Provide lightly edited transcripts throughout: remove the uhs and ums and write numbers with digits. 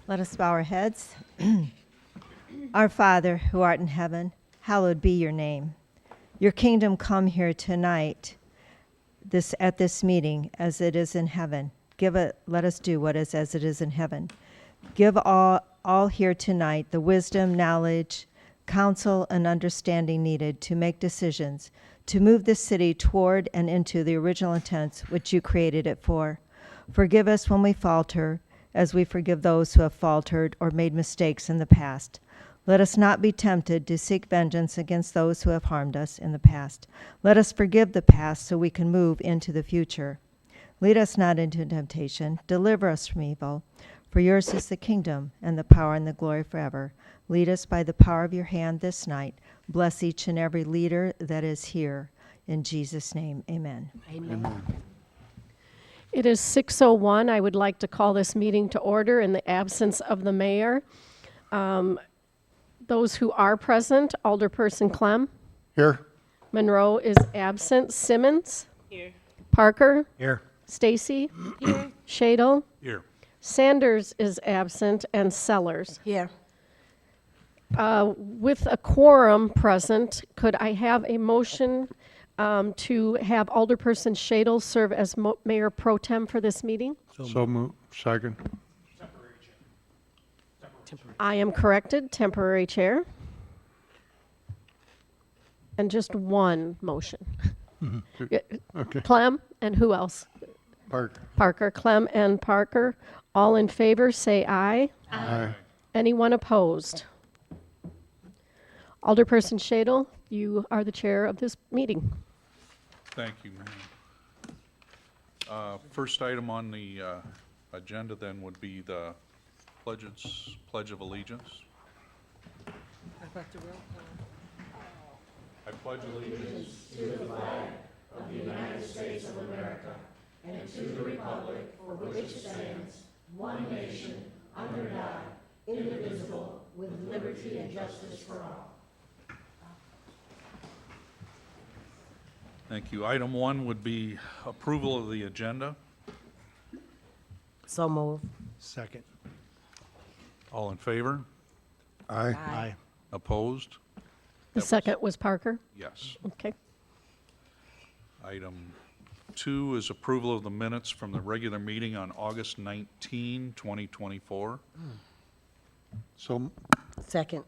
Let us bow our heads. Our Father, who art in heaven, hallowed be your name. Your kingdom come here tonight, at this meeting, as it is in heaven. Let us do what is as it is in heaven. Give all here tonight the wisdom, knowledge, counsel, and understanding needed to make decisions, to move this city toward and into the original intents which you created it for. Forgive us when we falter, as we forgive those who have faltered or made mistakes in the past. Let us not be tempted to seek vengeance against those who have harmed us in the past. Let us forgive the past so we can move into the future. Lead us not into temptation. Deliver us from evil. For yours is the kingdom and the power and the glory forever. Lead us by the power of your hand this night. Bless each and every leader that is here. In Jesus' name, amen. Amen. It is 6:01. I would like to call this meeting to order in the absence of the mayor. Those who are present, Alderperson Clem. Here. Monroe is absent. Simmons. Here. Parker. Here. Stacy. Here. Shadle. Here. Sanders is absent, and Sellers. Here. With a quorum present, could I have a motion to have Alderperson Shadle serve as Mayor Pro Tem for this meeting? So move. Second. I am corrected, temporary chair. And just one motion. Okay. Clem, and who else? Park. Parker. Clem and Parker. All in favor, say aye. Aye. Anyone opposed? Alderperson Shadle, you are the chair of this meeting. Thank you, Mayor. First item on the agenda then would be the Pledge of Allegiance. I pledge allegiance Thank you. Item one would be approval of the agenda. So move. Second. All in favor? Aye. Aye. Opposed? The second was Parker. Yes. Okay. Item two is approval of the minutes from the regular meeting on August 19, 2024. So Second.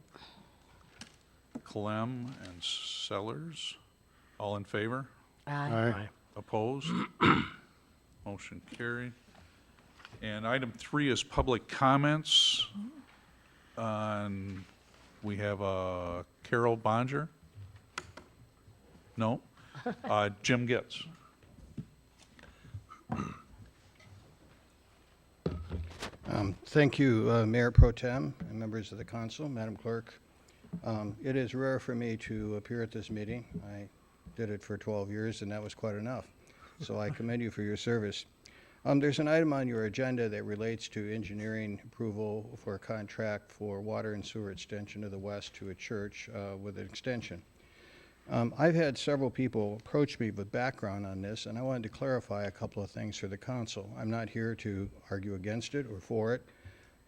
Clem and Sellers. All in favor? aye. Opposed? Motion carried. And item three is public comments. We have Carol Bonger? No? Jim Getz. Thank you, Mayor Pro Tem and members of the council, Madam Clerk. It is rare for me to appear at this meeting. I did it for 12 years, and that was quite enough. So I commend you for your service. There's an item on your agenda that relates to engineering approval for a contract for water and sewer extension to the west to a church with an extension. I've had several people approach me with background on this, and I wanted to clarify a couple of things for the council. I'm not here to argue against it or for it,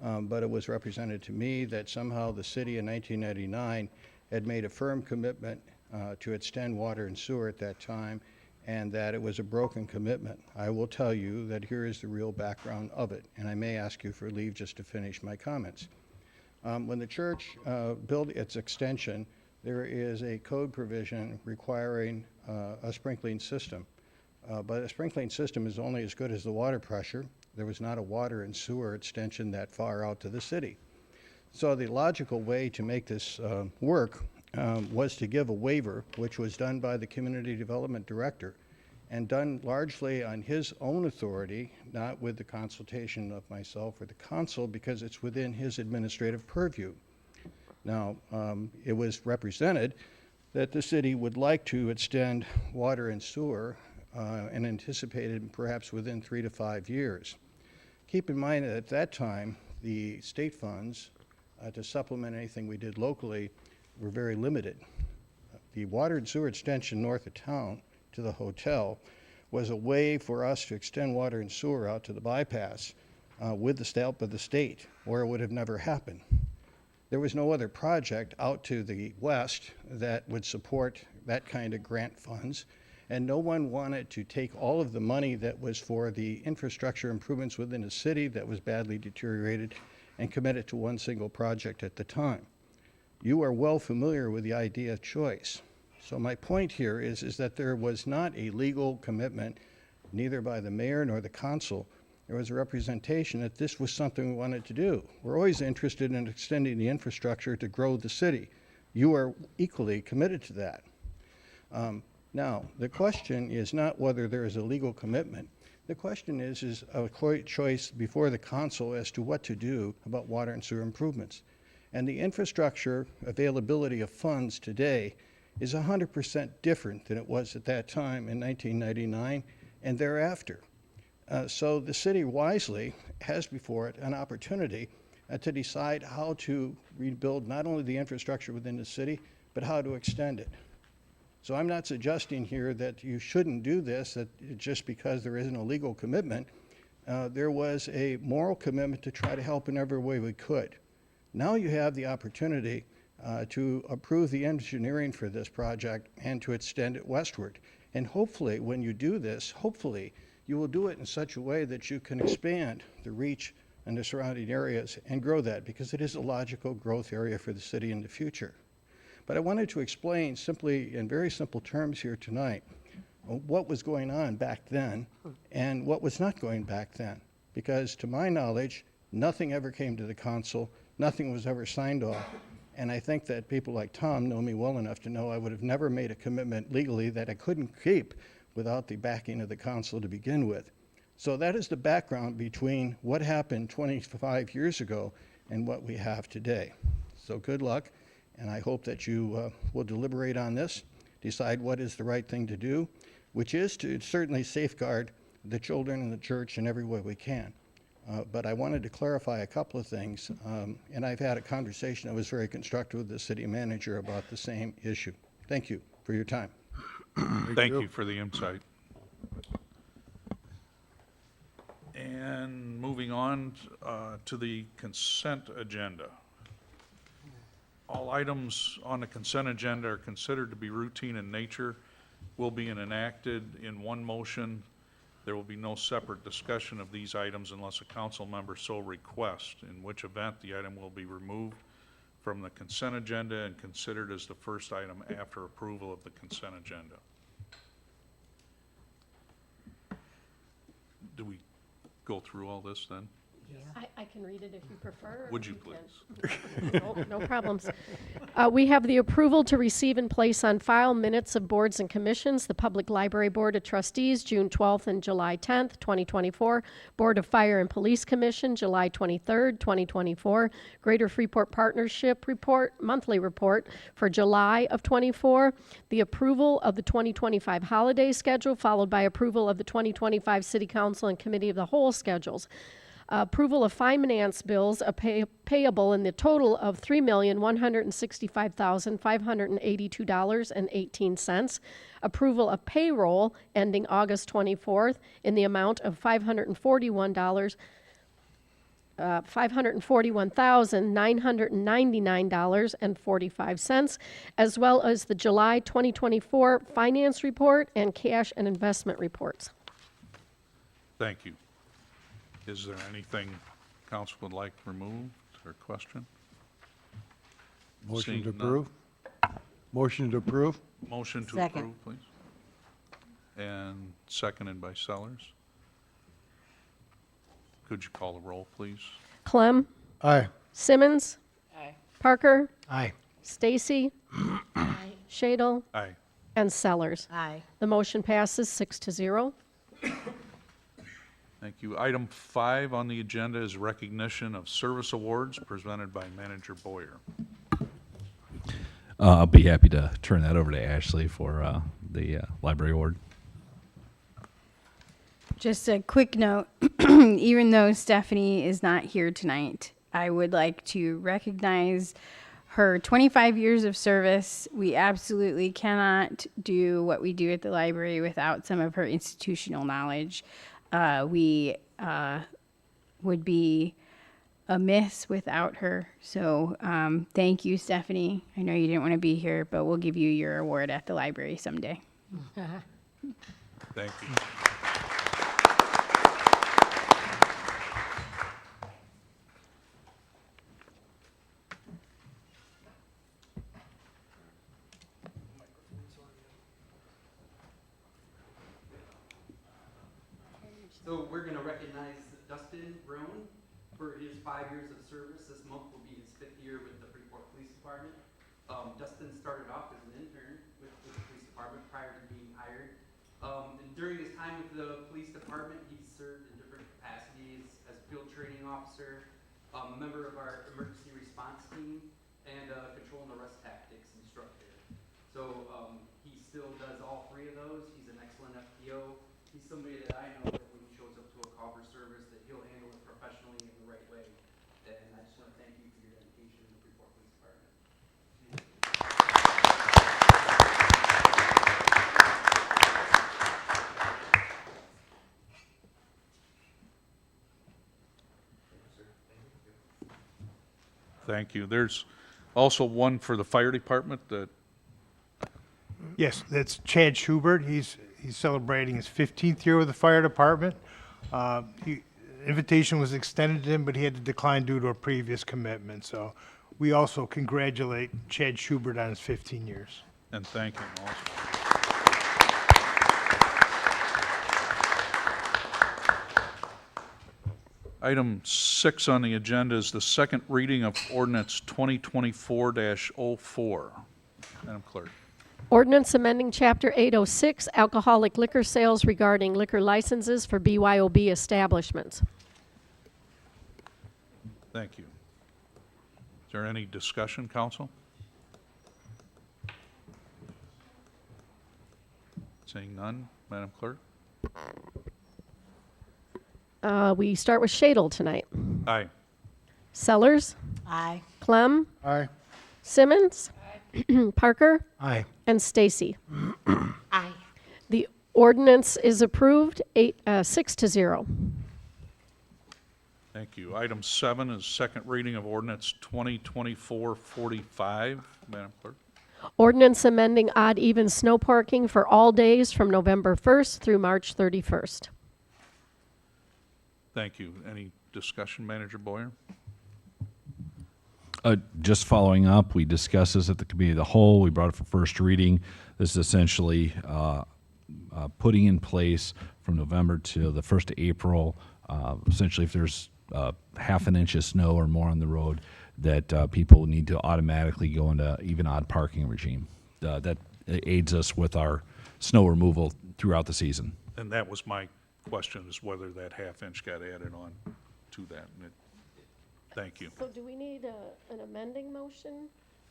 but it was represented to me that somehow the city in 1999 had made a firm commitment to extend water and sewer at that time, and that it was a broken commitment. I will tell you that here is the real background of it, and I may ask you for leave just to finish my comments. When the church built its extension, there is a code provision requiring a sprinkling system. But a sprinkling system is only as good as the water pressure. There was not a water and sewer extension that far out to the city. So the logical way to make this work was to give a waiver, which was done by the community development director and done largely on his own authority, not with the consultation of myself or the council, because it's within his administrative purview. Now, it was represented that the city would like to extend water and sewer and anticipated perhaps within 3 to 5 years. Keep in mind that at that time, the state funds to supplement anything we did locally were very limited. The water and sewer extension north of town to the hotel was a way for us to extend water and sewer out to the bypass with the help of the state, or it would have never happened. There was no other project out to the west that would support that kind of grant funds, and no one wanted to take all of the money that was for the infrastructure improvements within the city that was badly deteriorated and commit it to one single project at the time. You are well familiar with the idea of choice. So my point here is that there was not a legal commitment, neither by the mayor nor the council. There was a representation that this was something we wanted to do. We're always interested in extending the infrastructure to grow the city. You are equally committed to that. Now, the question is not whether there is a legal commitment. The question is a choice before the council as to what to do about water and sewer improvements. And the infrastructure availability of funds today is 100% different than it was at that time in 1999 and thereafter. So the city wisely has before it an opportunity to decide how to rebuild not only the infrastructure within the city, but how to extend it. So I'm not suggesting here that you shouldn't do this, that just because there isn't a legal commitment. There was a moral commitment to try to help in every way we could. Now you have the opportunity to approve the engineering for this project and to extend it westward. And hopefully, when you do this, hopefully, you will do it in such a way that you can expand the reach and the surrounding areas and grow that, because it is a logical growth area for the city in the future. But I wanted to explain simply in very simple terms here tonight what was going on back then and what was not going back then. Because to my knowledge, nothing ever came to the council, nothing was ever signed off. And I think that people like Tom know me well enough to know I would have never made a commitment legally that I couldn't keep without the backing of the council to begin with. So that is the background between what happened 25 years ago and what we have today. So good luck. And I hope that you will deliberate on this, decide what is the right thing to do, which is to certainly safeguard the children and the church in every way we can. But I wanted to clarify a couple of things, and I've had a conversation that was very constructive with the city manager about the same issue. Thank you for your time. Thank you for the insight. And moving on to the consent agenda. All items on the consent agenda are considered to be routine in nature, will be enacted in one motion. There will be no separate discussion of these items unless a council member so requests, in which event the item will be removed from the consent agenda and considered as the first item after approval of the consent agenda. Do we go through all this then? I can read it if you prefer. Would you can. No problems. We have the approval to receive and place on file minutes of boards and commissions. The Public Library Board of Trustees, June 12th and July 10th, 2024. Board of Fire and Police Commission, July 23rd, 2024. Greater Freeport Partnership Report, monthly report for July of 24. The approval of the 2025 holiday schedule, followed by approval of the 2025 City Council and Committee of the Whole schedules. Approval of finance bills payable in the total of $3,165,582.18. Approval of payroll ending August 24th in the amount of $541,999.45, as well as the July 2024 finance report and cash and investment reports. Thank you. Is there anything council would like removed or question? Motion Seeing to none. approve? Motion to approve? Motion to Second. approve, please. And seconded by Sellers. Could you call the roll, please? Clem, Aye. Simmons, Parker, Aye. Stacy, Shadle, Aye. and Sellers. Aye. The motion passes 6-0. Thank you. Item 5 on the agenda is recognition of service awards presented by Manager Boyer. I'll be happy to turn that over to Ashley for the library award. Just a quick note, even though Stephanie is not here tonight, I would like to recognize her 25 years of service. We absolutely cannot do what we do at the library without some of her institutional knowledge. We would be amiss without her. So thank you, Stephanie. I know you didn't want to be here, but we'll give you your award at the library someday. Thank you. So we're going to recognize Dustin Roan for his 5 years of service. This month will be his 5th year with the Freeport Police Department. Dustin started off as an intern with the police department prior to being hired. And during his time with the police department, he served in different capacities as field training officer, a member of our emergency response team, and control and arrest tactics instructor. So he still does all 3 of those. He's an excellent FPO. He's somebody that I know that when he shows up to a call for service, that he'll handle it professionally in the right way. And I just want to thank you for your dedication to the Freeport Police Department. Thank you. There's also one for the fire department that, Yes, that's Chad Schubert. He's celebrating his 15th year with the fire department. Invitation was extended to him, but he had to decline due to a previous commitment. So we also congratulate Chad Schubert on his 15 years. and thank him also. Item 6 on the agenda is the second reading of ordinance 2024-04. Madam Clerk. Ordinance amending Chapter 806 alcoholic liquor sales regarding liquor licenses for BYOB establishments. Thank you. Is there any discussion, council? Seeing none, Madam Clerk? We start with Shadle tonight. Aye. Sellers, Aye. Clem, Aye. Simmons, Parker, Aye. and Stacy. Aye. The ordinance is approved, 6-0. Thank you. Item 7 is second reading of ordinance 2024-45. Madam Clerk. Ordinance amending odd-even snow parking for all days from November 1st through March 31st. Thank you. Any discussion, Manager Boyer? Just following up, we discussed this at the committee of the whole. We brought it for first reading. This is essentially putting in place from November to the 1st of April, essentially if there's half an inch of snow or more on the road, that people need to automatically go into even odd parking regime. That aids us with our snow removal throughout the season. And that was my question, is whether that half inch got added on to that. Thank you. So do we need an amending motion,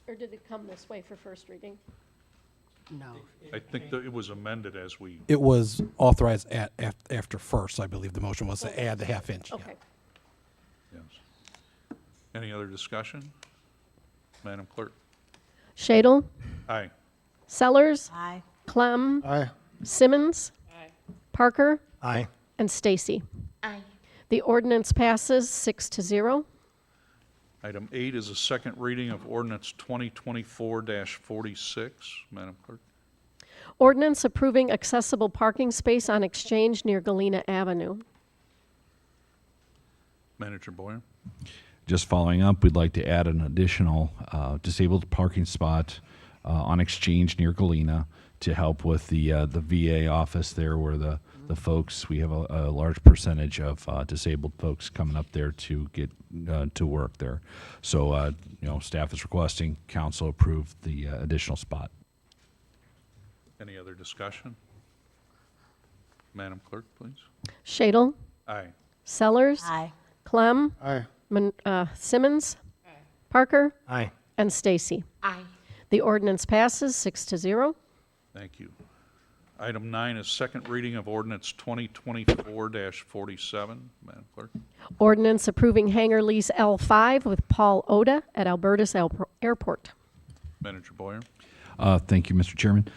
or did it come this way for first reading? No. I think that it was amended as we, It was authorized after first, I believe the motion was to add the half inch. yeah. Okay. yes. Any other discussion? Madam Clerk? Shadle, Aye. Sellers, Aye. Clem, Aye. Simmons, Parker, Aye. and Stacy. Aye. The ordinance passes 6-0. Item 8 is a second reading of ordinance 2024-46. Madam Clerk? Ordinance approving accessible parking space on Exchange near Galena Avenue. Manager Boyer? Just following up, we'd like to add an additional disabled parking spot on Exchange near Galena to help with the VA office there, where the folks, we have a large percentage of disabled folks coming up there to get to work there. So, staff is requesting council approve the additional spot. Any other discussion? Madam Clerk, please. Shadle, Aye. Sellers, Aye. Clem, Aye. Simmons, Parker, Aye. and Stacy. Aye. The ordinance passes 6-0. Thank you. Item 9 is second reading of ordinance 2024-47. Madam Clerk? Ordinance approving hangar lease L5 with Paul Oda at Albertus Airport. Manager Boyer? Thank you, Mr. Chairman.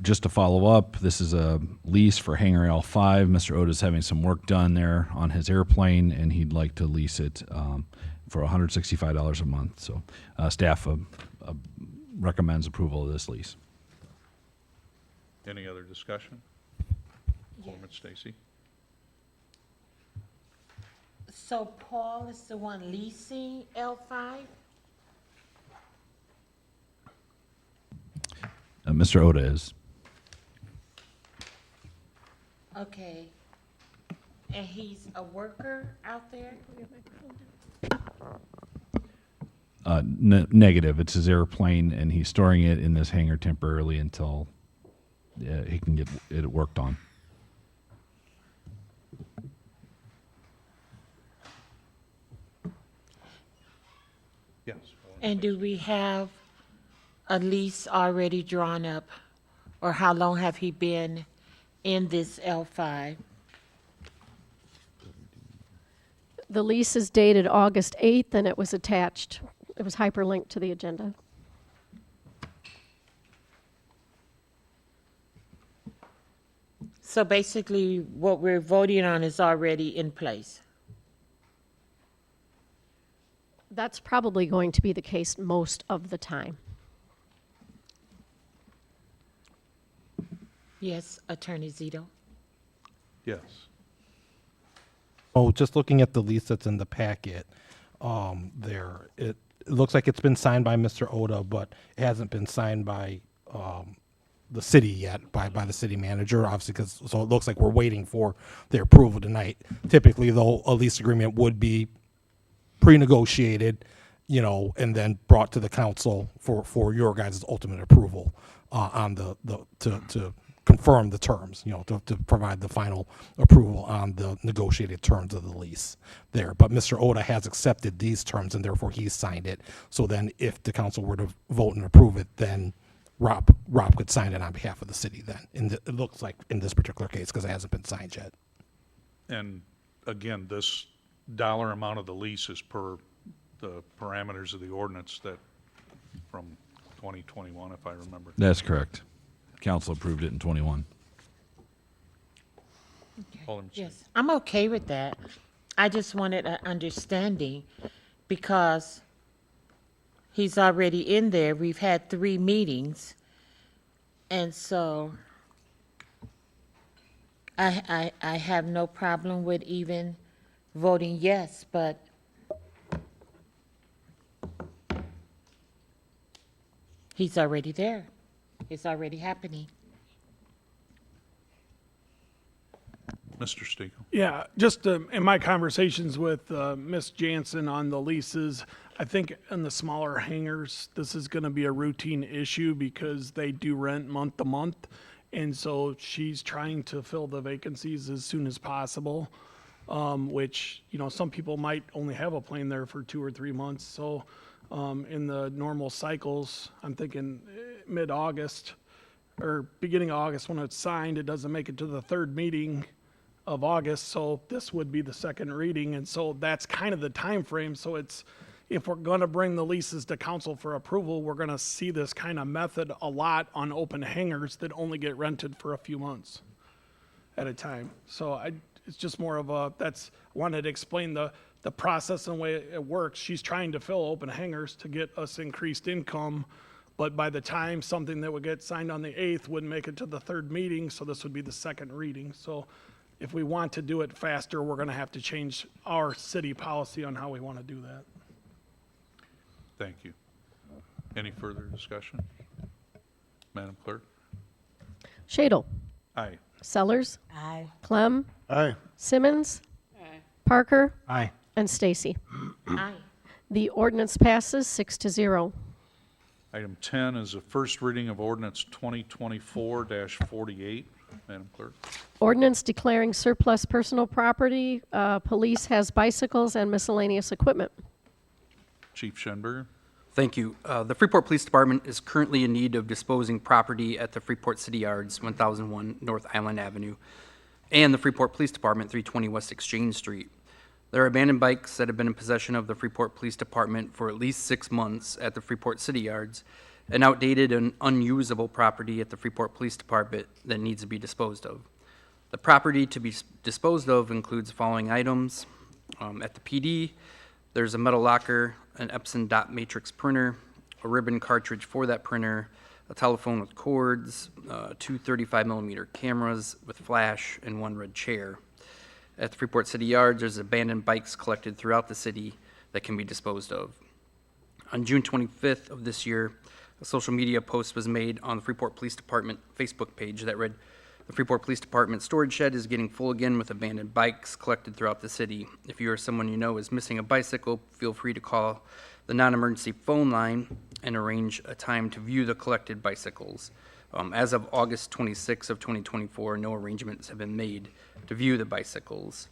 Just to follow up, this is a lease for Hangar L5. Mr. Oda's having some work done there on his airplane, and he'd like to lease it for $165 a month. So staff recommends approval of this lease. Any other discussion? Alderman Stacy? So Paul is the one leasing L5? Mr. Oda is. Okay. And he's a worker out there? Negative. It's his airplane, and he's storing it in this hangar temporarily until he can get it worked on. Yes. And do we have a lease already drawn up? Or how long have he been in this L5? The lease is dated August 8th, and it was attached. It was hyperlinked to the agenda. So basically, what we're voting on is already in place. That's probably going to be the case most of the time. Yes, Attorney Zito? Yes. Oh, just looking at the lease that's in the packet, it looks like it's been signed by Mr. Oda, but it hasn't been signed by the city yet, by the city manager, obviously, so it looks like we're waiting for their approval tonight. Typically, though, a lease agreement would be pre-negotiated, and then brought to the council for your guys' ultimate approval on to confirm the terms, to provide the final approval on the negotiated terms of the lease there. But Mr. Oda has accepted these terms, and therefore he's signed it. So then if the council were to vote and approve it, then Rob could sign it on behalf of the city then. It looks like in this particular case, because it hasn't been signed yet. And again, this dollar amount of the lease is per the parameters of the ordinance that from 2021, if I remember. That's correct. Council approved it in 21. Alderman Stacy? Yes, I'm okay with that. I just wanted an understanding because he's already in there. We've had 3 meetings. And so I have no problem with even voting yes, but he's already there. It's already happening. Mr. Stegall? Yeah, just in my conversations with Ms. Jansen on the leases, I think in the smaller hangars, this is going to be a routine issue because they do rent month to month. And so she's trying to fill the vacancies as soon as possible, which, some people might only have a plane there for 2 or 3 months. So in the normal cycles, I'm thinking mid-August or beginning of August when it's signed, it doesn't make it to the 3rd meeting of August, so this would be the 2nd reading, and so that's kind of the time frame. So it's, if we're going to bring the leases to council for approval, we're going to see this kind of method a lot on open hangars that only get rented for a few months at a time. So it's just more of wanted to explain the process and the way it works. She's trying to fill open hangars to get us increased income, but by the time something that would get signed on the 8th wouldn't make it to the 3rd meeting, so this would be the 2nd reading. So if we want to do it faster, we're going to have to change our city policy on how we want to do that. Thank you. Any further discussion? Madam Clerk? Shadle. Aye. Sellers. Aye. Clem. Aye. Simmons. Parker. Aye. And Stacy. Aye. The ordinance passes 6-0. Item 10 is a first reading of ordinance 2024-48. Madam Clerk? Ordinance declaring surplus personal property. Police has bicycles and miscellaneous equipment. Chief Schenberger? Thank you. The Freeport Police Department is currently in need of disposing property at the Freeport City Yards, 1001 North Island Avenue, and the Freeport Police Department, 320 West Exchange Street. There are abandoned bikes that have been in possession of the Freeport Police Department for at least 6 months at the Freeport City Yards, and outdated and unusable property at the Freeport Police Department that needs to be disposed of. The property to be disposed of includes the following items. At the PD, there's a metal locker, an Epson dot matrix printer, a ribbon cartridge for that printer, a telephone with cords, two 35mm cameras with flash, and one red chair. At the Freeport City Yards, there's abandoned bikes collected throughout the city that can be disposed of. On June 25th of this year, a social media post was made on the Freeport Police Department Facebook page that read, "The Freeport Police Department storage shed is getting full again with abandoned bikes collected throughout the city. If you or someone you know is missing a bicycle, feel free to call the non-emergency phone line and arrange a time to view the collected bicycles. As of August 26th of 2024, no arrangements have been made to view the bicycles.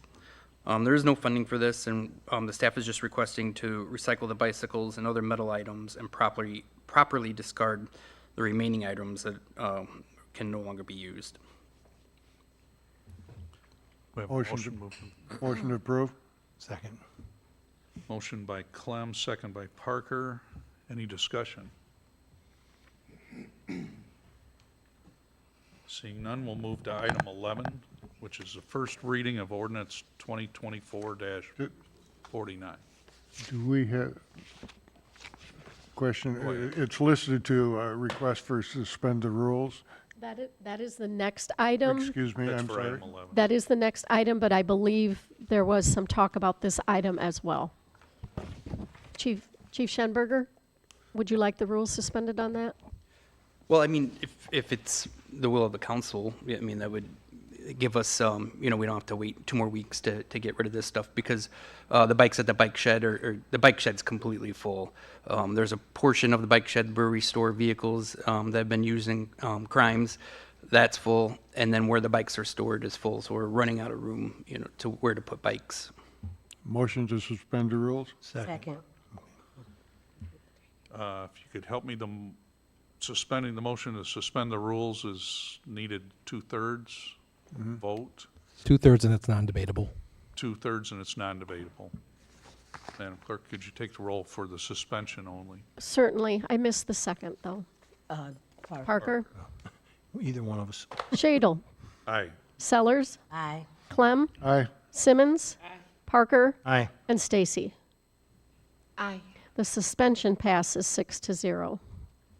There is no funding for this, and the staff is just requesting to recycle the bicycles and other metal items and properly discard the remaining items that can no longer be used." We have a Motion Motion to approve? Second. Motion by Clem, second by Parker. Any discussion? Seeing none, we'll move to item 11, which is the first reading of ordinance 2024-49. Do we have, question, Go ahead. it's listed to request for suspend the rules. That is the next item. Excuse me, That's I'm for sorry. item 11. That is the next item, but I believe there was some talk about this item as well. Chief Schenberger, would you like the rules suspended on that? Well, I mean, if it's the will of the council, I mean, that would give us, we don't have to wait 2 more weeks to get rid of this stuff, because the bikes at the bike shed, or the bike shed's completely full. There's a portion of the bike shed where we store vehicles that have been used in crimes. That's full, and then where the bikes are stored is full, so we're running out of room, to where to put bikes. Motion to suspend the rules? Second. If you could help me, suspending the motion to suspend the rules is needed 2/3 vote, 2/3 and it's non-debatable. 2/3 and it's non-debatable. Madam Clerk, could you take the roll for the suspension only? Certainly. I missed the second, though. Parker? Either one of us. Shadle? Aye. Sellers? Aye. Clem? Aye. Simmons? Parker? Aye. And Stacy. Aye. The suspension passes 6-0.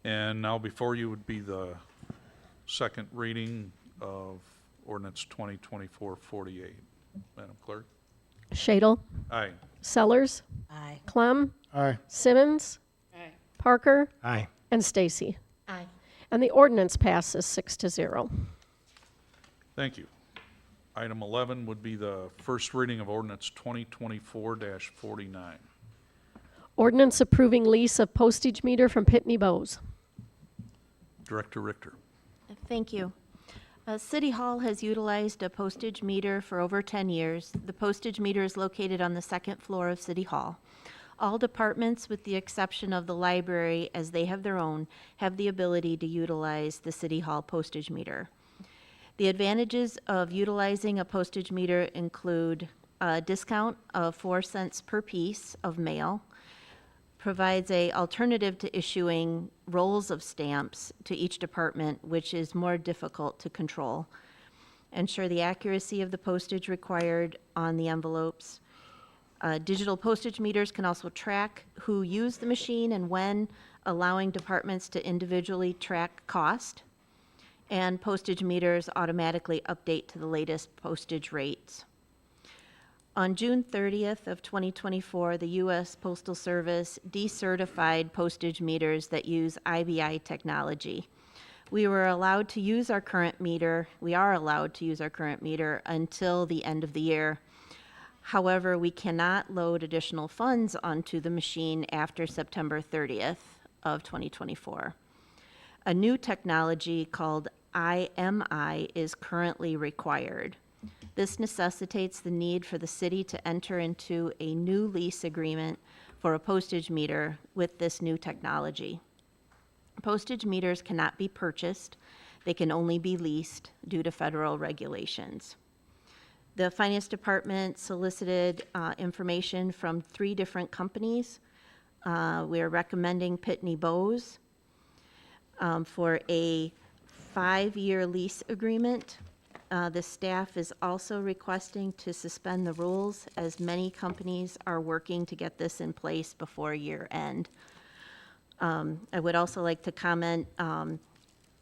And now before you would be the second reading of ordinance 2024-48. Madam Clerk? Shadle? Aye. Sellers? Aye. Clem? Aye. Simmons? Parker? Aye. And Stacy. Aye. And the ordinance passes 6-0. Thank you. Item 11 would be the first reading of ordinance 2024-49. Ordinance approving lease of postage meter from Pitney Bowes. Director Richter. Thank you. City Hall has utilized a postage meter for over 10 years. The postage meter is located on the second floor of City Hall. All departments, with the exception of the library, as they have their own, have the ability to utilize the City Hall postage meter. The advantages of utilizing a postage meter include a discount of 4 cents per piece of mail, provides a alternative to issuing rolls of stamps to each department, which is more difficult to control. Ensure the accuracy of the postage required on the envelopes. Digital postage meters can also track who used the machine and when, allowing departments to individually track cost. And postage meters automatically update to the latest postage rates. On June 30th of 2024, the U.S. Postal Service decertified postage meters that use IBI technology. We are allowed to use our current meter until the end of the year. However, we cannot load additional funds onto the machine after September 30th of 2024. A new technology called IMI is currently required. This necessitates the need for the city to enter into a new lease agreement for a postage meter with this new technology. Postage meters cannot be purchased. They can only be leased due to federal regulations. The Finance Department solicited information from 3 different companies. We are recommending Pitney Bowes. for a 5-year lease agreement. The staff is also requesting to suspend the rules, as many companies are working to get this in place before year end. I would also like to comment,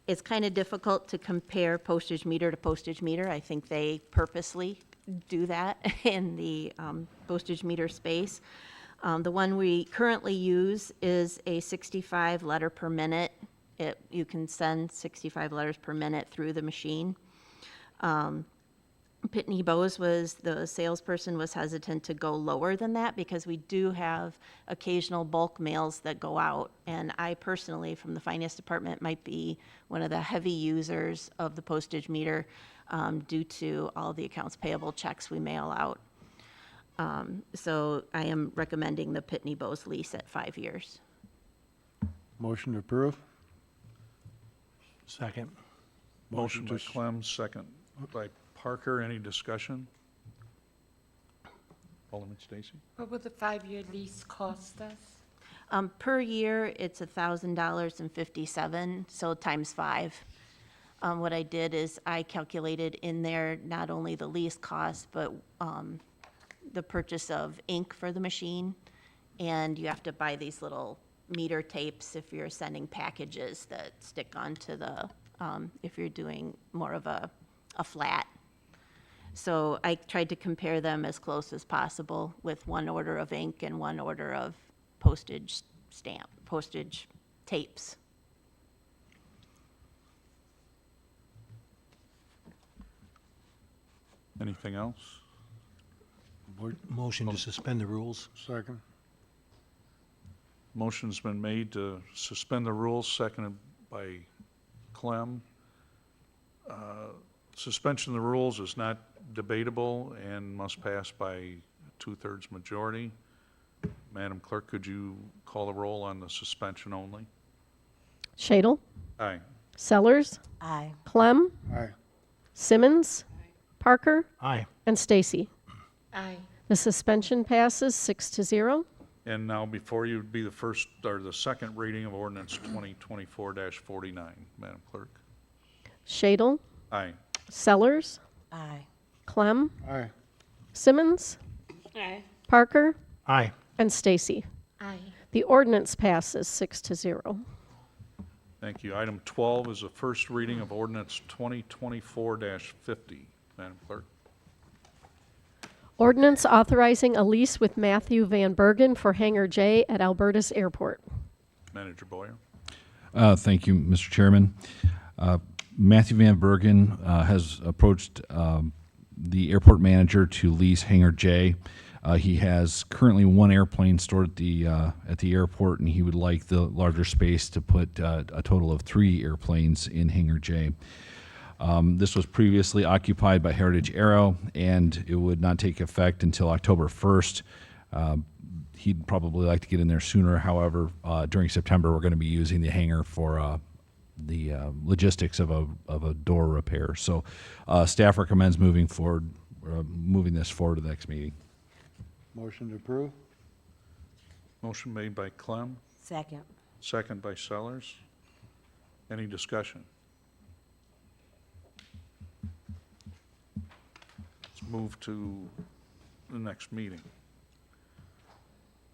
it's kind of difficult to compare postage meter to postage meter. I think they purposely do that in the postage meter space. The one we currently use is a 65 letter per minute. You can send 65 letters per minute through the machine. Pitney Bowes the salesperson was hesitant to go lower than that because we do have occasional bulk mails that go out. And I personally, from the finance department, might be one of the heavy users of the postage meter due to all the accounts payable checks we mail out. So I am recommending the Pitney Bowes lease at 5 years. Motion to approve? Second. Motion by Clem, second by Parker. Any discussion? Alderman Stacy? What will the 5-year lease cost us? Per year, it's $1,000.57, so times 5. What I did is I calculated in there not only the lease cost, but the purchase of ink for the machine. And you have to buy these little meter tapes if you're sending packages that stick onto the, if you're doing more of a flat. So I tried to compare them as close as possible with 1 order of ink and 1 order of postage tapes. Anything else? Motion to suspend the rules. Second? Motion's been made to suspend the rules, seconded by Clem. Suspension of the rules is not debatable and must pass by 2/3 majority. Madam Clerk, could you call the roll on the suspension only? Shadle? Aye. Sellers? Aye. Clem? Aye. Simmons? Parker? Aye. And Stacy. Aye. The suspension passes 6-0. And now before you would be the first, or the second reading of ordinance 2024-49. Madam Clerk? Shadle? Aye. Sellers? Aye. Clem? Aye. Simmons? Aye. Parker? Aye. And Stacy. Aye. The ordinance passes 6-0. Thank you. Item 12 is the first reading of ordinance 2024-50. Madam Clerk? Ordinance authorizing a lease with Matthew Van Bergen for Hangar J at Alberta's Airport. Manager Boyer? Thank you, Mr. Chairman. Matthew Van Bergen has approached the airport manager to lease Hangar J. He has currently 1 airplane stored at the airport, and he would like the larger space to put a total of 3 airplanes in Hangar J. This was previously occupied by Heritage Aero, and it would not take effect until October 1st. He'd probably like to get in there sooner. However, during September, we're going to be using the hangar for the logistics of a door repair. So staff recommends moving this forward to the next meeting. Motion to approve? Motion made by Clem, Second. second by Sellers. Any discussion? Let's move to the next meeting.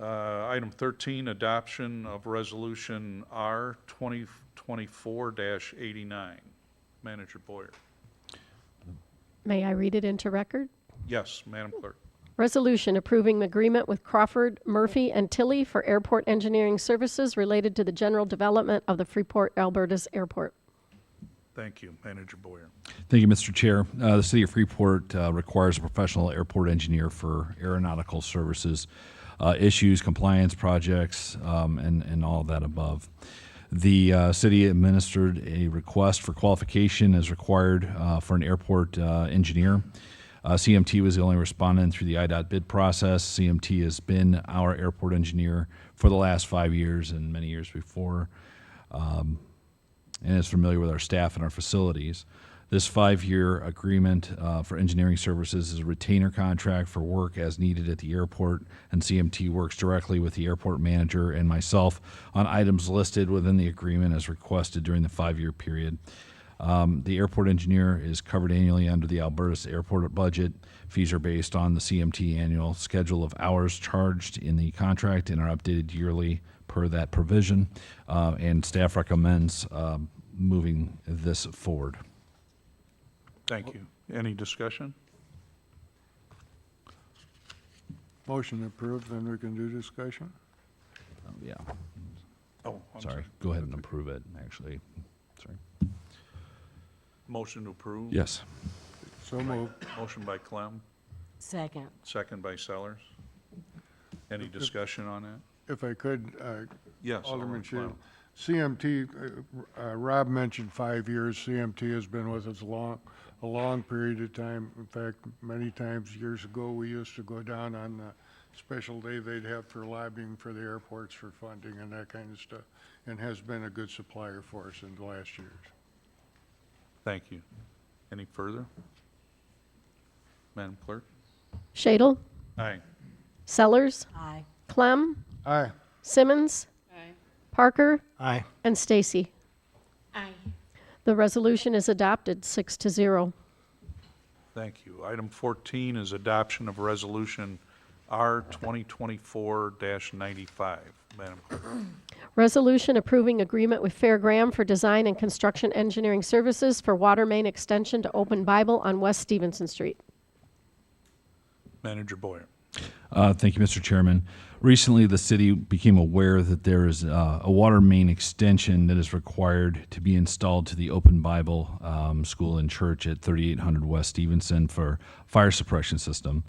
Item 13, adoption of resolution R 2024-89. Manager Boyer. May I read it into record? Yes, Madam Clerk. Resolution approving the agreement with Crawford, Murphy, and Tilley for airport engineering services related to the general development of the Freeport, Alberta's airport. Thank you, Manager Boyer. Thank you, Mr. Chair. The City of Freeport requires a professional airport engineer for aeronautical services, issues, compliance projects, and all of that above. The city administered a request for qualification as required for an airport engineer. CMT was the only respondent through the IDOT bid process. CMT has been our airport engineer for the last 5 years and many years before, and is familiar with our staff and our facilities. This 5-year agreement for engineering services is a retainer contract for work as needed at the airport, and CMT works directly with the airport manager and myself on items listed within the agreement as requested during the 5-year period. The airport engineer is covered annually under the Alberta airport budget. Fees are based on the CMT annual schedule of hours charged in the contract and are updated yearly per that provision. And staff recommends moving this forward. Thank you. Any discussion? Motion approved, then we can do discussion. Yeah, Oh, I'm sorry. Go ahead and approve it, actually. Sorry. Motion to approve? Yes. So moved. Motion by Clem, Second. second by Sellers. Any discussion on that? If I could, Yes, Alderman Clem. Shield, CMT, Rob mentioned 5 years. CMT has been with us a long period of time. In fact, many times years ago, we used to go down on the special day they'd have for lobbying for the airports for funding and that kind of stuff, and has been a good supplier for us in the last years. Thank you. Any further? Madam Clerk? Shadle, Aye. Sellers, Aye. Clem, Aye. Simmons, Parker, Aye. and Stacy. Aye. The resolution is adopted 6-0. Thank you. Item 14 is adoption of Resolution R 2024-95. Madam Clerk? Resolution approving agreement with Fairgram for design and construction engineering services for water main extension to Open Bible on West Stevenson Street. Manager Boyer. Thank you, Mr. Chairman. Recently, the city became aware that there is a water main extension that is required to be installed to the Open Bible School and Church at 3800 West Stevenson for fire suppression system.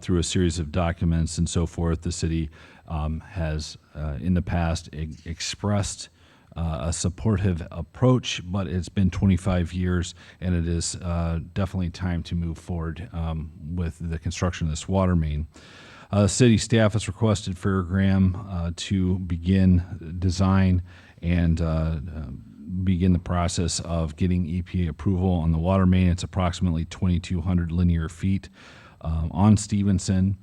Through a series of documents and so forth, the city has in the past expressed a supportive approach, but it's been 25 years, and it is definitely time to move forward with the construction of this water main. City staff has requested Fairgram to begin design and begin the process of getting EPA approval on the water main. It's approximately 2,200 linear feet on Stevenson.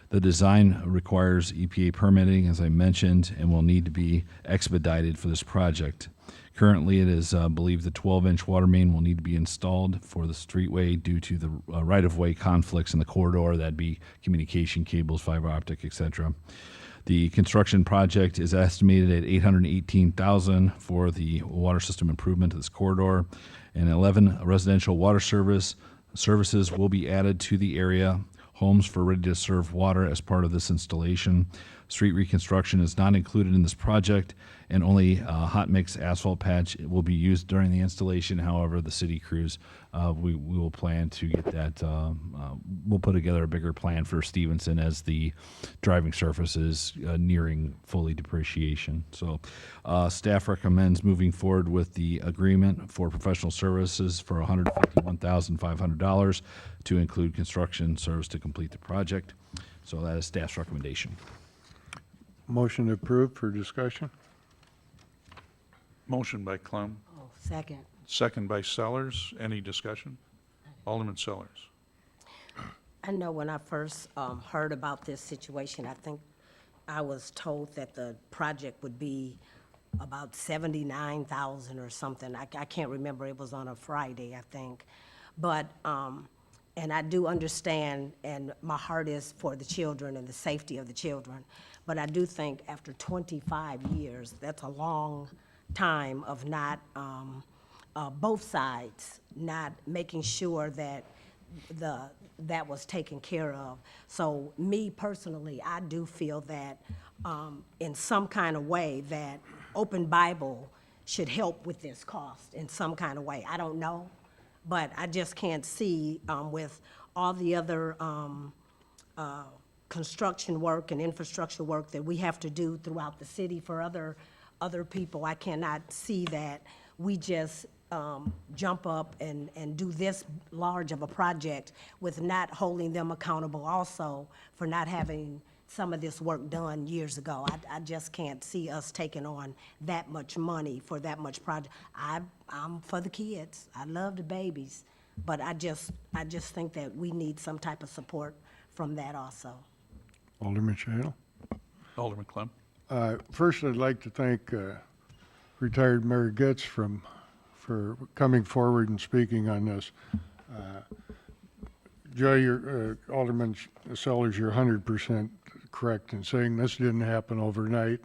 The design requires EPA permitting, as I mentioned, and will need to be expedited for this project. Currently, it is believed the 12-inch water main will need to be installed for the streetway due to the right-of-way conflicts in the corridor. That'd be communication cables, fiber optic, etc. The construction project is estimated at $818,000 for the water system improvement of this corridor, and 11 residential water services will be added to the area. Homes for ready-to-serve water as part of this installation. Street reconstruction is not included in this project, and only hot mix asphalt patch will be used during the installation. However, the city crews, we will plan to get that, we'll put together a bigger plan for Stevenson as the driving surface is nearing fully depreciation. So staff recommends moving forward with the agreement for professional services for $151,500 to include construction service to complete the project. So that is staff's recommendation. Motion approved for discussion. Motion by Clem, Oh, second. second by Sellers. Any discussion? Alderman Sellers. I know when I first heard about this situation, I think I was told that the project would be about 79,000 or something. I can't remember. It was on a Friday, I think. But, and I do understand, and my heart is for the children and the safety of the children. But I do think after 25 years, that's a long time of not, both sides, not making sure that that was taken care of. So me personally, I do feel that in some kind of way that Open Bible should help with this cost in some kind of way. I don't know, but I just can't see with all the other construction work and infrastructure work that we have to do throughout the city for other people. I cannot see that we just jump up and do this large of a project with not holding them accountable also for not having some of this work done years ago. I just can't see us taking on that much money for that much project. I'm for the kids. I love the babies, but I just think that we need some type of support from that also. Alderman Shadle? Alderman Clem. First, I'd like to thank retired Mayor Getz for coming forward and speaking on this. Joe, Alderman Sellers, you're 100% correct in saying this didn't happen overnight.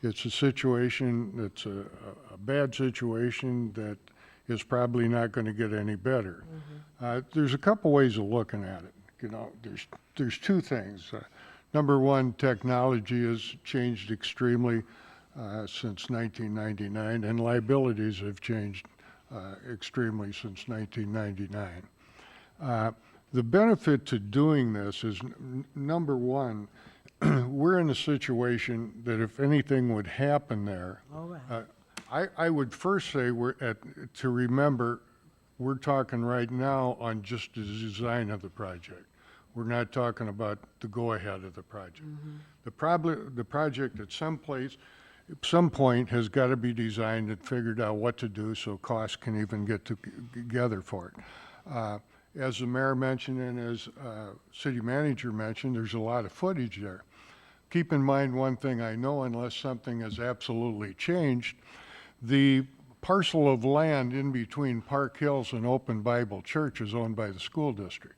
It's a situation that's a bad situation that is probably not going to get any better. There's a couple ways of looking at it. You know, there's two things. Number one, technology has changed extremely since 1999, and liabilities have changed extremely since 1999. The benefit to doing this is, number one, we're in a situation that if anything would happen there, All right. I would first say to remember, we're talking right now on just the design of the project. We're not talking about the go-ahead of the project. The project at some point has got to be designed and figured out what to do so costs can even get together for it. As the mayor mentioned and as city manager mentioned, there's a lot of footage there. Keep in mind one thing I know, unless something has absolutely changed, the parcel of land in between Park Hills and Open Bible Church is owned by the school district.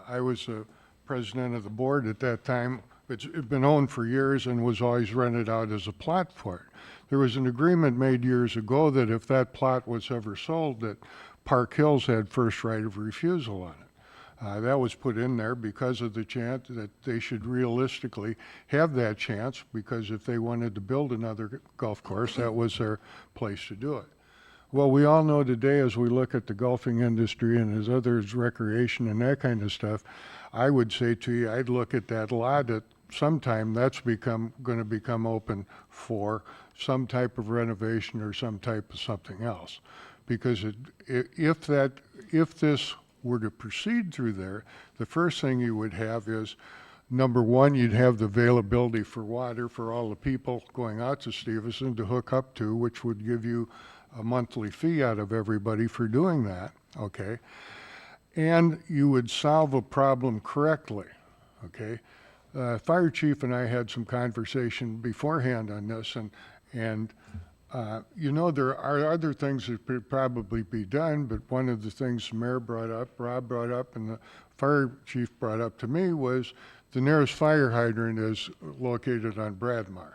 I was the president of the board at that time. It's been owned for years and was always rented out as a plot for it. There was an agreement made years ago that if that plot was ever sold, that Park Hills had first right of refusal on it. That was put in there because of the chance that they should realistically have that chance, because if they wanted to build another golf course, that was their place to do it. Well, we all know today, as we look at the golfing industry and as others, recreation and that kind of stuff, I would say to you, I'd look at that lot at sometime that's going to become open for some type of renovation or some type of something else. Because if this were to proceed through there, the first thing you would have is, number one, you'd have the availability for water for all the people going out to Stevenson to hook up to, which would give you a monthly fee out of everybody for doing that, okay? And you would solve a problem correctly, okay? Fire chief and I had some conversation beforehand on this, and you know, there are other things that could probably be done, but one of the things the mayor brought up, Rob brought up, and the fire chief brought up to me was the nearest fire hydrant is located on Bradmar,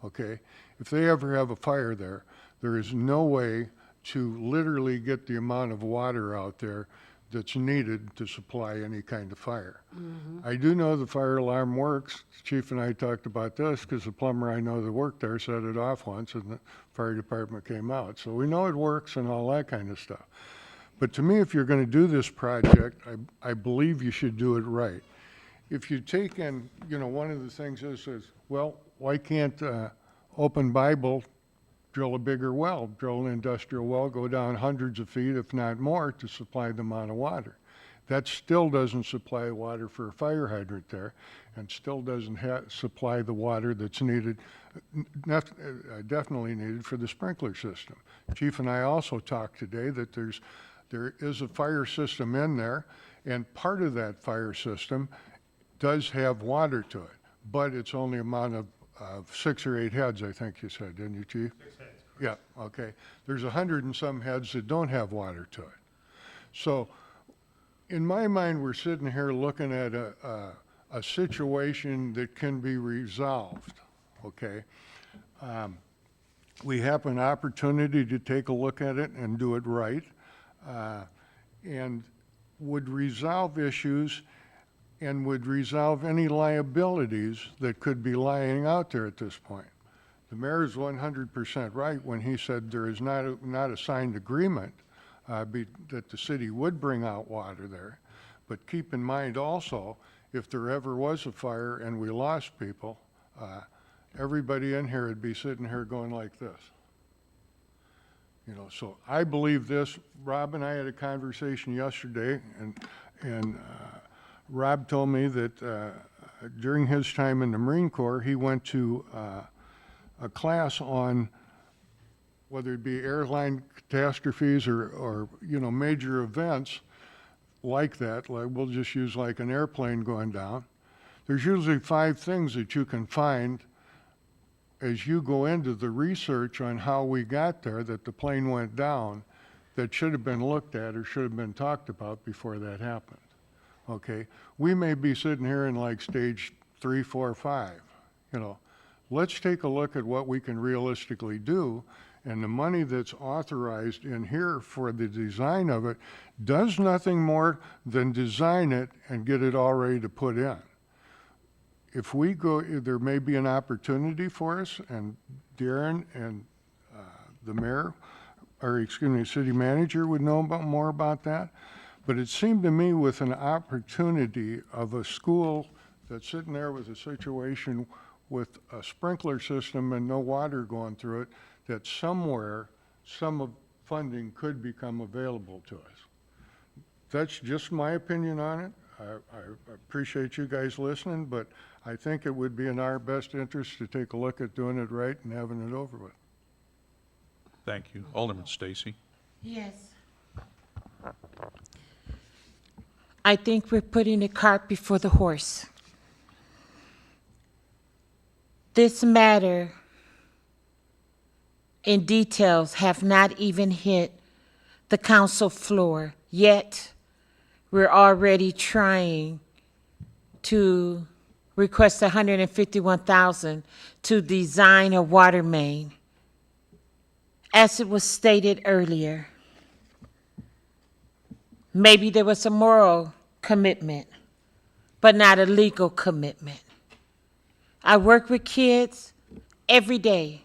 okay? If they ever have a fire there, there is no way to literally get the amount of water out there that's needed to supply any kind of fire. I do know the fire alarm works. The chief and I talked about this because the plumber I know that worked there set it off once and the fire department came out. So we know it works and all that kind of stuff. But to me, if you're going to do this project, I believe you should do it right. If you take in, you know, one of the things is well, why can't Open Bible drill a bigger well, drill an industrial well, go down hundreds of feet, if not more, to supply the amount of water? That still doesn't supply water for a fire hydrant there, and still doesn't supply the water that's needed, definitely needed for the sprinkler system. Chief and I also talked today that there is a fire system in there, and part of that fire system does have water to it, but it's only amount of 6 or 8 heads, I think you said, didn't you, Chief? 6 heads. Yeah, okay. There's 100 and some heads that don't have water to it. So in my mind, we're sitting here looking at a situation that can be resolved, okay? We have an opportunity to take a look at it and do it right, and would resolve issues and would resolve any liabilities that could be lying out there at this point. The mayor is 100% right when he said there is not a signed agreement that the city would bring out water there. But keep in mind also, if there ever was a fire and we lost people, everybody in here would be sitting here going like this. You know, so I believe this. Rob and I had a conversation yesterday, and Rob told me that during his time in the Marine Corps, he went to a class on whether it be airline catastrophes or you know, major events like that. Like, we'll just use like an airplane going down. There's usually 5 things that you can find as you go into the research on how we got there, that the plane went down, that should have been looked at or should have been talked about before that happened. Okay? We may be sitting here in like stage 3, 4, 5. You know, let's take a look at what we can realistically do, and the money that's authorized in here for the design of it does nothing more than design it and get it all ready to put in. If we go, there may be an opportunity for us, and Darren and the mayor, or excuse me, city manager would know more about that. But it seemed to me with an opportunity of a school that's sitting there with a situation with a sprinkler system and no water going through it, that somewhere, some of funding could become available to us. That's just my opinion on it. I appreciate you guys listening, but I think it would be in our best interest to take a look at doing it right and having it over with. Thank you. Alderman Stacy. Yes. I think we're putting the cart before the horse. This matter in details have not even hit the council floor, yet we're already trying to request $151,000 to design a water main. As it was stated earlier, maybe there was a moral commitment, but not a legal commitment. I work with kids every day,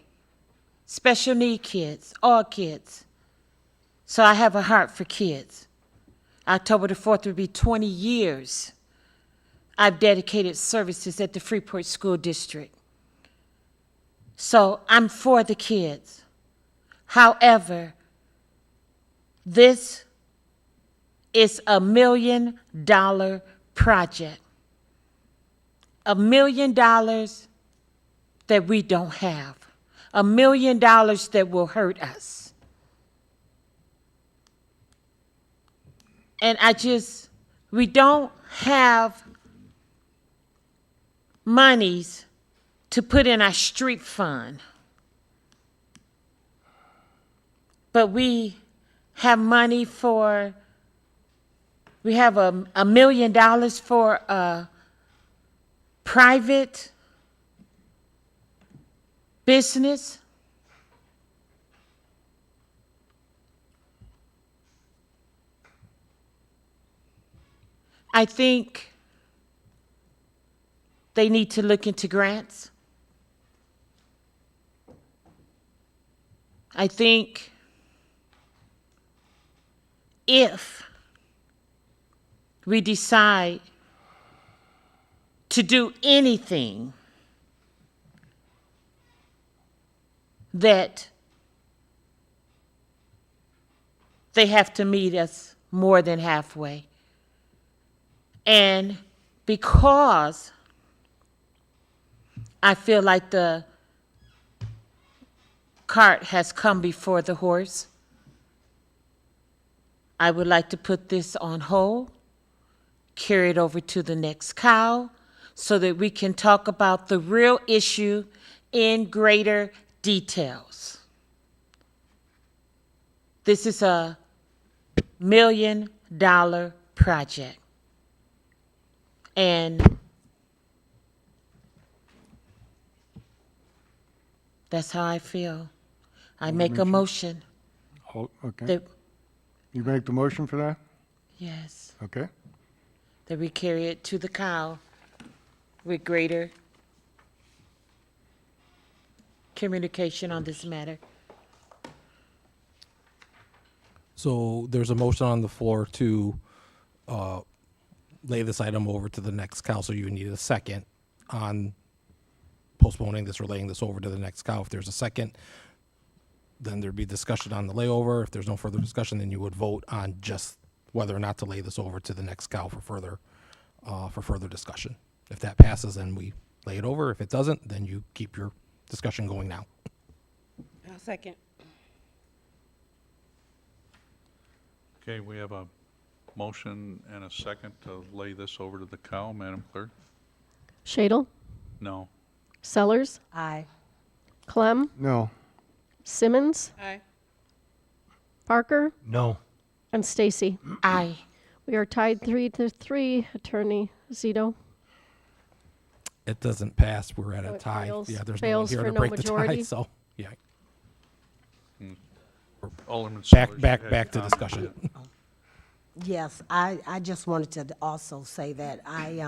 special need kids, all kids. So I have a heart for kids. October the 4th will be 20 years I've dedicated services at the Freeport School District. So I'm for the kids. However, this is $1 million project. $1 million that we don't have. $1 million that will hurt us. And we don't have monies to put in our street fund. But we have money for, we have $1 million for a private business. I think they need to look into grants. I think if we decide to do anything that they have to meet us more than halfway. And because I feel like the cart has come before the horse, I would like to put this on hold, carry it over to the next cow, so that we can talk about the real issue in greater details. This is a $1 million project. And that's how I feel. I make a motion. Oh, okay. That, You make the motion for that? yes, Okay. that we carry it to the cow with greater communication on this matter. So there's a motion on the floor to lay this item over to the next council. You need a second on postponing this or laying this over to the next cow. If there's a second, then there'd be discussion on the layover. If there's no further discussion, then you would vote on just whether or not to lay this over to the next cow for further discussion. If that passes, then we lay it over. If it doesn't, then you keep your discussion going now. I'll second. Okay, we have a motion and a second to lay this over to the cow. Madam Clerk? Shadle, No. Sellers, Aye. Clem, No. Simmons, Aye. No. Parker, and Stacy. Aye. We are tied 3-3, Attorney Zito. It doesn't pass. We're at So a it tie. fails- Yeah, there's fails no one for here to no break majority? the tie. So yeah, Alderman Sellers, you had- back to discussion. Yes, I just wanted to also say that I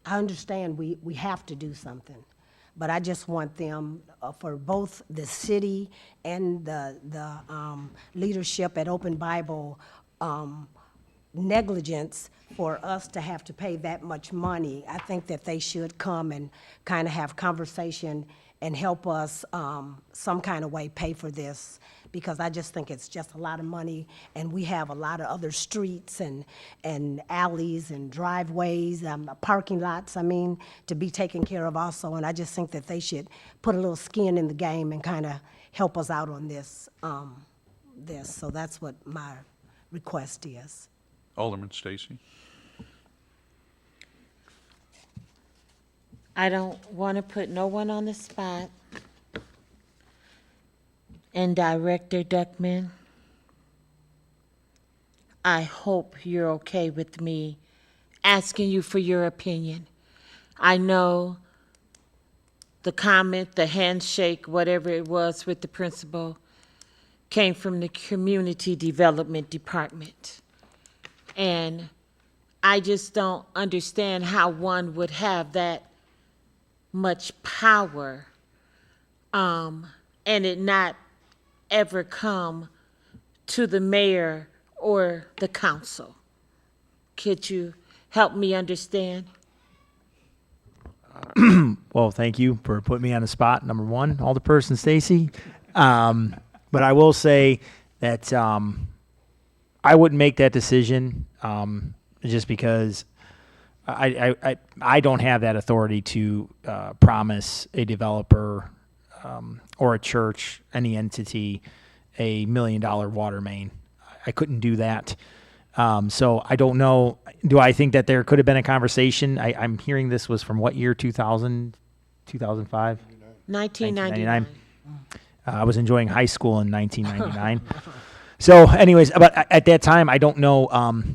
understand we have to do something, but I just want them, for both the city and the leadership at Open Bible, negligence for us to have to pay that much money. I think that they should come and kind of have conversation and help us some kind of way pay for this, because I just think it's just a lot of money, and we have a lot of other streets and alleys and driveways, parking lots, I mean, to be taken care of also, and I just think that they should put a little skin in the game and kind of help us out on this. So that's what my request is. Alderman Stacy? I don't want to put no one on the spot. And Director Duckman, I hope you're okay with me asking you for your opinion. I know the comment, the handshake, whatever it was with the principal, came from the Community Development Department. And I just don't understand how one would have that much power, and it not ever come to the mayor or the council. Could you help me understand? Well, thank you for putting me on the spot, number one, Alderperson Stacy. But I will say that I wouldn't make that decision just because I don't have that authority to promise a developer or a church, any entity, $1 million water main. I couldn't do that. So I don't know. Do I think that there could have been a conversation? I'm hearing this was from what year, 2000, 2005? 1999. I was enjoying high school in 1999. So anyways, but at that time, I don't know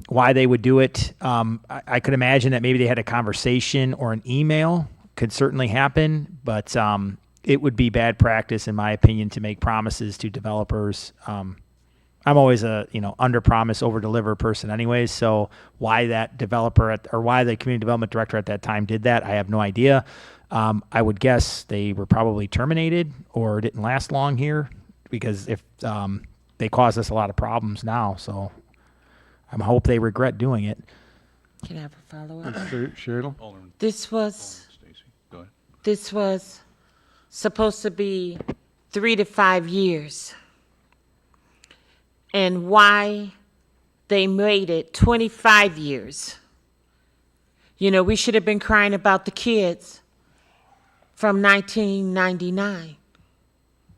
why they would do it. I could imagine that maybe they had a conversation or an email. Could certainly happen, but it would be bad practice, in my opinion, to make promises to developers. I'm always a under promise, over deliver person anyways. So why that developer or why the community development director at that time did that, I have no idea. I would guess they were probably terminated or didn't last long here, because if they caused us a lot of problems now. So I hope they regret doing it. Can I have a follow-up? Shadle? Alderman This was Stacy, go ahead. This was supposed to be 3 to 5 years. And why they made it 25 years. You know, we should have been crying about the kids from 1999.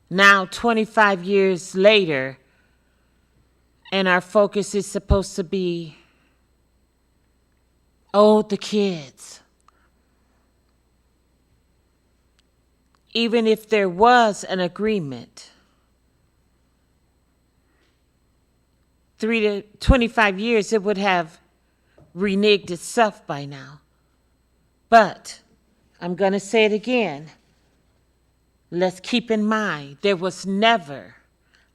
Now, 25 years later, and our focus is supposed to be, oh, the kids. Even if there was an agreement, 3 to 25 years, it would have reneged itself by now. But I'm going to say it again. Let's keep in mind, there was never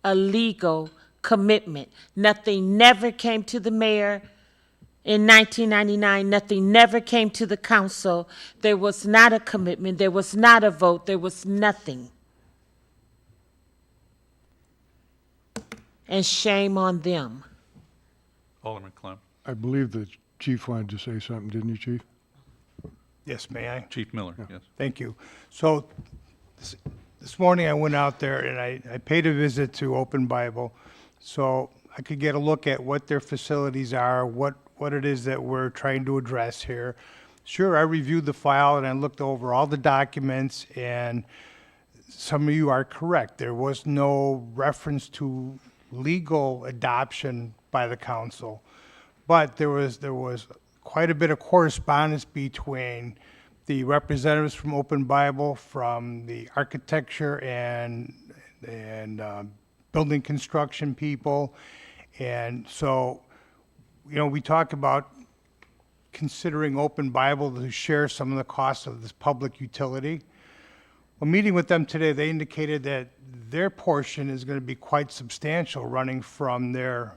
a legal commitment. Nothing never came to the mayor in 1999. Nothing never came to the council. There was not a commitment. There was not a vote. There was nothing. And shame on them. Alderman Clem. I believe the chief wanted to say something, didn't you, Chief? Yes, may I? Chief Miller, yes. Thank you. So This morning I went out there and I paid a visit to Open Bible so I could get a look at what their facilities are, what it is that we're trying to address here. Sure, I reviewed the file and I looked over all the documents, and some of you are correct. There was no reference to legal adoption by the council, but there was quite a bit of correspondence between the representatives from Open Bible, from the architecture and building construction people. And so, you know, we talk about considering Open Bible to share some of the costs of this public utility. Well, meeting with them today, they indicated that their portion is going to be quite substantial, running from their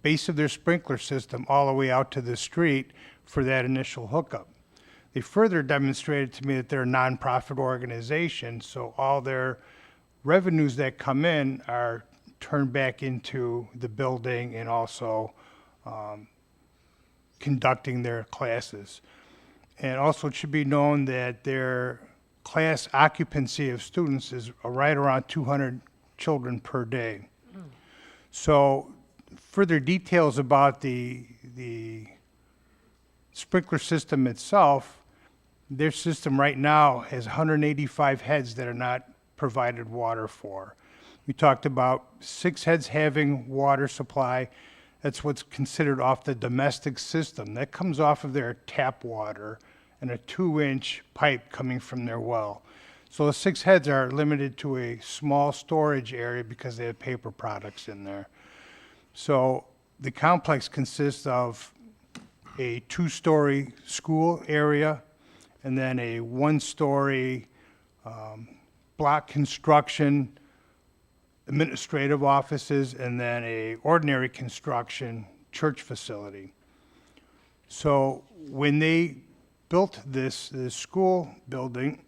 base of their sprinkler system all the way out to the street for that initial hookup. They further demonstrated to me that they're a nonprofit organization, so all their revenues that come in are turned back into the building and also conducting their classes. And also, it should be known that their class occupancy of students is right around 200 children per day. So further details about the sprinkler system itself, their system right now has 185 heads that are not provided water for. We talked about 6 heads having water supply. That's what's considered off the domestic system. That comes off of their tap water and a 2-inch pipe coming from their well. So the 6 heads are limited to a small storage area because they have paper products in there. So the complex consists of a 2-story school area and then a 1-story block construction administrative offices, and then a ordinary construction church facility. So when they built this school building,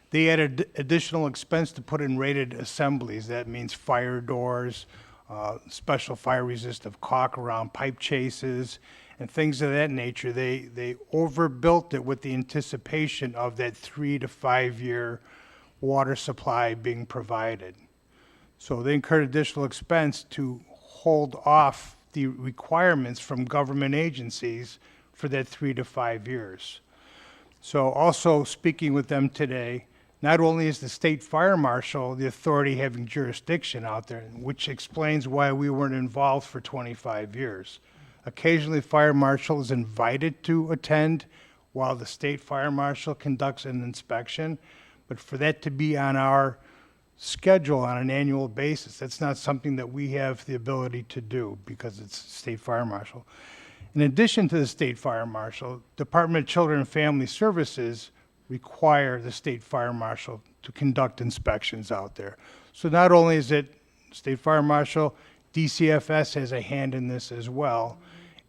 they added additional expense to put in rated assemblies. That means fire doors, special fire resistive caulk around pipe chases, and things of that nature. They overbuilt it with the anticipation of that 3 to 5 year water supply being provided. So they incurred additional expense to hold off the requirements from government agencies for that 3 to 5 years. So also speaking with them today, not only is the state fire marshal the authority having jurisdiction out there, which explains why we weren't involved for 25 years. Occasionally, fire marshal is invited to attend while the state fire marshal conducts an inspection, but for that to be on our schedule on an annual basis, that's not something that we have the ability to do because it's state fire marshal. In addition to the state fire marshal, Department of Children and Family Services require the state fire marshal to conduct inspections out there. So not only is it state fire marshal, DCFS has a hand in this as well.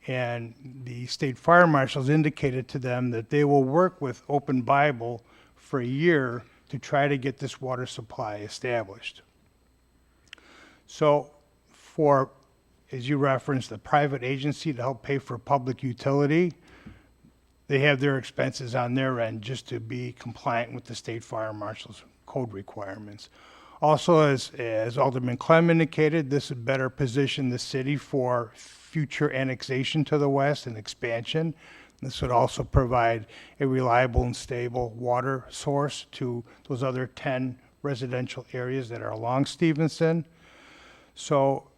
And the state fire marshals indicated to them that they will work with Open Bible for a year to try to get this water supply established. So for, as you referenced, a private agency to help pay for public utility, they have their expenses on their end just to be compliant with the state fire marshal's code requirements. Also, as Alderman Clem indicated, this would better position the city for future annexation to the west and expansion. This would also provide a reliable and stable water source to those other 10 residential areas that are along Stevenson. So,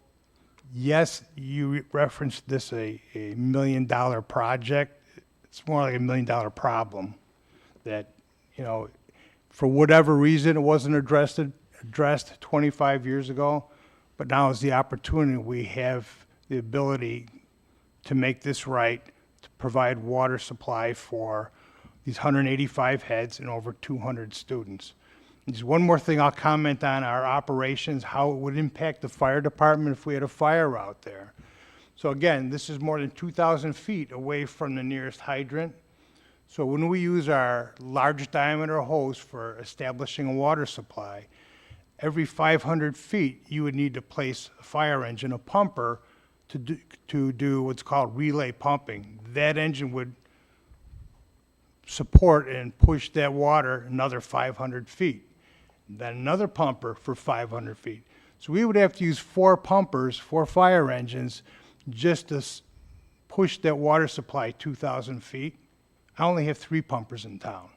yes, you referenced this a $1 million project. It's more like $1 million problem that, you know, for whatever reason, it wasn't addressed 25 years ago, but now is the opportunity. We have the ability to make this right, to provide water supply for these 185 heads and over 200 students. And just one more thing I'll comment on our operations, how it would impact the fire department if we had a fire out there. So again, this is more than 2,000 feet away from the nearest hydrant. So when we use our large diameter hose for establishing a water supply, every 500 feet, you would need to place a fire engine, a pumper, to do what's called relay pumping. That engine would support and push that water another 500 feet. Then another pumper for 500 feet. So we would have to use 4 pumpers, 4 fire engines, just to push that water supply 2,000 feet. I only have 3 pumpers in town.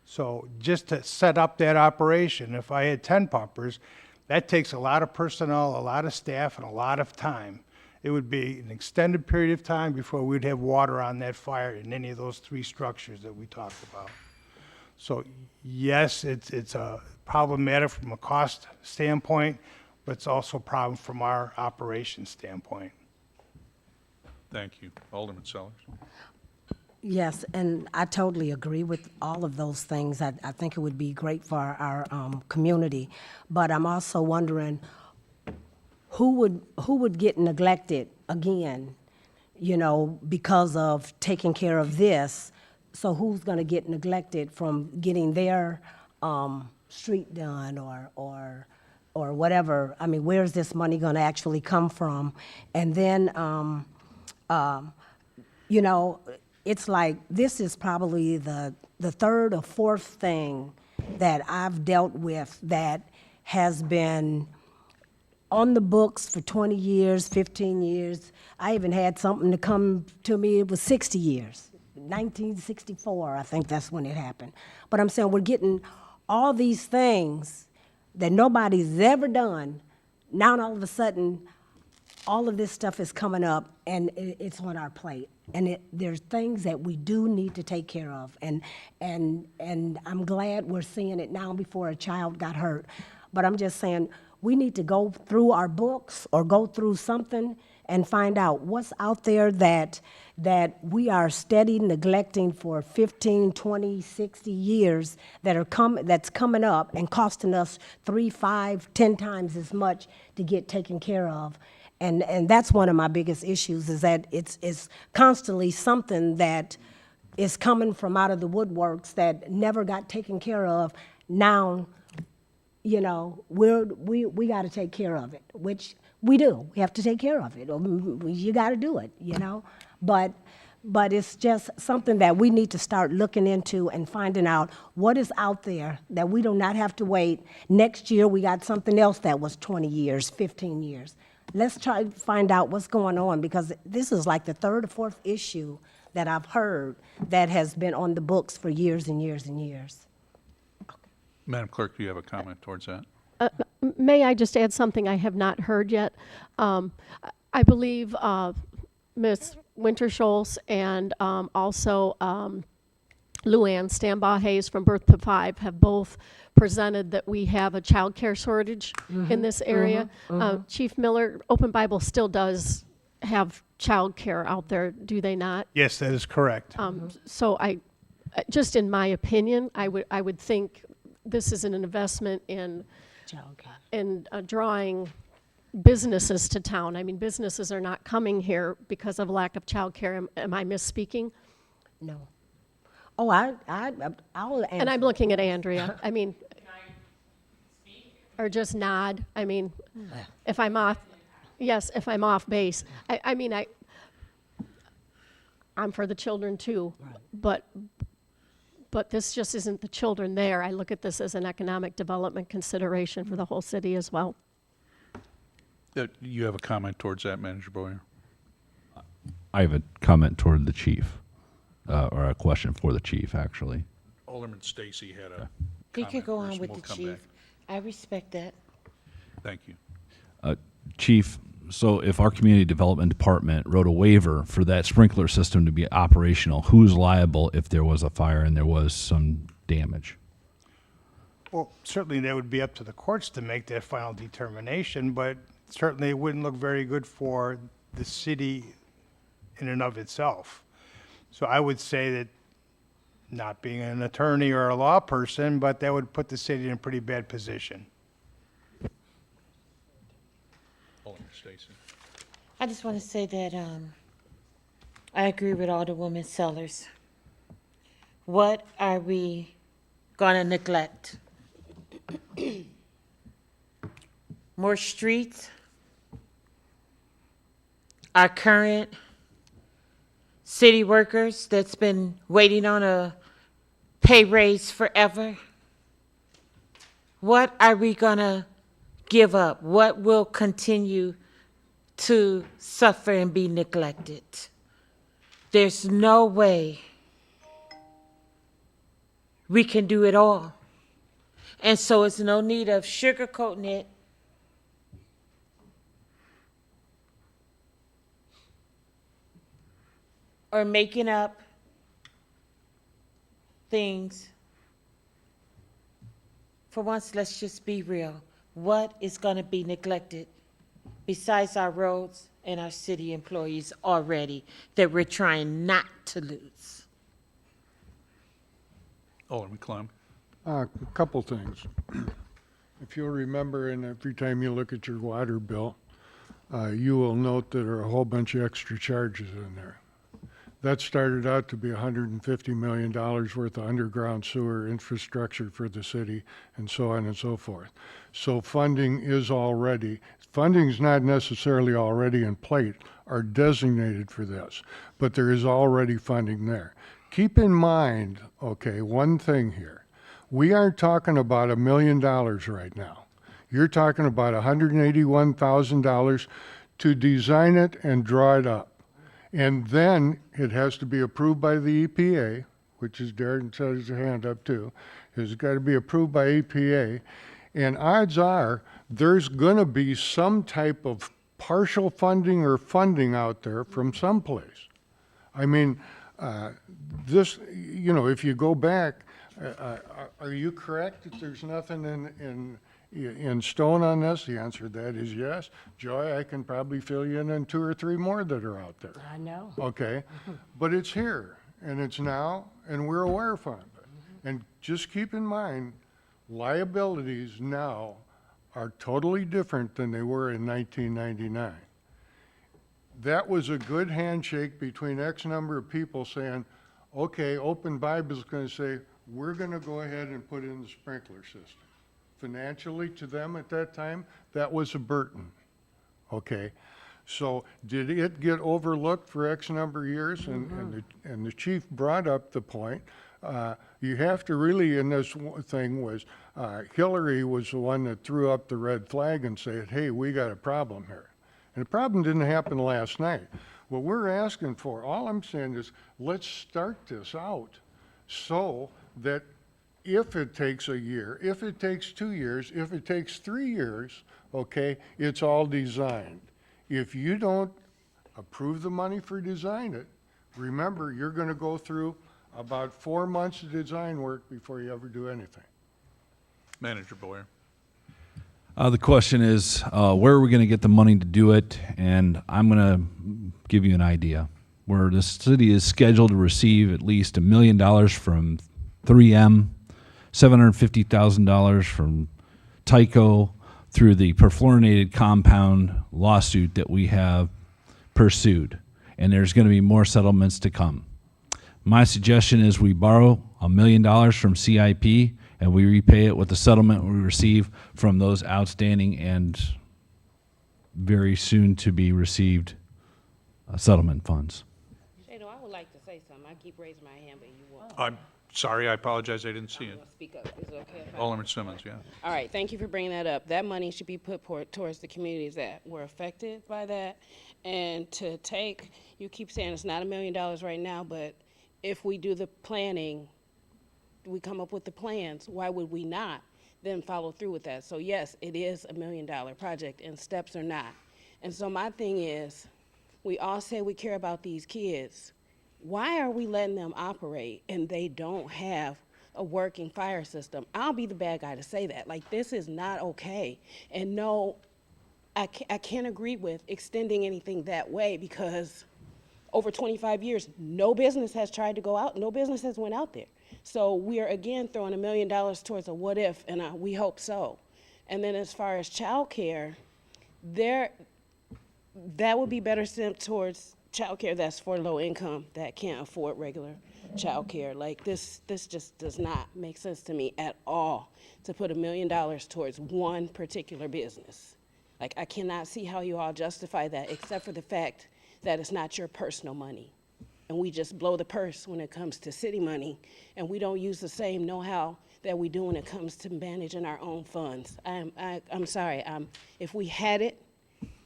So just to set up that operation, if I had 10 pumpers, that takes a lot of personnel, a lot of staff, and a lot of time. It would be an extended period of time before we'd have water on that fire in any of those 3 structures that we talked about. So yes, it's a problematic from a cost standpoint, but it's also a problem from our operation standpoint. Thank you. Alderman Sellers. Yes, and I totally agree with all of those things. I think it would be great for our community. But I'm also wondering, who would get neglected again, you know, because of taking care of this? So who's going to get neglected from getting their street done or whatever? I mean, where's this money going to actually come from? And then, you know, it's like this is probably the 3rd or 4th thing that I've dealt with that has been on the books for 20 years, 15 years. I even had something to come to me, it was 60 years. 1964, I think that's when it happened. But I'm saying we're getting all these things that nobody's ever done. Now all of a sudden, all of this stuff is coming up and it's on our plate. And there's things that we do need to take care of. And I'm glad we're seeing it now before a child got hurt. But I'm just saying, we need to go through our books or go through something and find out what's out there that we are steady neglecting for 15, 20, 60 years that's coming up and costing us 3, 5, 10 times as much to get taken care of. And that's one of my biggest issues is that it's constantly something that is coming from out of the woodworks that never got taken care of. Now, you know, we got to take care of it, which we do. We have to take care of it. You got to do it, you know. But it's just something that we need to start looking into and finding out what is out there that we do not have to wait. Next year we got something else that was 20 years, 15 years. Let's try to find out what's going on, because this is like the 3rd or 4th issue that I've heard that has been on the books for years and years and years. Madam Clerk, do you have a comment towards that? May I just add something I have not heard yet? I believe Ms. Winterschultz and also Luann Stambaugh-Hayes from Birth to 5 have both presented that we have a child care shortage in this area. Chief Miller, Open Bible still does have child care out there, do they not? Yes, that is correct. So just in my opinion, I would think this is an investment in drawing businesses to town. I mean, businesses are not coming here because of lack of child care. Am I misspeaking? No. Oh, I'll answer. And I'm looking at Andrea. I mean, or just nod. I mean, if I'm off, yes, if I'm off base. I'm for the children too, but this just isn't the children there. I look at this as an economic development consideration for the whole city as well. You have a comment towards that, Manager Boyer? I have a comment toward the chief, or a question for the chief, actually. Alderman Stacy had a You comment can go first, on and with we'll the come chief. back. I respect that. Thank you. Chief, so if our community development department wrote a waiver for that sprinkler system to be operational, who's liable if there was a fire and there was some damage? Well, certainly that would be up to the courts to make that final determination, but certainly it wouldn't look very good for the city in and of itself. So I would say that, not being an attorney or a law person, but that would put the city in a pretty bad position. Alderman Stacy. I just want to say that I agree with Alderwoman Sellers. What are we going to neglect? More streets? Our current city workers that's been waiting on a pay raise forever? What are we going to give up? What will continue to suffer and be neglected? There's no way we can do it all. And so it's no need of sugarcoating it. Or making up things. For once, let's just be real. What is going to be neglected besides our roads and our city employees already that we're trying not to lose? Alderman Clem. A couple things. If you'll remember, and every time you look at your water bill, you will note there are a whole bunch of extra charges in there. That started out to be $150 million worth of underground sewer infrastructure for the city and so on and so forth. So funding's not necessarily already in place or designated for this, but there is already funding there. Keep in mind, okay, one thing here. We aren't talking about $1 million right now. You're talking about $181,000 to design it and draw it up. And then it has to be approved by the EPA, which is Darren said his hand up too. It's got to be approved by EPA. And odds are there's going to be some type of partial funding or funding out there from someplace. I mean, this, you know, if you go back, are you correct that there's nothing in stone on this? The answer to that is yes. Joy, I can probably fill you in on 2 or 3 more that are out there. I know. Okay, but it's here, and it's now, and we're aware of it. And just keep in mind, liabilities now are totally different than they were in 1999. That was a good handshake between X number of people saying, okay, Open Bible's going to say, we're going to go ahead and put in the sprinkler system. Financially, to them at that time, that was a burden. Okay, so did it get overlooked for X number of years? And the chief brought up the point. You have to really, in this thing was, Hillary was the one that threw up the red flag and said, hey, we got a problem here. And the problem didn't happen last night. What we're asking for, all I'm saying is, let's start this out so that if it takes a year, if it takes 2 years, if it takes 3 years, okay, it's all designed. If you don't approve the money for design it, remember, you're going to go through about 4 months of design work before you ever do anything. Manager Boyer. The question is, where are we going to get the money to do it? And I'm going to give you an idea. Where the city is scheduled to receive at least $1 million from 3M, $750,000 from Tyco through the perfluorinated compound lawsuit that we have pursued. And there's going to be more settlements to come. My suggestion is we borrow $1 million from CIP and we repay it with the settlement we receive from those outstanding and very soon to be received settlement funds. Shado, I would like to say something. I keep raising my hand, but you won't. I'm sorry, I apologize, I didn't see I'm it. gonna speak up. Is it okay if I? Alderman Simmons, yeah. All right, thank you for bringing that up. That money should be put towards the communities that were affected by that. And to take, you keep saying it's not $1 million right now, but if we do the planning, we come up with the plans, why would we not then follow through with that? So yes, it is $1 million project and steps are not. And so my thing is, we all say we care about these kids. Why are we letting them operate and they don't have a working fire system? I'll be the bad guy to say that. Like, this is not okay. And no, I can't agree with extending anything that way because over 25 years, no business has tried to go out, no business has went out there. So we are again throwing $1 million towards a what if, and we hope so. And then as far as childcare, that would be better sent towards childcare that's for low income that can't afford regular childcare. Like this just does not make sense to me at all to put $1 million towards one particular business. Like, I cannot see how you all justify that except for the fact that it's not your personal money. and we just blow the purse when it comes to city money, and we don't use the same know-how that we do when it comes to managing our own funds. I'm sorry, if we had it,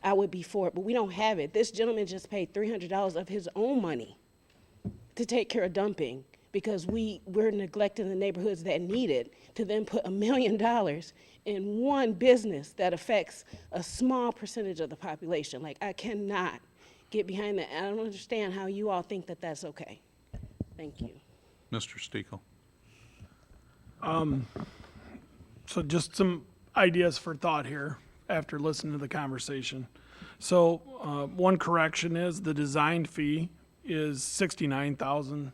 I would be for it, but we don't have it. This gentleman just paid $300 of his own money to take care of dumping because we're neglecting the neighborhoods that need it, to then put $1 million in one business that affects a small percentage of the population. Like, I cannot get behind that. I don't understand how you all think that that's okay. Thank you. Mr. Stekel. So just some ideas for thought here after listening to the conversation. So one correction is the design fee is $69,000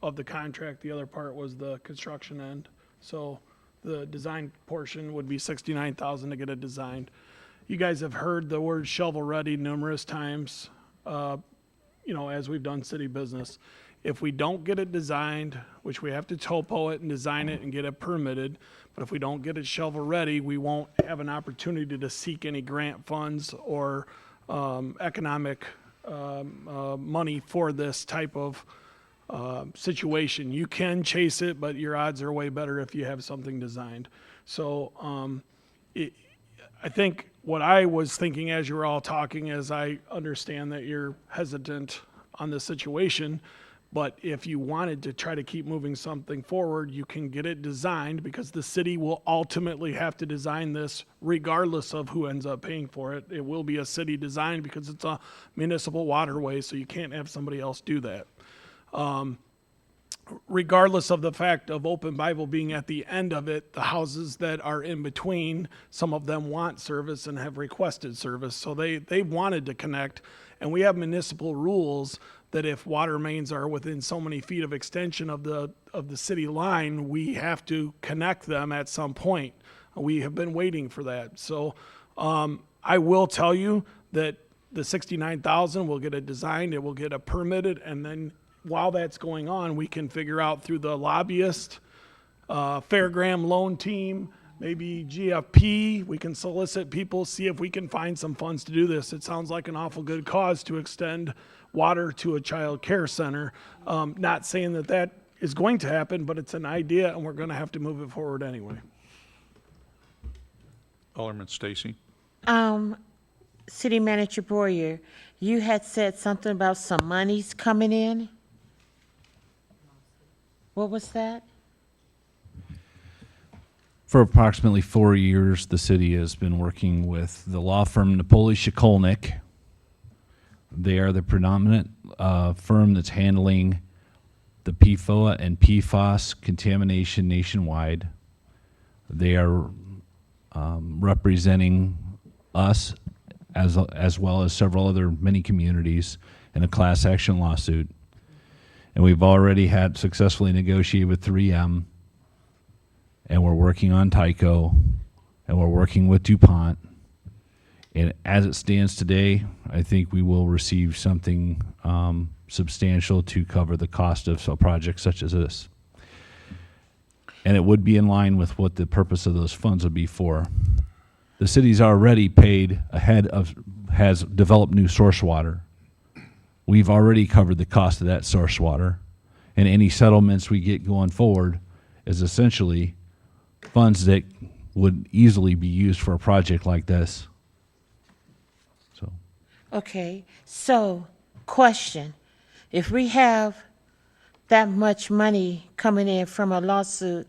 of the contract. The other part was the construction end. So the design portion would be $69,000 to get it designed. You guys have heard the word shovel ready numerous times, as we've done city business. If we don't get it designed, which we have to topo it and design it and get it permitted, but if we don't get it shovel ready, we won't have an opportunity to seek any grant funds or economic money for this type of situation. You can chase it, but your odds are way better if you have something designed. So I think what I was thinking as you were all talking is I understand that you're hesitant on the situation, but if you wanted to try to keep moving something forward, you can get it designed because the city will ultimately have to design this regardless of who ends up paying for it. It will be a city design because it's a municipal waterway, so you can't have somebody else do that. Regardless of the fact of Open Bible being at the end of it, the houses that are in between, some of them want service and have requested service. So they wanted to connect. And we have municipal rules that if water mains are within so many feet of extension of the city line, we have to connect them at some point. We have been waiting for that. So I will tell you that the $69,000 will get it designed, it will get it permitted, and then while that's going on, we can figure out through the lobbyist, Fairgram loan team, maybe GFP, we can solicit people, see if we can find some funds to do this. It sounds like an awful good cause to extend water to a child care center. Not saying that that is going to happen, but it's an idea and we're going to have to move it forward anyway. Alderman Stacy. City Manager Boyer, you had said something about some monies coming in. What was that? For approximately 4 years, the city has been working with the law firm Napoli Shikolnik. They are the predominant firm that's handling the PFOA and PFAS contamination nationwide. They are representing us as well as several other many communities in a class action lawsuit. And we've already had successfully negotiated with 3M, and we're working on Tyco, and we're working with DuPont. And as it stands today, I think we will receive something substantial to cover the cost of a project such as this. And it would be in line with what the purpose of those funds would be for. The city's already paid has developed new source water. We've already covered the cost of that source water, and any settlements we get going forward is essentially funds that would easily be used for a project like this. So. Okay, so question, if we have that much money coming in from a lawsuit,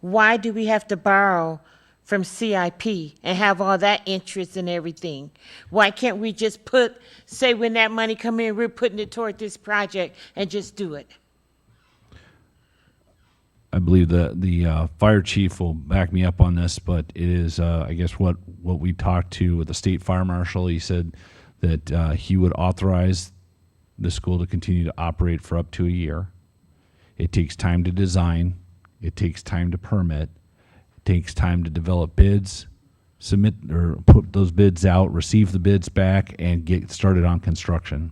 why do we have to borrow from CIP and have all that interest and everything? Why can't we just say when that money come in, we're putting it toward this project and just do it? I believe the fire chief will back me up on this, but it is, I guess, what we talked to with the state fire marshal. He said that he would authorize the school to continue to operate for up to a year. It takes time to design. It takes time to permit. It takes time to develop bids, submit or put those bids out, receive the bids back, and get started on construction.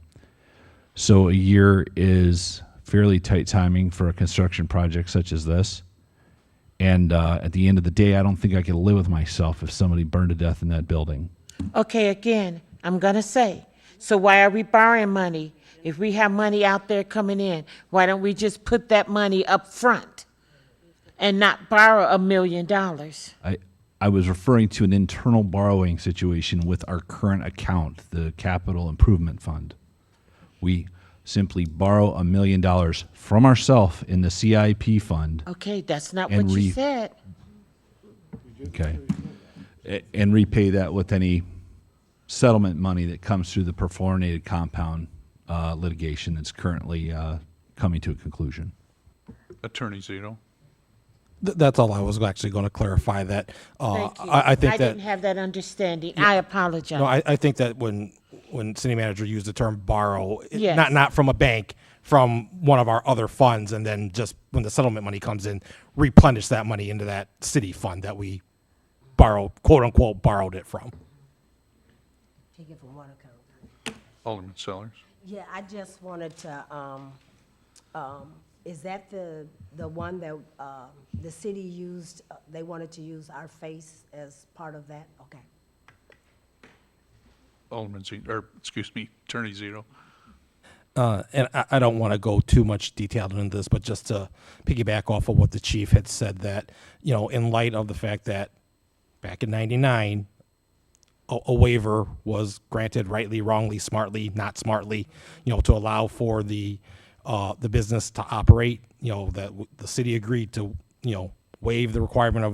So a year is fairly tight timing for a construction project such as this. And at the end of the day, I don't think I could live with myself if somebody burned to death in that building. Okay, again, I'm gonna say, so why are we borrowing money If we have money out there coming in, why don't we just put that money up front and not borrow $1 million? I was referring to an internal borrowing situation with our current account, the Capital Improvement Fund. We simply borrow $1 million from ourselves in the CIP fund. Okay, that's not And what you said. Okay. And repay that with any settlement money that comes through the perfluorinated compound litigation that's currently coming to a conclusion. Attorney Zito? That's all I was actually going to clarify. That Thank you. I think I that didn't have that understanding. I apologize. no, I think that when city manager used the term borrow, Yes. not from a bank, from one of our other funds, and then just when the settlement money comes in, replenish that money into that city fund that we borrow, quote unquote, borrowed it from. Take it from one account. Alderman Sellers? Yeah, I just wanted to, is that the one that the city used, they wanted to use our face as part of that? Okay. Alderman Zito, or excuse me, Attorney Zito? And I don't want to go too much detail into this, but just to piggyback off of what the chief had said, that, you know, in light of the fact that back in '99, a waiver was granted rightly, wrongly, smartly, not smartly, you know, to allow for the business to operate, you know, that the city agreed to, you know, waive the requirement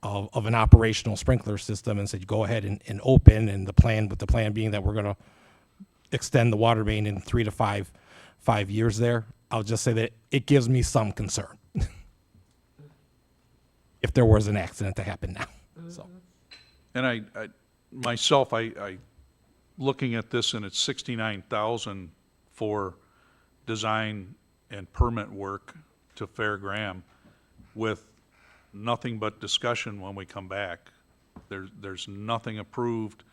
of an operational sprinkler system and said, go ahead and open, and the plan being that we're going to extend the water main in 3 to 5 years there. I'll just say that it gives me some concern if there was an accident to happen now. So. And I myself, I looking at this, and it's 69,000 for design and permit work to Fair Graham, with nothing but discussion when we come back. There's nothing approved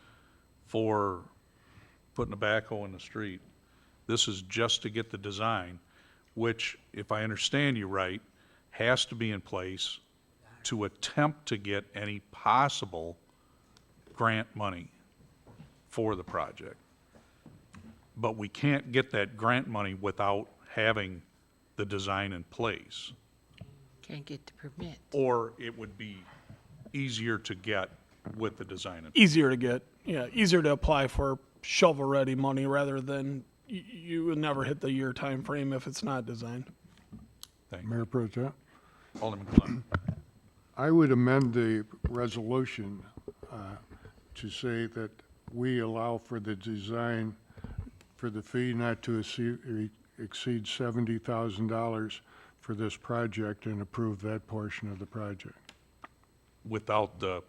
for putting a backhoe in the street. This is just to get the design, which, if I understand you right, has to be in place to attempt to get any possible grant money for the project. But we can't get that grant money without having the design in place. Can't get the permit. Or it would be easier to get with the design in place. Easier to get, yeah, easier to apply for shovel-ready money rather than you would never hit the year time frame if it's not designed. Thank you. Mayor Pro Tem, Alderman Glenn. I would amend the resolution to say that we allow for the design for the fee not to exceed $70,000 for this project, and approve that portion of the project. Without the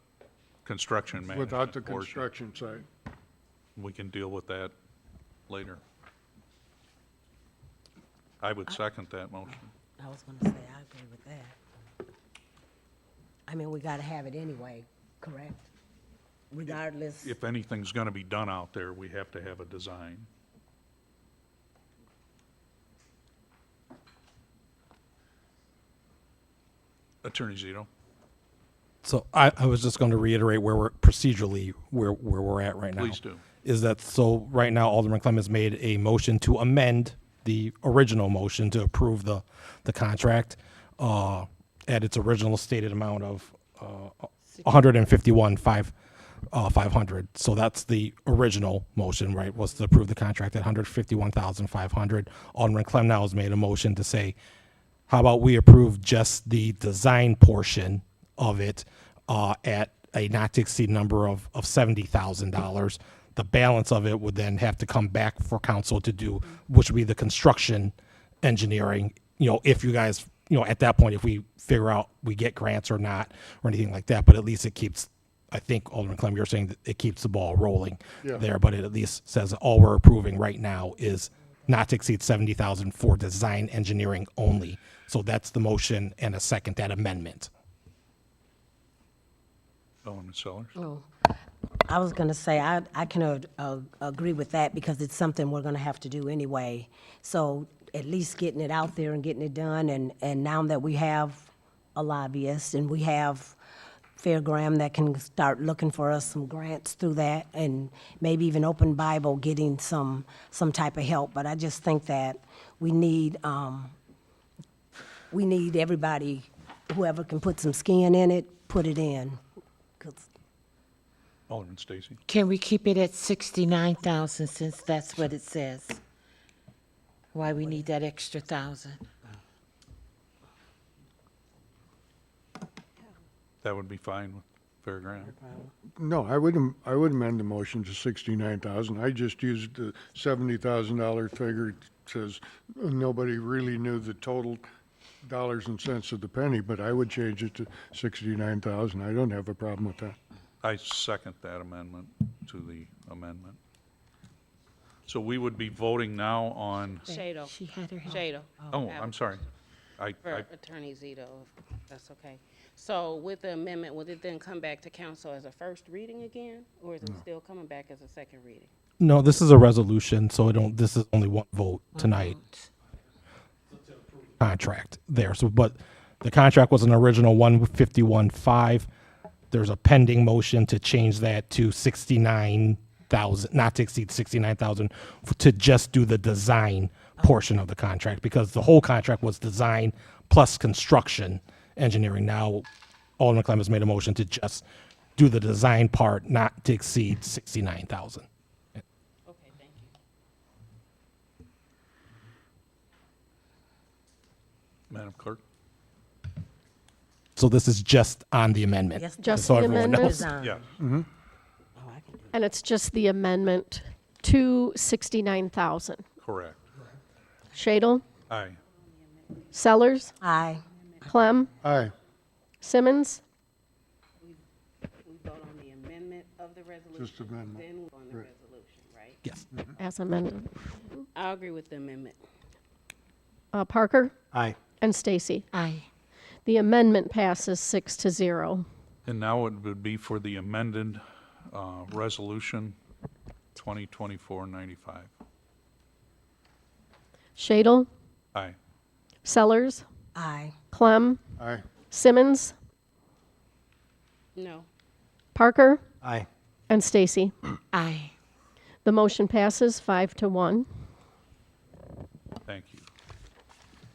construction management Without the portion. construction side. We can deal with that later. I would second that motion. I was gonna say, I agree with that. I mean, we gotta have it anyway, correct? Regardless. If anything's gonna be done out there, we have to have a design. Attorney Zito? So I was just going to reiterate where we're procedurally where we're at right now. Please do. Is that so? Right now, Alderman Clem has made a motion to amend the original motion to approve the contract at its original stated amount of $151,500. So that's the original motion, right? Was to approve the contract at $151,500. Alderman Clem now has made a motion to say, how about we approve just the design portion of it at a not to exceed number of $70,000. The balance of it would then have to come back for council to do, which would be the construction engineering. You know, if you guys, you know, at that point, if we figure out we get grants or not or anything like that, but at least it keeps, I think, Alderman Clem, you're saying that it keeps the ball rolling there, but it at least says that all we're approving right now is not to exceed $70,000 for design engineering only. So that's the motion and a second, that amendment. Alderman Sellers? Oh, I was gonna say, I can agree with that because it's something we're gonna have to do anyway. So at least getting it out there and getting it done, and now that we have a lobbyist and we have Fairgram that can start looking for us some grants through that, and maybe even Open Bible getting some type of help. But I just think that we need everybody, whoever can put some skin in it, put it in. 'Cause Alderman Stacy. Can we keep it at 69,000 since that's what it says? Why we need that extra 1,000? That would be fine with Fairground. No, I would amend the motion to 69,000. I just used the $70,000 figure. It says nobody really knew the total dollars and cents of the penny, but I would change it to 69,000. I don't have a problem with that. I second that amendment to the amendment. So we would be voting now on, Shado. She had her hand. Shado. oh, I'm sorry. For Attorney Zito, if that's okay. So with the amendment, would it then come back to council as a first reading again? Or is it still coming back as a second reading? No, this is a resolution, so this is only one vote tonight. Contract there. So, but the contract was an original 151.5. There's a pending motion to change that to 69,000, not to exceed 69,000, to just do the design portion of the contract, because the whole contract was design plus construction engineering. Now, Alderman Clem has made a motion to just do the design part, not to exceed 69,000. Okay, thank you. Madam Clerk? So this is just on the amendment. Yes, Just so the everyone amendment? knows. design. Yeah. And it's just the amendment to 69,000. Correct. Shadle? Aye. Sellers? Aye. Clem? Aye. Simmons? We vote on the amendment of the resolution. Just amendment. Then we're on the Right. resolution, right? Yes. As amended. I agree with the amendment. Parker? Aye. And Stacy? Aye. The amendment passes 6-0. And now it would be for the amended resolution 2024-95. Shadle? Aye. Sellers? Aye. Clem? Aye. Simmons? No. Parker? Aye. And Stacy? Aye. The motion passes 5-1. Thank you.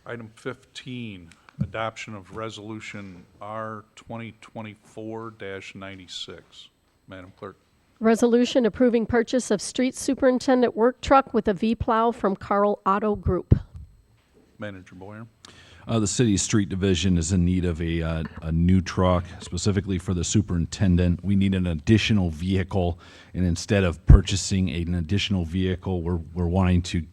Item 15, adoption of resolution R 2024-96. Madam Clerk? Resolution approving purchase of street superintendent work truck with a V-plow from Carl Auto Group. Manager Boyer? The city's street division is in need of a new truck, specifically for the superintendent. We need an additional vehicle, and instead of purchasing an additional vehicle, we're wanting to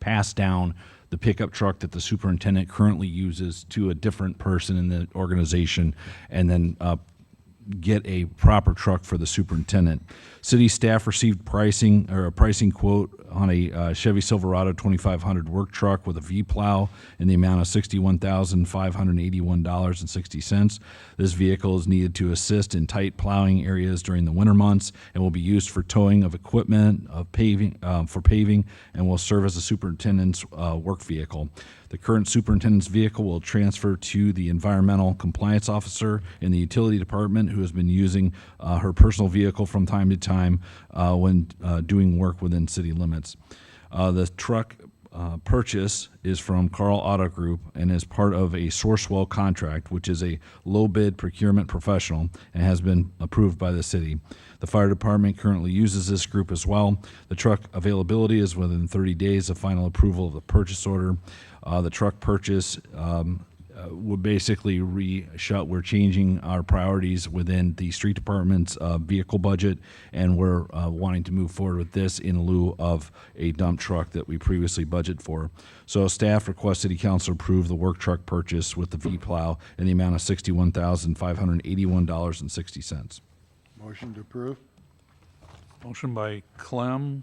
pass down the pickup truck that the superintendent currently uses to a different person in the organization, and then get a proper truck for the superintendent. City staff received a pricing quote on a Chevy Silverado 2500 work truck with a V-plow in the amount of $61,581.60. This vehicle is needed to assist in tight plowing areas during the winter months and will be used for towing of equipment, for paving, and will serve as the superintendent's work vehicle. The current superintendent's vehicle will transfer to the environmental compliance officer in the utility department, who has been using her personal vehicle from time to time when doing work within city limits. The truck purchase is from Carl Auto Group and is part of a Sourcewell contract, which is a low bid procurement professional and has been approved by the city. The fire department currently uses this group as well. The truck availability is within 30 days of final approval of the purchase order. The truck purchase would basically we're changing our priorities within the street department's vehicle budget, and we're wanting to move forward with this in lieu of a dump truck that we previously budgeted for. So staff requests City Council approve the work truck purchase with the V-plow in the amount of $61,581.60. Motion to approve? Motion by Clem,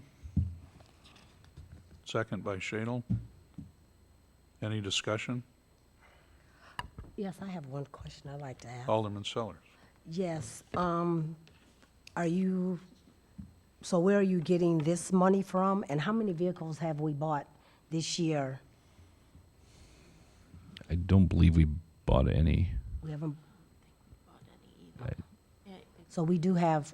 second by Shadle. Any discussion? Yes, I have one question I'd like to ask. Alderman Sellers. Yes, so where are you getting this money from, and how many vehicles have we bought this year? I don't believe we bought any. We haven't, So we do have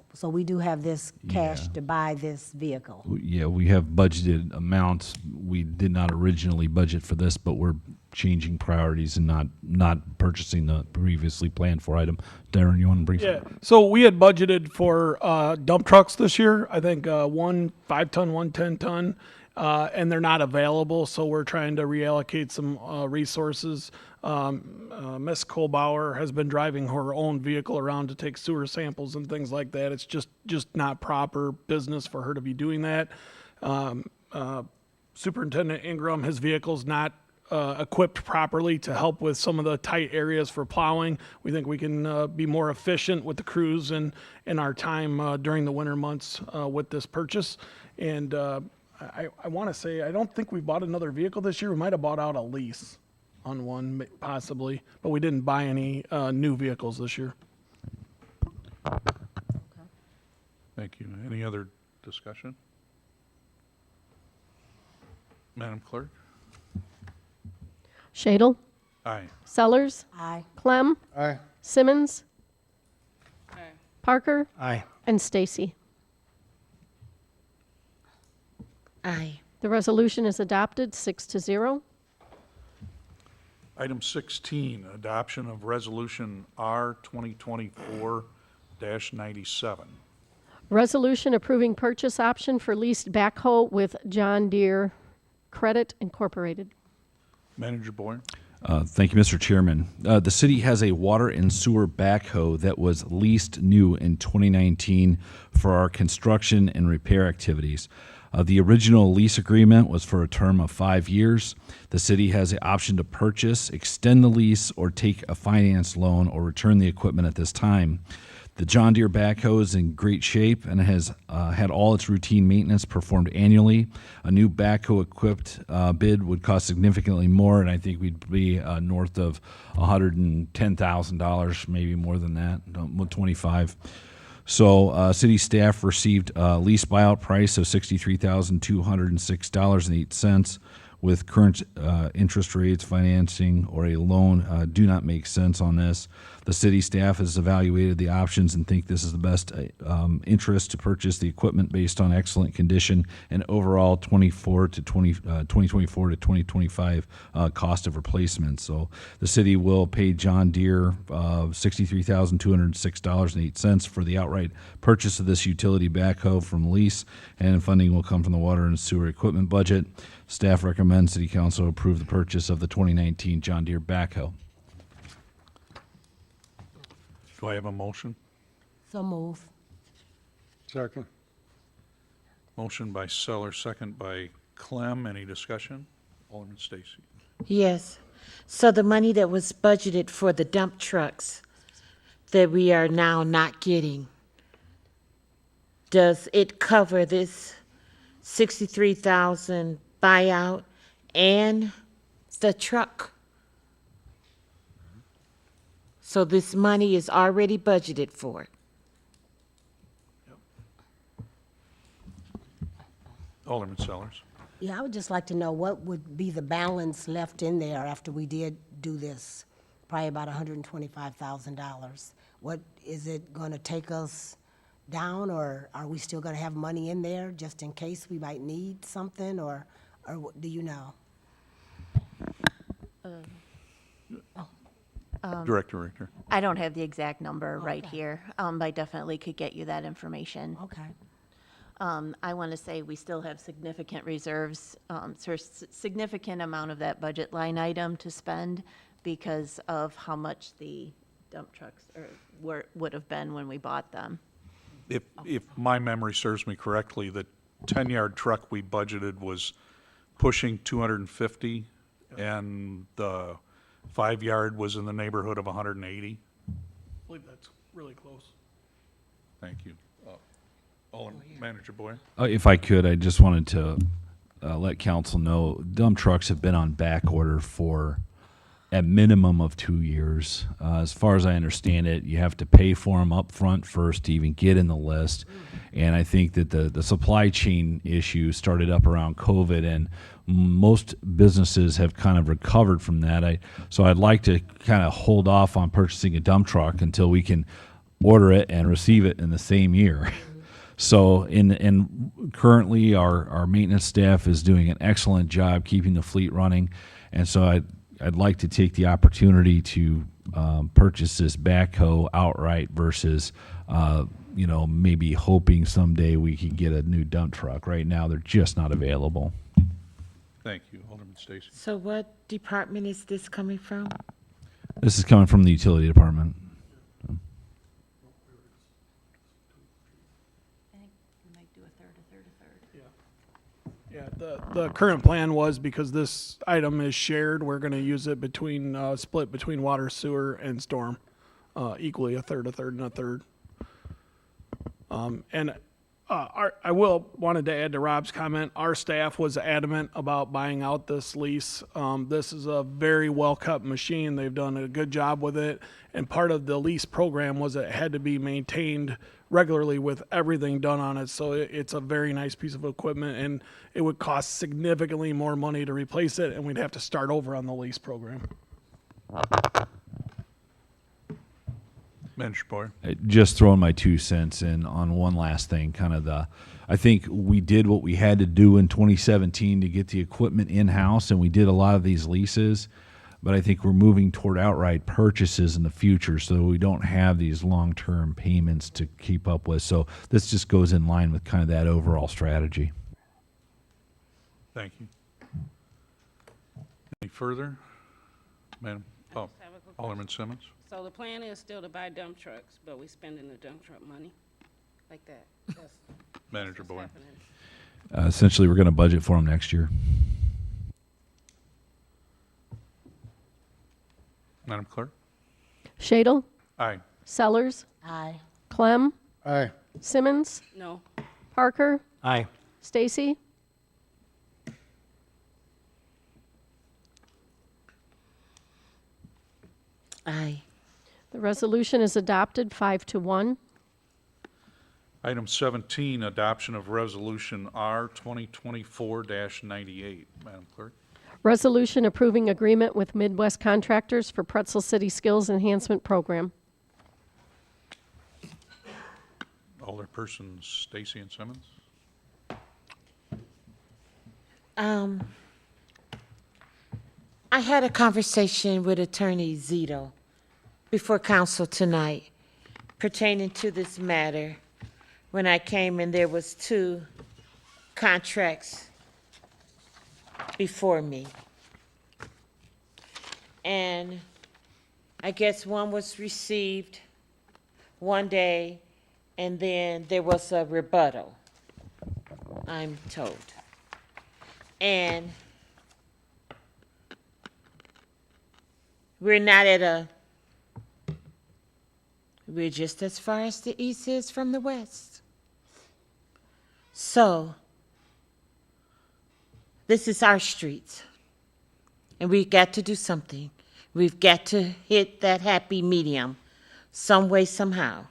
this cash Yeah. to buy this vehicle. Yeah, we have budgeted amounts. We did not originally budget for this, but we're changing priorities and not purchasing the previously planned for item. Darren, you want to bring Yeah, some? so we had budgeted for dump trucks this year. I think one 5-ton, one 10-ton, and they're not available. So we're trying to reallocate some resources. Miss Kohlbauer has been driving her own vehicle around to take sewer samples and things like that. It's just not proper business for her to be doing that. Superintendent Ingram, his vehicle's not equipped properly to help with some of the tight areas for plowing. We think we can be more efficient with the crews and our time during the winter months with this purchase. And I want to say, I don't think we bought another vehicle this year. We might have bought out a lease on one, possibly, but we didn't buy any new vehicles this year. Thank you. Any other discussion? Madam Clerk? Shadle, Aye. Sellers, Aye. Clem, Aye. Simmons, Parker, Aye. and Stacy. Aye. The resolution is adopted 6-0. Item 16, adoption of Resolution R 2024-97. Resolution approving purchase option for leased backhoe with John Deere Credit Incorporated. Manager Boyer? Thank you, Mr. Chairman. The city has a water and sewer backhoe that was leased new in 2019 for our construction and repair activities. The original lease agreement was for a term of 5 years. The city has the option to purchase, extend the lease, or take a finance loan or return the equipment at this time. The John Deere backhoe is in great shape and has had all its routine maintenance performed annually. A new backhoe equipped bid would cost significantly more, and I think we'd be north of $110,000, maybe more than that, 25. So city staff received a lease buyout price of $63,206.08. With current interest rates, financing, or a loan do not make sense on this. The city staff has evaluated the options and think this is the best interest to purchase the equipment based on excellent condition and overall 2024 to 2025 cost of replacement. So the city will pay John Deere $63,206.08 for the outright purchase of this utility backhoe from lease, and funding will come from the water and sewer equipment budget. Staff recommends City Council approve the purchase of the 2019 John Deere backhoe. Do I have a motion? So move. Second. Motion by Seller, second by Clem. Any discussion? Alderman Stacy. Yes. So the money that was budgeted for the dump trucks that we are now not getting, does it cover this 63,000 buyout and the truck? So this money is already budgeted for it. Alderman Sellers. Yeah, I would just like to know what would be the balance left in there after we did do this, probably about $125,000. What, is it going to take us down, or are we still going to have money in there just in case we might need something, or what, do you know? Director Richter. I don't have the exact number right Okay. here. I definitely could get you that information. Okay. I want to say we still have significant reserves, significant amount of that budget line item to spend because of how much the dump trucks would have been when we bought them. If my memory serves me correctly, the 10-yard truck we budgeted was pushing 250, and the 5-yard was in the neighborhood of 180. I believe that's really close. Thank you. Manager Boyer. If I could, I just wanted to let council know dump trucks have been on back order for a minimum of 2 years. As far as I understand it, you have to pay for them up front first to even get in the list. And I think that the supply chain issue started up around COVID, and most businesses have kind of recovered from that. So I'd like to kind of hold off on purchasing a dump truck until we can order it and receive it in the same year. So, and currently our maintenance staff is doing an excellent job keeping the fleet running. And so I'd like to take the opportunity to purchase this backhoe outright versus, maybe hoping someday we can get a new dump truck. Right now, they're just not available. Thank you, Alderman Stacy. So what department is this coming from? This is coming from the utility department. Yeah, the current plan was, because this item is shared, we're gonna use it between, split between water, sewer, and storm, equally, a third, and a third. I wanted to add to Rob's comment, our staff was adamant about buying out this lease. This is a very well-kept machine. They've done a good job with it. And part of the lease program was it had to be maintained regularly with everything done on it. So it's a very nice piece of equipment, and it would cost significantly more money to replace it, and we'd have to start over on the lease program. Manager Boyer. Just throwing my 2 cents in on one last thing, I think we did what we had to do in 2017 to get the equipment in-house, and we did a lot of these leases, but I think we're moving toward outright purchases in the future so we don't have these long-term payments to keep up with. So this just goes in line with kind of that overall strategy. Thank you. Any further? Madam, Alderman Simmons? So the plan is still to buy dump trucks, but we spending the dump truck money like that. That's Manager what's Boyer. happening. Essentially, we're going to budget for them next year. Madam Clerk? Shadle, Aye. Sellers, Aye. Clem, Aye. Simmons, No. Parker, Aye. Stacy. Aye. The resolution is adopted 5-1. Item 17, adoption of Resolution R 2024-98. Madam Clerk? Resolution approving agreement with Midwest Contractors for Pretzel City Skills Enhancement Program. Alderpersons Stacy and Simmons? I had a conversation with Attorney Zito before council tonight pertaining to this matter. When I came in, there was 2 contracts before me. And I guess one was received one day, and then there was a rebuttal, I'm told. And we're not we're just as far as the east is from the west. So, this is our street, and we've got to do something. We've got to hit that happy medium some way, somehow.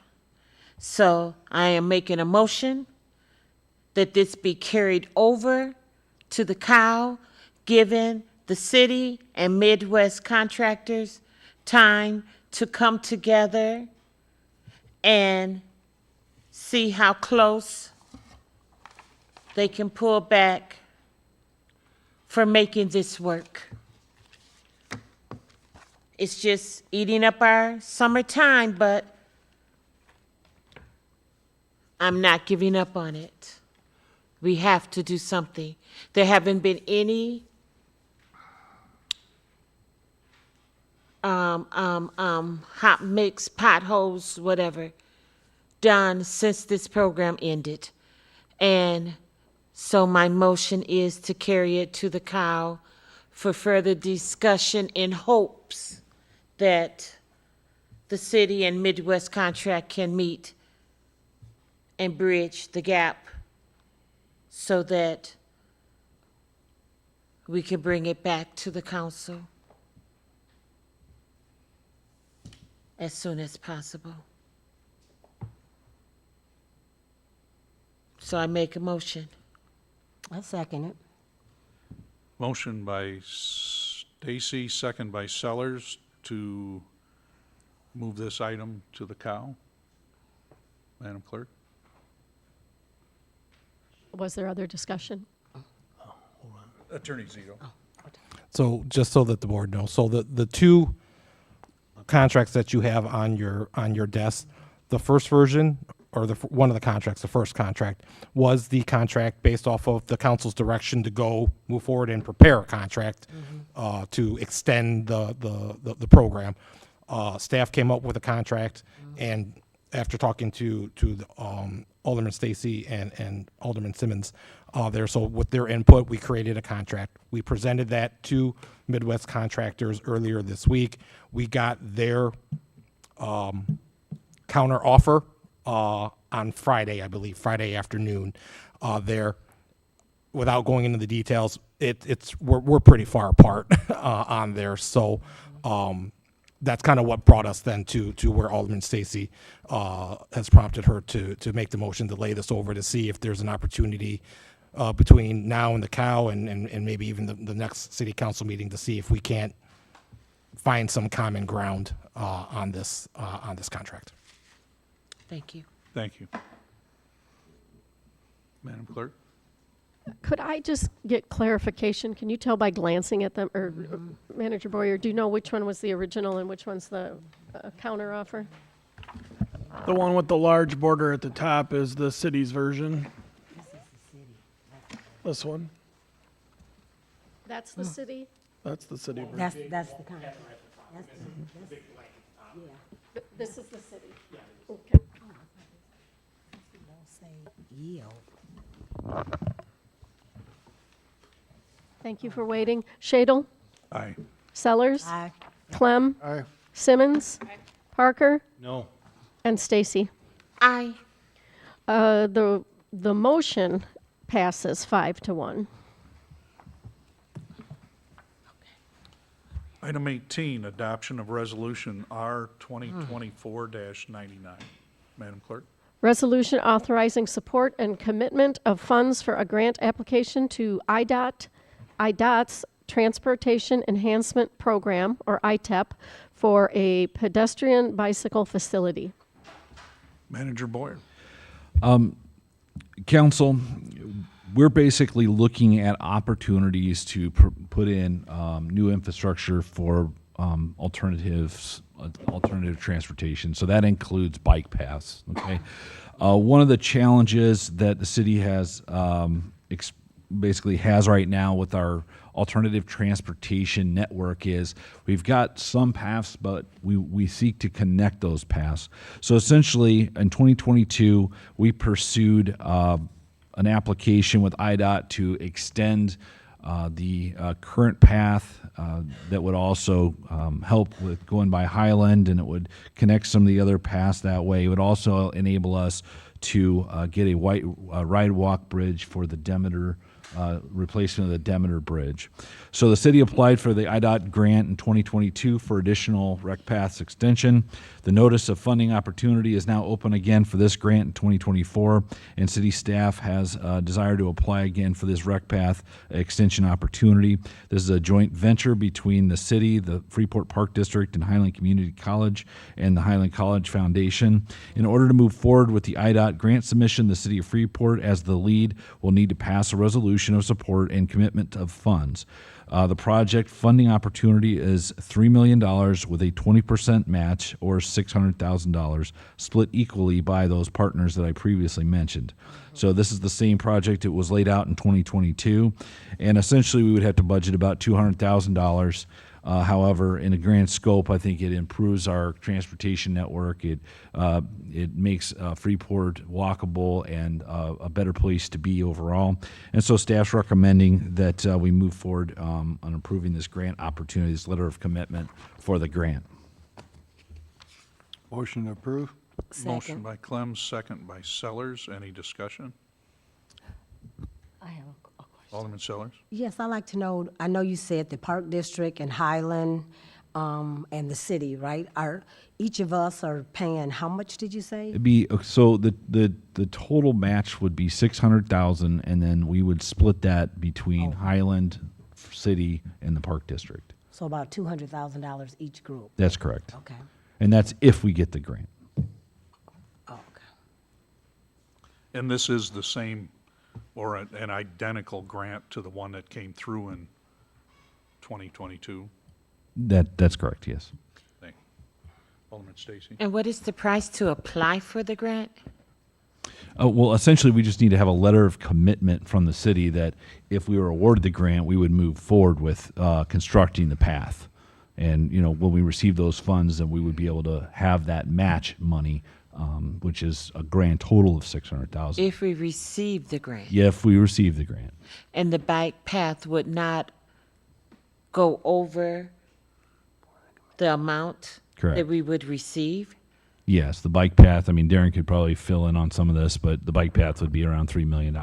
So, I am making a motion that this be carried over to the COW, given the city and Midwest contractors time to come together and see how close they can pull back for making this work. It's just eating up our summertime, but I'm not giving up on it. We have to do something. There haven't been any hot mix, potholes, whatever, done since this program ended. And so my motion is to carry it to the COW for further discussion in hopes that the city and Midwest contract can meet and bridge the gap so that we can bring it back to the council as soon as possible. So I make a motion. I second it. Motion by Stacy, second by Sellers to move this item to the COW. Madam Clerk? Was there other discussion? Attorney Zito. So just so that the board knows, so the two contracts that you have on your desk, the first version, or one of the contracts, the first contract, was the contract based off of the council's direction to go move forward and prepare a contract to extend the program. Staff came up with a contract, and after talking to Alderman Stacy and Alderman Simmons there, so with their input, we created a contract. We presented that to Midwest Contractors earlier this week. We got their counter offer on Friday, I believe, Friday afternoon. There, without going into the details, we're pretty far apart on there. So that's kind of what brought us then to where Alderman Stacy has prompted her to make the motion to lay this over to see if there's an opportunity between now and the cow and maybe even the next city council meeting to see if we can't find some common ground on this contract. Thank you. Thank you. Madam Clerk? Could I just get clarification? Can you tell by glancing at them, or Manager Boyer, do you know which one was the original and which one's the counter offer? The one with the large border at the top is the city's version. This one. That's the city? That's the city version. That's the kind. This is the city? Okay. Thank you for waiting. Shadle? Aye. Sellers? Aye. Clem? Aye. Simmons? Parker? No. And Stacy. Aye. The motion passes 5-1. Item 18, adoption of resolution R 2024-99. Madam Clerk? Resolution authorizing support and commitment of funds for a grant application to IDOT's Transportation Enhancement Program, or ITEP, for a pedestrian bicycle facility. Manager Boyer. Council, we're basically looking at opportunities to put in new infrastructure for alternative transportation. So that includes bike paths. Okay, one of the challenges that the city has basically has right now with our alternative transportation network is we've got some paths, but we seek to connect those paths. So essentially, in 2022, we pursued an application with IDOT to extend the current path that would also help with going by Highland, and it would connect some of the other paths that way. It would also enable us to get a ride-walk bridge for the Demeter, replacement of the Demeter Bridge. So the city applied for the IDOT grant in 2022 for additional rec paths extension. The notice of funding opportunity is now open again for this grant in 2024, and city staff has a desire to apply again for this rec path extension opportunity. This is a joint venture between the city, the Freeport Park District, and Highland Community College and the Highland College Foundation. In order to move forward with the IDOT grant submission, the city of Freeport, as the lead, will need to pass a resolution of support and commitment of funds. The project funding opportunity is $3 million with a 20% match, or $600,000, split equally by those partners that I previously mentioned. So this is the same project. It was laid out in 2022, and essentially we would have to budget about $200,000. However, in a grand scope, I think it improves our transportation network. It makes Freeport walkable and a better place to be overall. And so staff's recommending that we move forward on approving this grant opportunity, this letter of commitment for the grant. Motion to approve? Motion by Clem, second by Sellers. Any discussion? I have a question. Alderman Sellers? Yes, I'd like to know, I know you said the Park District and Highland and the city, right? Each of us are paying, how much did you say? It'd be so the total match would be $600,000, and then we would split that between Highland City and the Park District. So about $200,000 each group? That's correct. Okay. And that's if we get the grant. Oh, okay. And this is the same or an identical grant to the one that came through in 2022? That's correct, yes. Thank you. Alderman Stacy? And what is the price to apply for the grant? Well, essentially, we just need to have a letter of commitment from the city that if we were awarded the grant, we would move forward with constructing the path. And, when we receive those funds, then we would be able to have that match money, which is a grand total of $600,000. If we receive the grant? Yeah, if we receive the grant. And the bike path would not go over the amount Correct. that we would receive? Yes, the bike path, Darren could probably fill in on some of this, but the bike path would be around $3 million.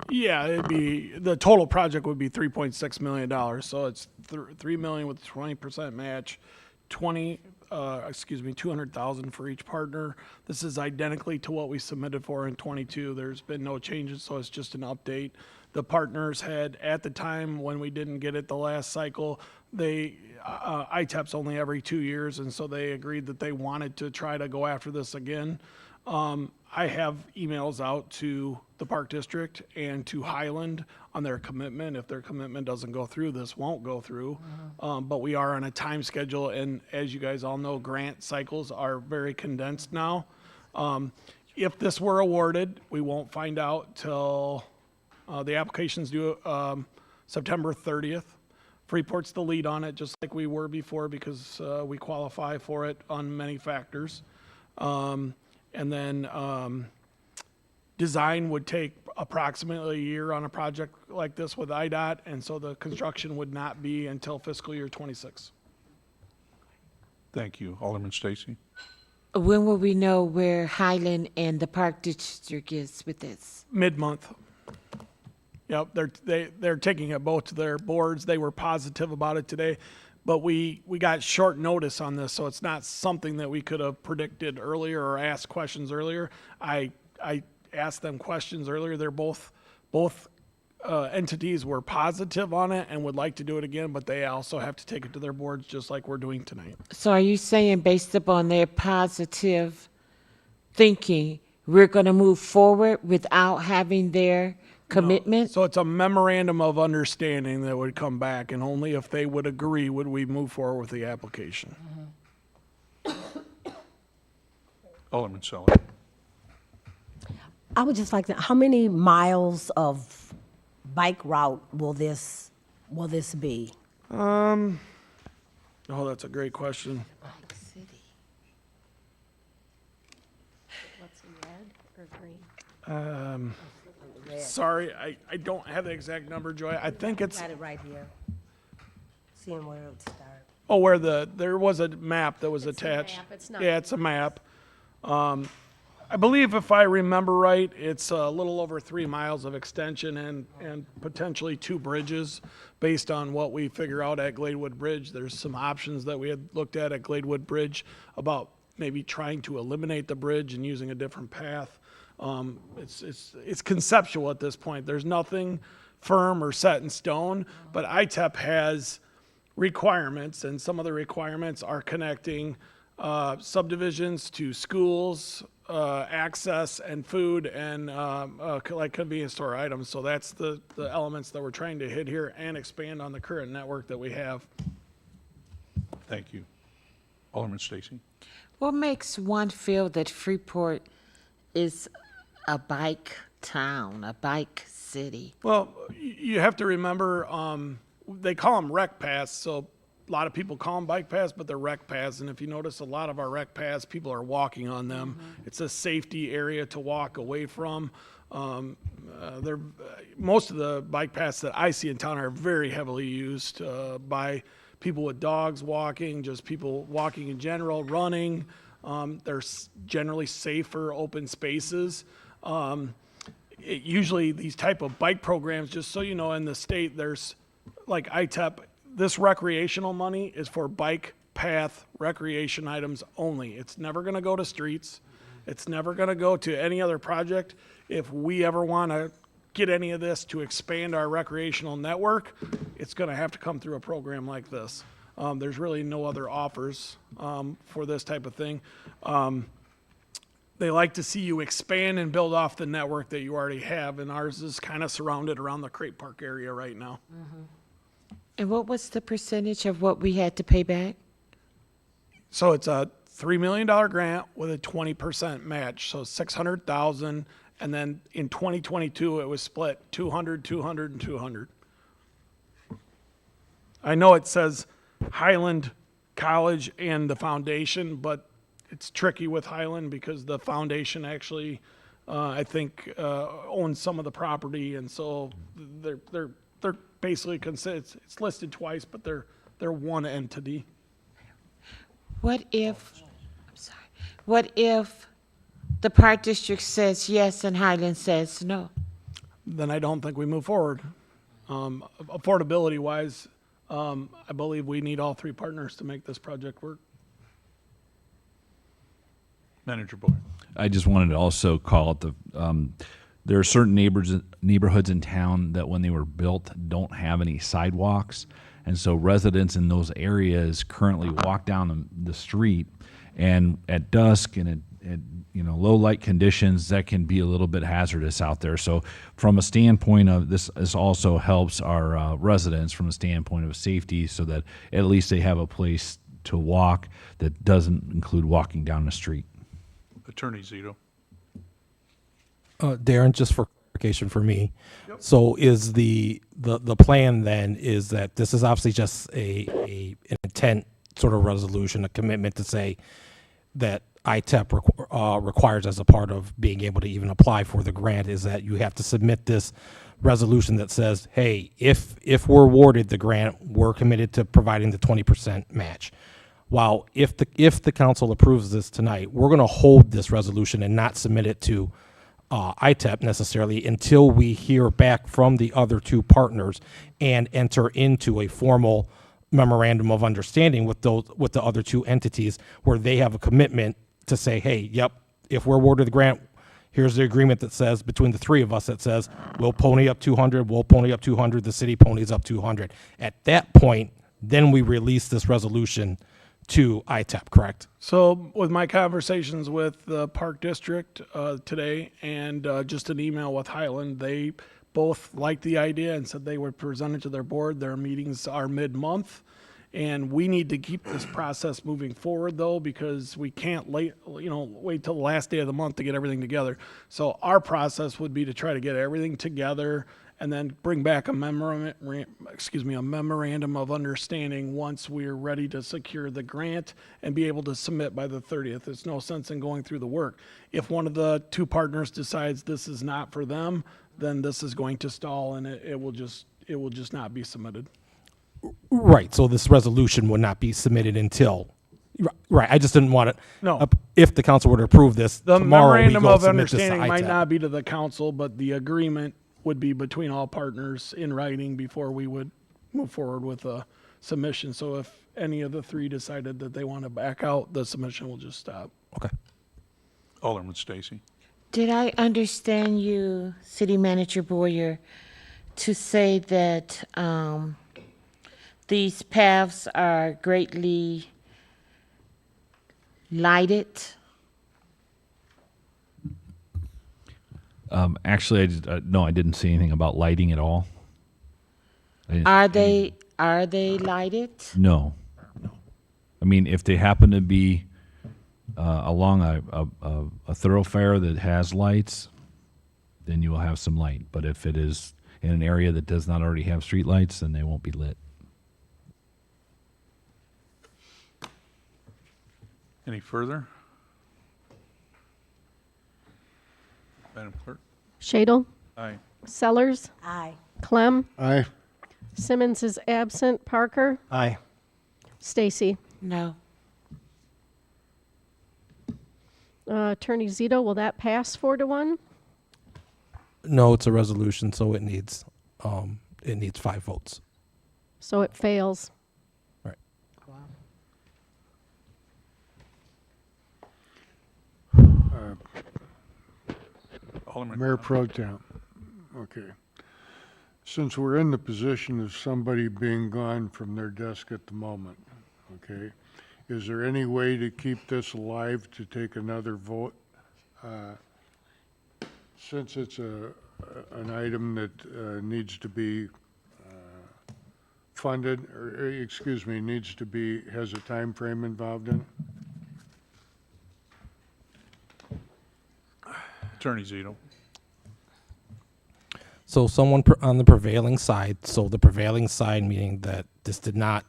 Yeah, the total project would be $3.6 million. So it's $3 million with 20% match, 200,000 for each partner. This is identically to what we submitted for in 22. There's been no changes, so it's just an update. The partners had, at the time when we didn't get it the last cycle, ITEP's only every 2 years, and so they agreed that they wanted to try to go after this again. I have emails out to the Park District and to Highland on their commitment. If their commitment doesn't go through, this won't go through. But we are on a time schedule, and as you guys all know, grant cycles are very condensed now. If this were awarded, we won't find out till the application's due September 30th. Freeport's the lead on it, just like we were before, because we qualify for it on many factors. And then design would take approximately a year on a project like this with IDOT, and so the construction would not be until fiscal year 26. Thank you. Alderman Stacy? When will we know where Highland and the Park District is with this? Mid-month. Yep, they're taking it both to their boards. They were positive about it today, but we got short notice on this, so it's not something that we could have predicted earlier or asked questions earlier. I asked them questions earlier. They're both entities were positive on it and would like to do it again, but they also have to take it to their boards just like we're doing tonight. So are you saying based upon their positive thinking, we're going to move forward without having their commitment? So it's a memorandum of understanding that would come back, and only if they would agree would we move forward with the application. Alderman Sully? I would just like to, how many miles of bike route will this be? Oh, that's a great question. What's in red or green? Sorry, I don't have the exact number, Joy. I think it's, Got it right here. Seeing where it would start. oh, where there was a map that was It's a attached. map, it's not- Yeah, it's a map. I believe if I remember right, it's a little over 3 miles of extension and potentially 2 bridges based on what we figure out at Gladewood Bridge. There's some options that we had looked at Gladewood Bridge about maybe trying to eliminate the bridge and using a different path. It's conceptual at this point. There's nothing firm or set in stone, but ITEP has requirements, and some of the requirements are connecting subdivisions to schools, access and food, and like convenience store items. So that's the elements that we're trying to hit here and expand on the current network that we have. Thank you. Alderman Stacy? What makes one feel that Freeport is a bike town, a bike city? Well, you have to remember, they call them rec paths, so a lot of people call them bike paths, but they're rec paths. And if you notice, a lot of our rec paths, people are walking on them. It's a safety area to walk away from. Most of the bike paths that I see in town are very heavily used by people with dogs walking, just people walking in general, running. They're generally safer open spaces. Usually these type of bike programs, just so you know, in the state, there's like ITEP, this recreational money is for bike path recreation items only. It's never going to go to streets. It's never going to go to any other project. If we ever want to get any of this to expand our recreational network, it's going to have to come through a program like this. There's really no other offers for this type of thing. they like to see you expand and build off the network that you already have, and ours is kind of surrounded around the Crate Park area right now. And what was the percentage of what we had to pay back? So it's a $3 million grant with a 20% match, so 600,000, and then in 2022, it was split 200, 200, and 200. I know it says Highland College and the foundation, but it's tricky with Highland because the foundation actually, I think, owns some of the property, and so they're basically considered, it's listed twice, but they're one entity. What if, I'm sorry, what if the Park District says yes and Highland says no? Then I don't think we move forward. Affordability wise, I believe we need all three partners to make this project work. Manager Boyer. I just wanted to also call it there are certain neighborhoods in town that when they were built don't have any sidewalks. And so residents in those areas currently walk down the street, and at dusk and at low light conditions, that can be a little bit hazardous out there. So from a standpoint of this also helps our residents from a standpoint of safety, so that at least they have a place to walk that doesn't include walking down the street. Attorney Zito. Darren, just for clarification for me. Yep. So is the plan then is that this is obviously just an intent sort of resolution, a commitment to say that ITEP requires as a part of being able to even apply for the grant, is that you have to submit this resolution that says, hey, if we're awarded the grant, we're committed to providing the 20% match. While if the council approves this tonight, we're going to hold this resolution and not submit it to ITEP necessarily until we hear back from the other two partners and enter into a formal memorandum of understanding with the other two entities, where they have a commitment to say, hey, yep, if we're awarded the grant, here's the agreement that says, between the three of us, that says we'll pony up 200, we'll pony up 200, the city ponies up 200. At that point, then we release this resolution to ITEP, correct? So with my conversations with the Park District today and just an email with Highland, they both liked the idea and said they would present it to their board. Their meetings are mid-month, and we need to keep this process moving forward, though, because we can't wait till the last day of the month to get everything together. So our process would be to try to get everything together and then bring back a memorandum of understanding once we're ready to secure the grant and be able to submit by the 30th. There's no sense in going through the work. If one of the two partners decides this is not for them, then this is going to stall, and it will just not be submitted. Right. So this resolution would not be submitted until. Right. I just didn't want it. No. If the council were to approve this The tomorrow, memorandum we go of submit this to understanding might ITEP. not be to the council, but the agreement would be between all partners in writing before we would move forward with a submission. So if any of the three decided that they want to back out, the submission will just stop. Okay. Alderman Stacy. Did I understand you, City Manager Boyer, to say that these paths are greatly lighted? Actually, no, I didn't say anything about lighting at all. Are they lighted? No. I mean, if they happen to be along a thoroughfare that has lights, then you will have some light. But if it is in an area that does not already have street lights, then they won't be lit. Any further? Madam Clerk? Shadle? Aye. Sellers? Aye. Clem? Aye. Simmons is absent. Parker? Aye. Stacy? No. Attorney Zito, will that pass 4-1? No, it's a resolution, so it needs 5 votes. So it fails. Right. Alderman. Mayor Pro Tem. Okay. Since we're in the position of somebody being gone from their desk at the moment, okay, is there any way to keep this alive to take another vote Since it's an item that needs to be funded, or, excuse me, has a time frame involved in it? Attorney Zito. So someone on the prevailing side, so the prevailing side meaning that this did not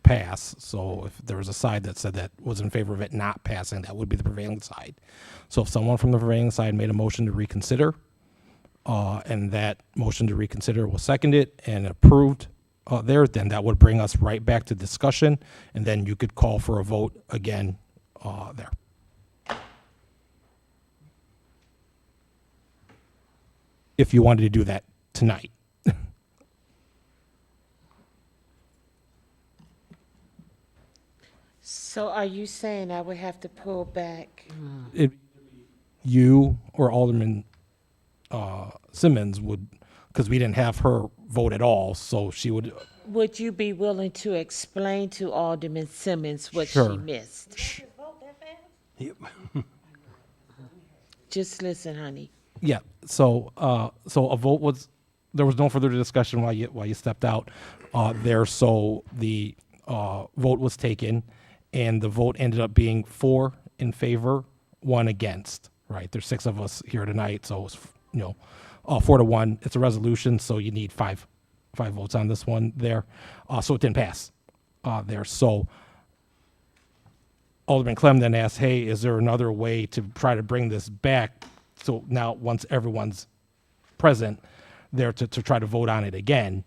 pass. So if there was a side that said that was in favor of it not passing, that would be the prevailing side. So if someone from the prevailing side made a motion to reconsider, and that motion to reconsider was seconded and approved then that would bring us right back to discussion, and then you could call for a vote again there. If you wanted to do that tonight. So are you saying I would have to pull back? You or Alderman Simmons would, because we didn't have her vote at all, so she would. Would you be willing to explain to Alderman Simmons what she Sure. missed? Yep. Just listen, honey. Yeah. So a vote was. There was no further discussion while you stepped out there. So the vote was taken, and the vote ended up being 4 in favor, 1 against. Right. There's 6 of us here tonight, so it's 4-1. It's a resolution, so you need 5 votes on this one there. So it didn't pass there. So Alderman Clem then asked, hey, is there another way to try to bring this back? So now once everyone's present there to try to vote on it again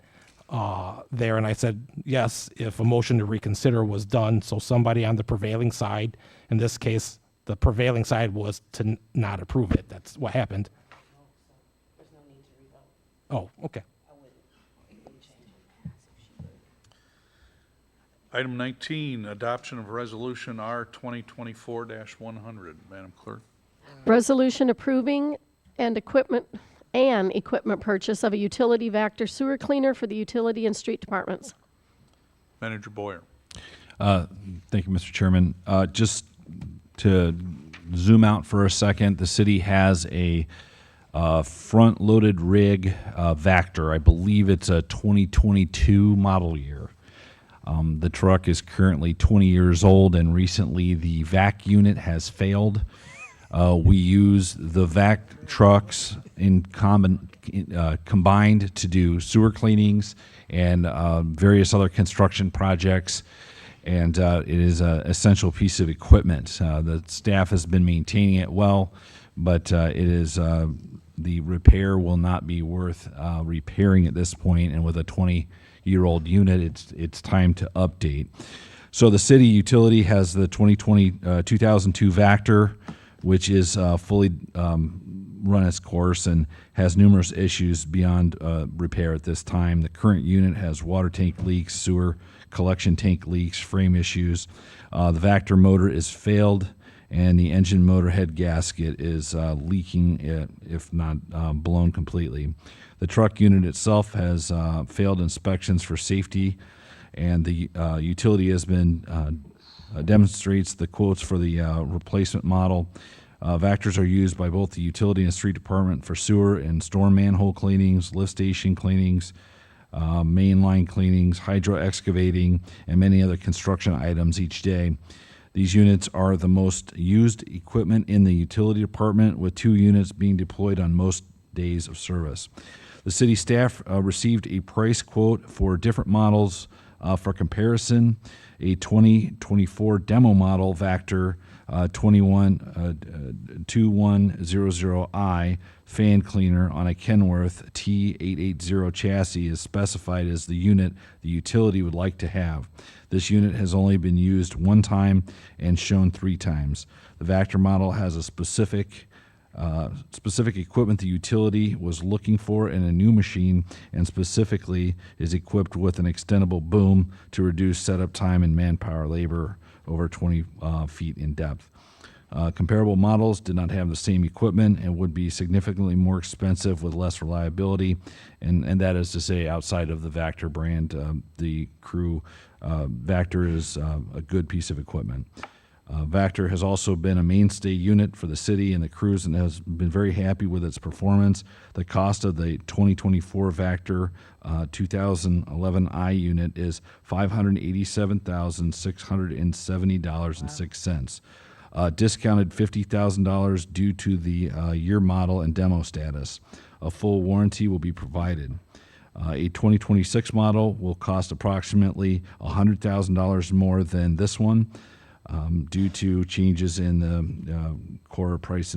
there. And I said, yes, if a motion to reconsider was done. So somebody on the prevailing side, in this case, the prevailing side was to not approve it. That's what happened. Oh, okay. Item 19, adoption of resolution R 2024-100. Madam Clerk. Resolution approving an equipment purchase of a utility Vector sewer cleaner for the utility and street departments. Manager Boyer. Thank you, Mr. Chairman. Just to zoom out for a second, the city has a front-loaded rig Vector. I believe it's a 2022 model year. The truck is currently 20 years old, and recently the vac unit has failed. We use the vac trucks in combined to do sewer cleanings and various other construction projects, and it is an essential piece of equipment. The staff has been maintaining it well, but it is the repair will not be worth repairing at this point, and with a 20-year-old unit, it's time to update. So the city utility has the 2002 Vector, which is fully run its course and has numerous issues beyond repair at this time. The current unit has water tank leaks, sewer collection tank leaks, frame issues. The Vector motor is failed, and the engine motor head gasket is leaking, if not blown completely. The truck unit itself has failed inspections for safety, and the utility has been demonstrates the quotes for the replacement model. Vectors are used by both the utility and street department for sewer and storm manhole cleanings, lift station cleanings, main line cleanings, hydro excavating, and many other construction items each day. These units are the most used equipment in the utility department, with 2 units being deployed on most days of service. The city staff received a price quote for different models for comparison. A 2024 demo model Vector 2100I fan cleaner on a Kenworth T880 chassis is specified as the unit the utility would like to have. This unit has only been used 1 time and shown 3 times. The Vector model has a specific equipment the utility was looking for in a new machine, and specifically is equipped with an extendable boom to reduce setup time and manpower labor over 20 feet in depth. Comparable models did not have the same equipment and would be significantly more expensive with less reliability, and that is to say, outside of the Vector brand, the Crew Vector is a good piece of equipment. Vector has also been a mainstay unit for the city and the crews and has been very happy with its performance. The cost of the 2024 Vector 2011I unit is $587,670.06. Discounted $50,000 due to the year model and demo status. A full warranty will be provided. A 2026 model will cost approximately $100,000 more than this one due to changes in the core price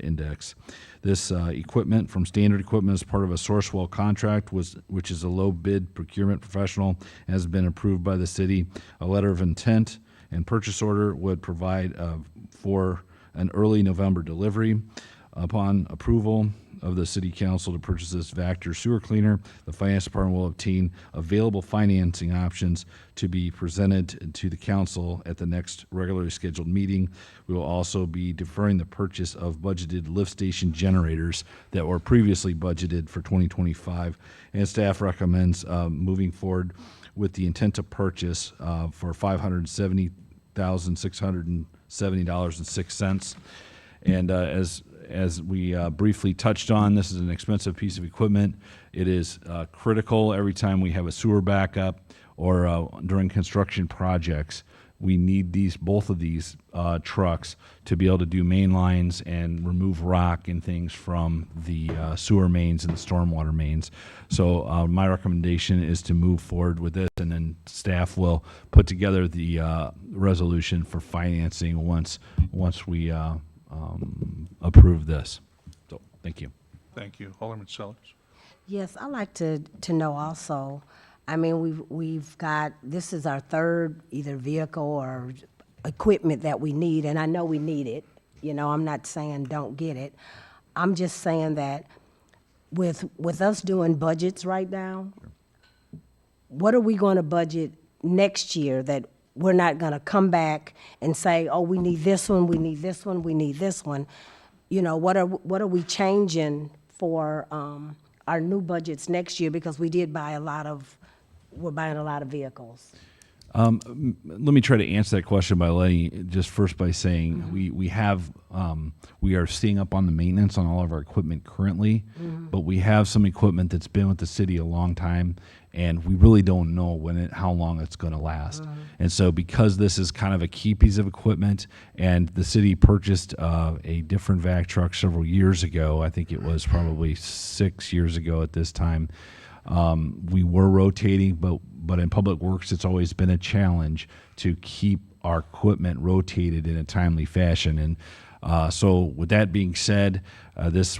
index. This equipment from Standard Equipment is part of a Sourcewell contract, which is a low bid procurement professional, has been approved by the city. A letter of intent and purchase order would provide for an early November delivery. Upon approval of the city council to purchase this Vector sewer cleaner, the finance department will obtain available financing options to be presented to the council at the next regularly scheduled meeting. We will also be deferring the purchase of budgeted lift station generators that were previously budgeted for 2025, and staff recommends moving forward with the intent to purchase for $570,670.06. And as we briefly touched on, this is an expensive piece of equipment. It is critical every time we have a sewer backup or during construction projects. We need both of these trucks to be able to do main lines and remove rock and things from the sewer mains and the stormwater mains. So my recommendation is to move forward with this, and then staff will put together the resolution for financing once we approve this. So, thank you. Thank you. Alderman Sellers. Yes, I'd like to know also, I mean, we've got, this is our third either vehicle or equipment that we need, and I know we need it. You know, I'm not saying don't get it. I'm just saying that with us doing budgets right now, what are we going to budget next year that we're not going to come back and say, oh, we need this one, we need this one, we need this one. You know, what are we changing for our new budgets next year? Because we're buying a lot of vehicles. Let me try to answer that question by saying we are staying up on the maintenance on all of our equipment currently, but we have some equipment that's been with the city a long time, and we really don't know how long it's going to last. And so because this is kind of a key piece of equipment, and the city purchased a different vac truck several years ago, I think it was probably 6 years ago at this time, we were rotating, but in Public Works, it's always been a challenge to keep our equipment rotated in a timely fashion. And so with that being said, this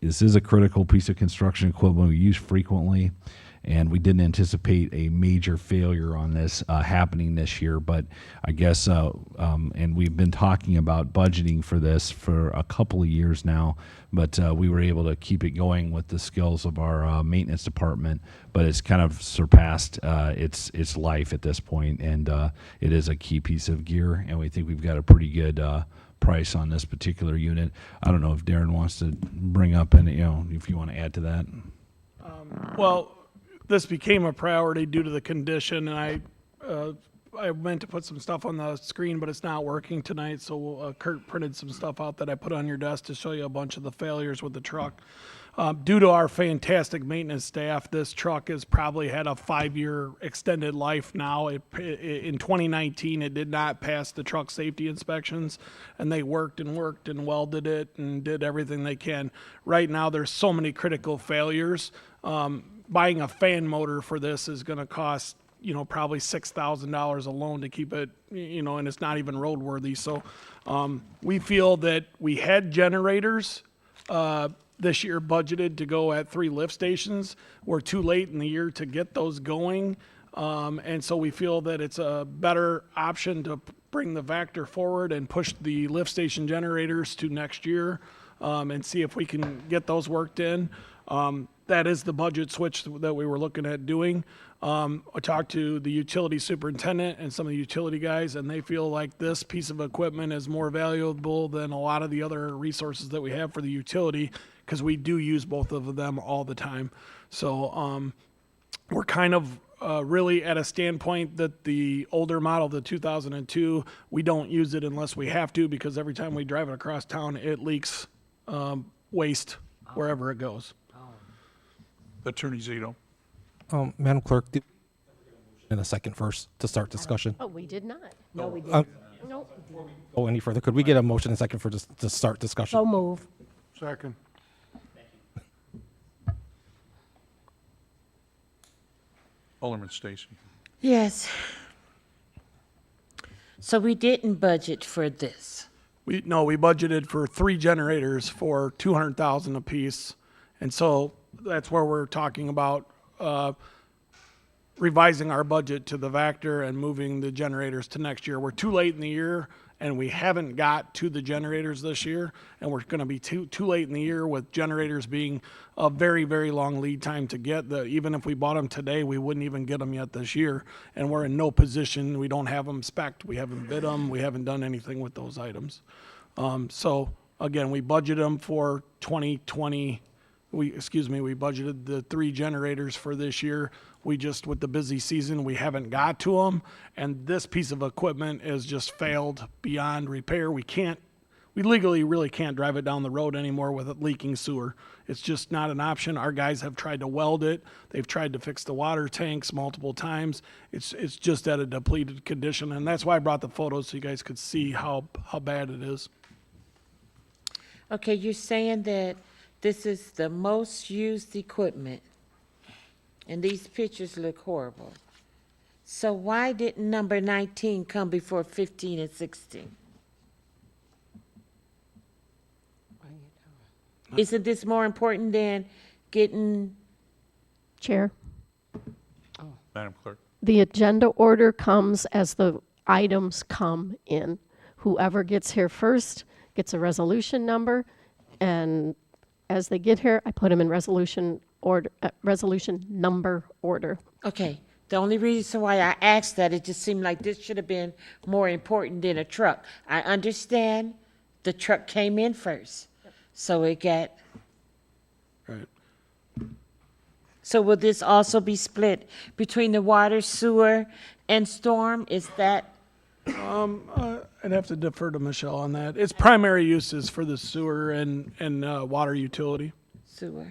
is a critical piece of construction equipment we use frequently, and we didn't anticipate a major failure on this happening this year. But I guess, and we've been talking about budgeting for this for a couple of years now, but we were able to keep it going with the skills of our maintenance department. But it's kind of surpassed its life at this point, and it is a key piece of gear, and we think we've got a pretty good price on this particular unit. I don't know if Darren wants to bring up any, if you want to add to that. Well, this became a priority due to the condition, and I meant to put some stuff on the screen, but it's not working tonight, so Kurt printed some stuff out that I put on your desk to show you a bunch of the failures with the truck. Due to our fantastic maintenance staff, this truck has probably had a 5-year extended life now. In 2019, it did not pass the truck safety inspections, and they worked and welded it and did everything they can. Right now, there's so many critical failures. Buying a fan motor for this is going to cost, probably $6,000 alone to keep it, and it's not even roadworthy. So we feel that we had generators this year budgeted to go at 3 lift stations. We're too late in the year to get those going. And so we feel that it's a better option to bring the Vector forward and push the lift station generators to next year and see if we can get those worked in. That is the budget switch that we were looking at doing. I talked to the utility superintendent and some of the utility guys, and they feel like this piece of equipment is more valuable than a lot of the other resources that we have for the utility, because we do use both of them all the time. So we're kind of really at a standpoint that the older model, the 2002, we don't use it unless we have to, because every time we drive it across town, it leaks waste wherever it goes. Attorney Zito. Madam Clerk, in a second first to start discussion. Oh, we did not. No, we didn't. Nope. Go any further? Could we get a motion in a second for just to start discussion? So move. Second. Alderman Stacy. Yes. So we didn't budget for this. We budgeted for 3 generators for 200,000 apiece, and so that's where we're talking about revising our budget to the Vector and moving the generators to next year. We're too late in the year, and we haven't got to the generators this year, and we're going to be too late in the year with generators being a very, very long lead time to get. Even if we bought them today, we wouldn't even get them yet this year, and we're in no position. We don't have them spec'd. We haven't bid them. We haven't done anything with those items. So again, we budgeted them for 2020. We budgeted the 3 generators for this year. We just, with the busy season, we haven't got to them. And this piece of equipment has just failed beyond repair. We legally really can't drive it down the road anymore with it leaking sewer. It's just not an option. Our guys have tried to weld it. They've tried to fix the water tanks multiple times. It's just at a depleted condition. And that's why I brought the photos so you guys could see how bad it is. Okay, you're saying that this is the most used equipment, and these pictures look horrible. So why didn't number 19 come before 15 and 16? Isn't this more important than getting? Chair, Madam Clerk. the agenda order comes as the items come in. Whoever gets here first gets a resolution number, and as they get here, I put them in resolution number order. Okay, the only reason why I asked that, it just seemed like this should have been more important than a truck. I understand the truck came in first, so it got. Right. So will this also be split between the water, sewer, and storm? Is that? I'd have to defer to Michelle on that. Its primary use is for the sewer and water utility. Sewer.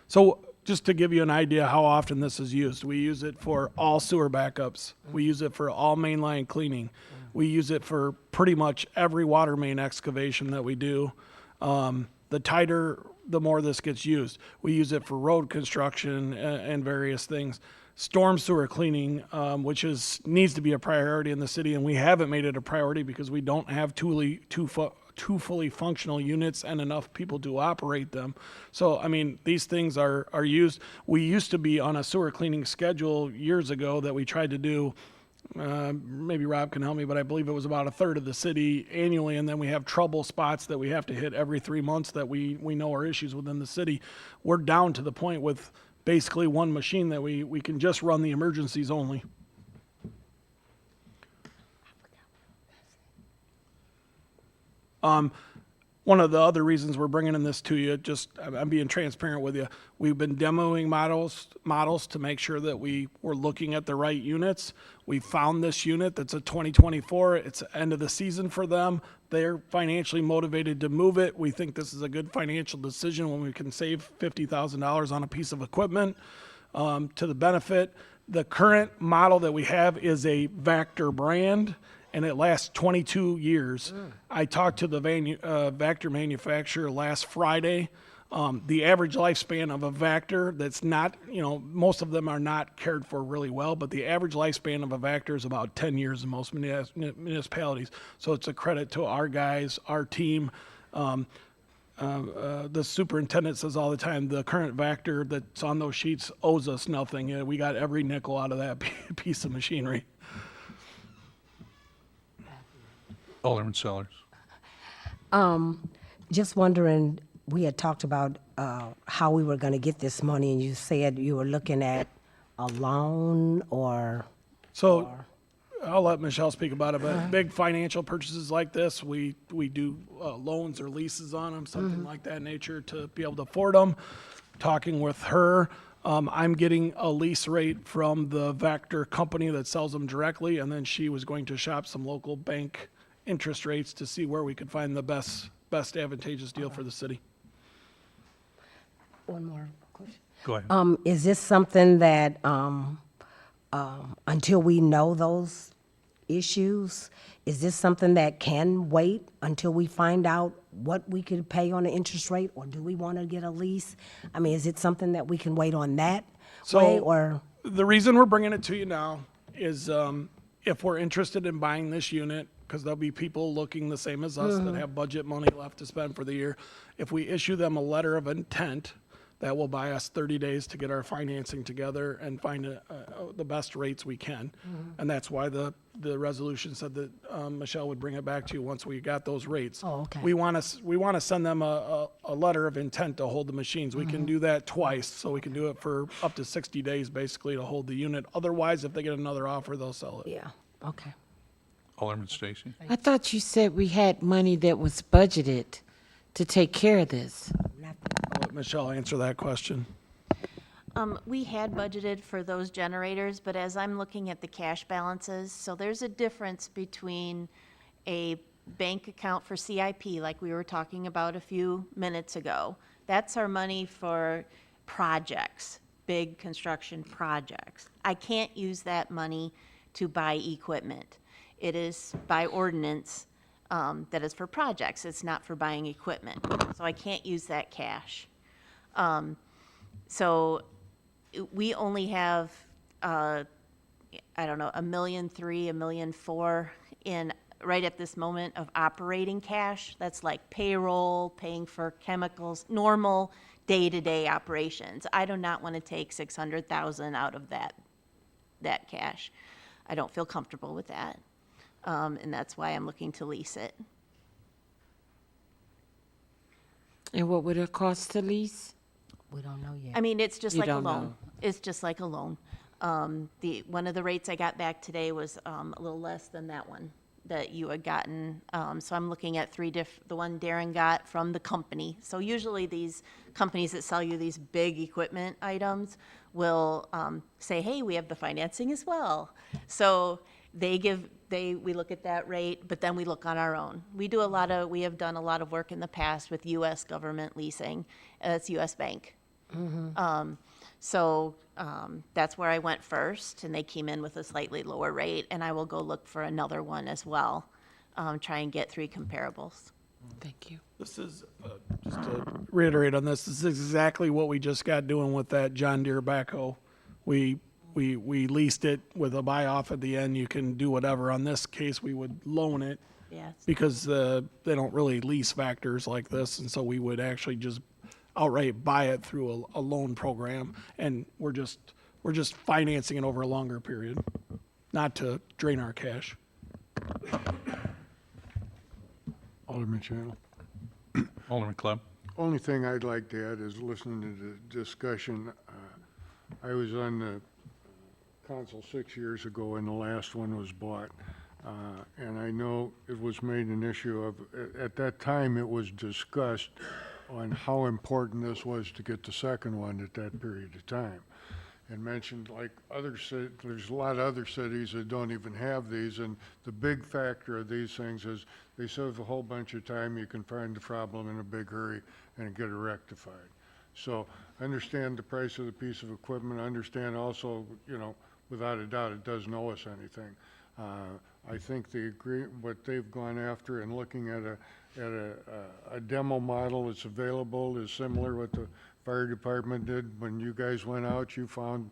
So just to give you an idea how often this is used, we use it for all sewer backups. We use it for all mainline cleaning. We use it for pretty much every water main excavation that we do. The tighter, the more this gets used. We use it for road construction and various things. Storm sewer cleaning, which needs to be a priority in the city, and we haven't made it a priority because we don't have two fully functional units and enough people to operate them. So, I mean, these things are used. We used to be on a sewer cleaning schedule years ago that we tried to do. Maybe Rob can help me, but I believe it was about a third of the city annually, and then we have trouble spots that we have to hit every 3 months that we know are issues within the city. We're down to the point with basically one machine that we can just run the emergencies only. One of the other reasons we're bringing in this to you, I'm being transparent with you. We've been demoing models to make sure that we were looking at the right units. We found this unit that's a 2024. It's the end of the season for them. They're financially motivated to move it. We think this is a good financial decision when we can save $50,000 on a piece of equipment to the benefit. The current model that we have is a Vector brand, and it lasts 22 years. I talked to the Vector manufacturer last Friday. The average lifespan of a Vector that's not, most of them are not cared for really well, but the average lifespan of a Vector is about 10 years in most municipalities. So it's a credit to our guys, our team. The superintendent says all the time, the current Vector that's on those sheets owes us nothing. We got every nickel out of that piece of machinery. Alderman Sellers. Just wondering, we had talked about how we were going to get this money, and you said you were looking at a loan or. So I'll let Michelle speak about it, but big financial purchases like this, we do loans or leases on them, something like that nature to be able to afford them. Talking with her, I'm getting a lease rate from the Vector company that sells them directly, and then she was going to shop some local bank interest rates to see where we could find the best advantageous deal for the city. One more question. Go ahead. Is this something that, until we know those issues, is this something that can wait until we find out what we could pay on the interest rate, or do we want to get a lease? I mean, is it something that we can wait on that way, or? The reason we're bringing it to you now is if we're interested in buying this unit, because there'll be people looking the same as us that have budget money left to spend for the year. If we issue them a letter of intent, that will buy us 30 days to get our financing together and find the best rates we can. And that's why the resolution said that Michelle would bring it back to you once we got those rates. Oh, okay. We want to send them a letter of intent to hold the machines. We can do that twice, so we can do it for up to 60 days basically to hold the unit. Otherwise, if they get another offer, they'll sell it. Yeah, okay. Alderman Stacy? I thought you said we had money that was budgeted to take care of this. I'll let Michelle answer that question. We had budgeted for those generators, but as I'm looking at the cash balances, so there's a difference between a bank account for CIP, like we were talking about a few minutes ago. That's our money for projects, big construction projects. I can't use that money to buy equipment. It is by ordinance that is for projects. It's not for buying equipment. So I can't use that cash. So we only have, I don't know, $1.3 million, $1.4 million in right at this moment of operating cash. That's like payroll, paying for chemicals, normal day-to-day operations. I do not want to take $600,000 out of that cash. I don't feel comfortable with that. And that's why I'm looking to lease it. And what would it cost to lease? We don't know yet. I mean, it's just You like a don't loan. know. It's just like a loan. One of the rates I got back today was a little less than that one that you had gotten. So I'm looking at the one Darren got from the company. So usually these companies that sell you these big equipment items will say, hey, we have the financing as well. So we look at that rate, but then we look on our own. We have done a lot of work in the past with U.S. government leasing. That's U.S. Bank. So that's where I went first, and they came in with a slightly lower rate, and I will go look for another one as well, try and get 3 comparables. Thank you. This is, just to reiterate on this is exactly what we just got doing with that John Deere backhoe. We leased it with a buy-off at the end. You can do whatever. On this case, we would loan it Yes. because they don't really lease Vectors like this, and so we would actually just outright buy it through a loan program, and we're just financing it over a longer period, not to drain our cash. Alderman Channel. Alderman Clem? Only thing I'd like to add is listening to the discussion. I was on the council 6 years ago when the last one was bought. And I know it was made an issue of, at that time, it was discussed on how important this was to get the second one at that period of time. And mentioned like there's a lot of other cities that don't even have these, and the big factor of these things is they save a whole bunch of time. You can find the problem in a big hurry and get it rectified. So understand the price of the piece of equipment. Understand also, without a doubt, it doesn't owe us anything. I think what they've gone after and looking at a demo model that's available is similar what the fire department did when you guys went out. You found,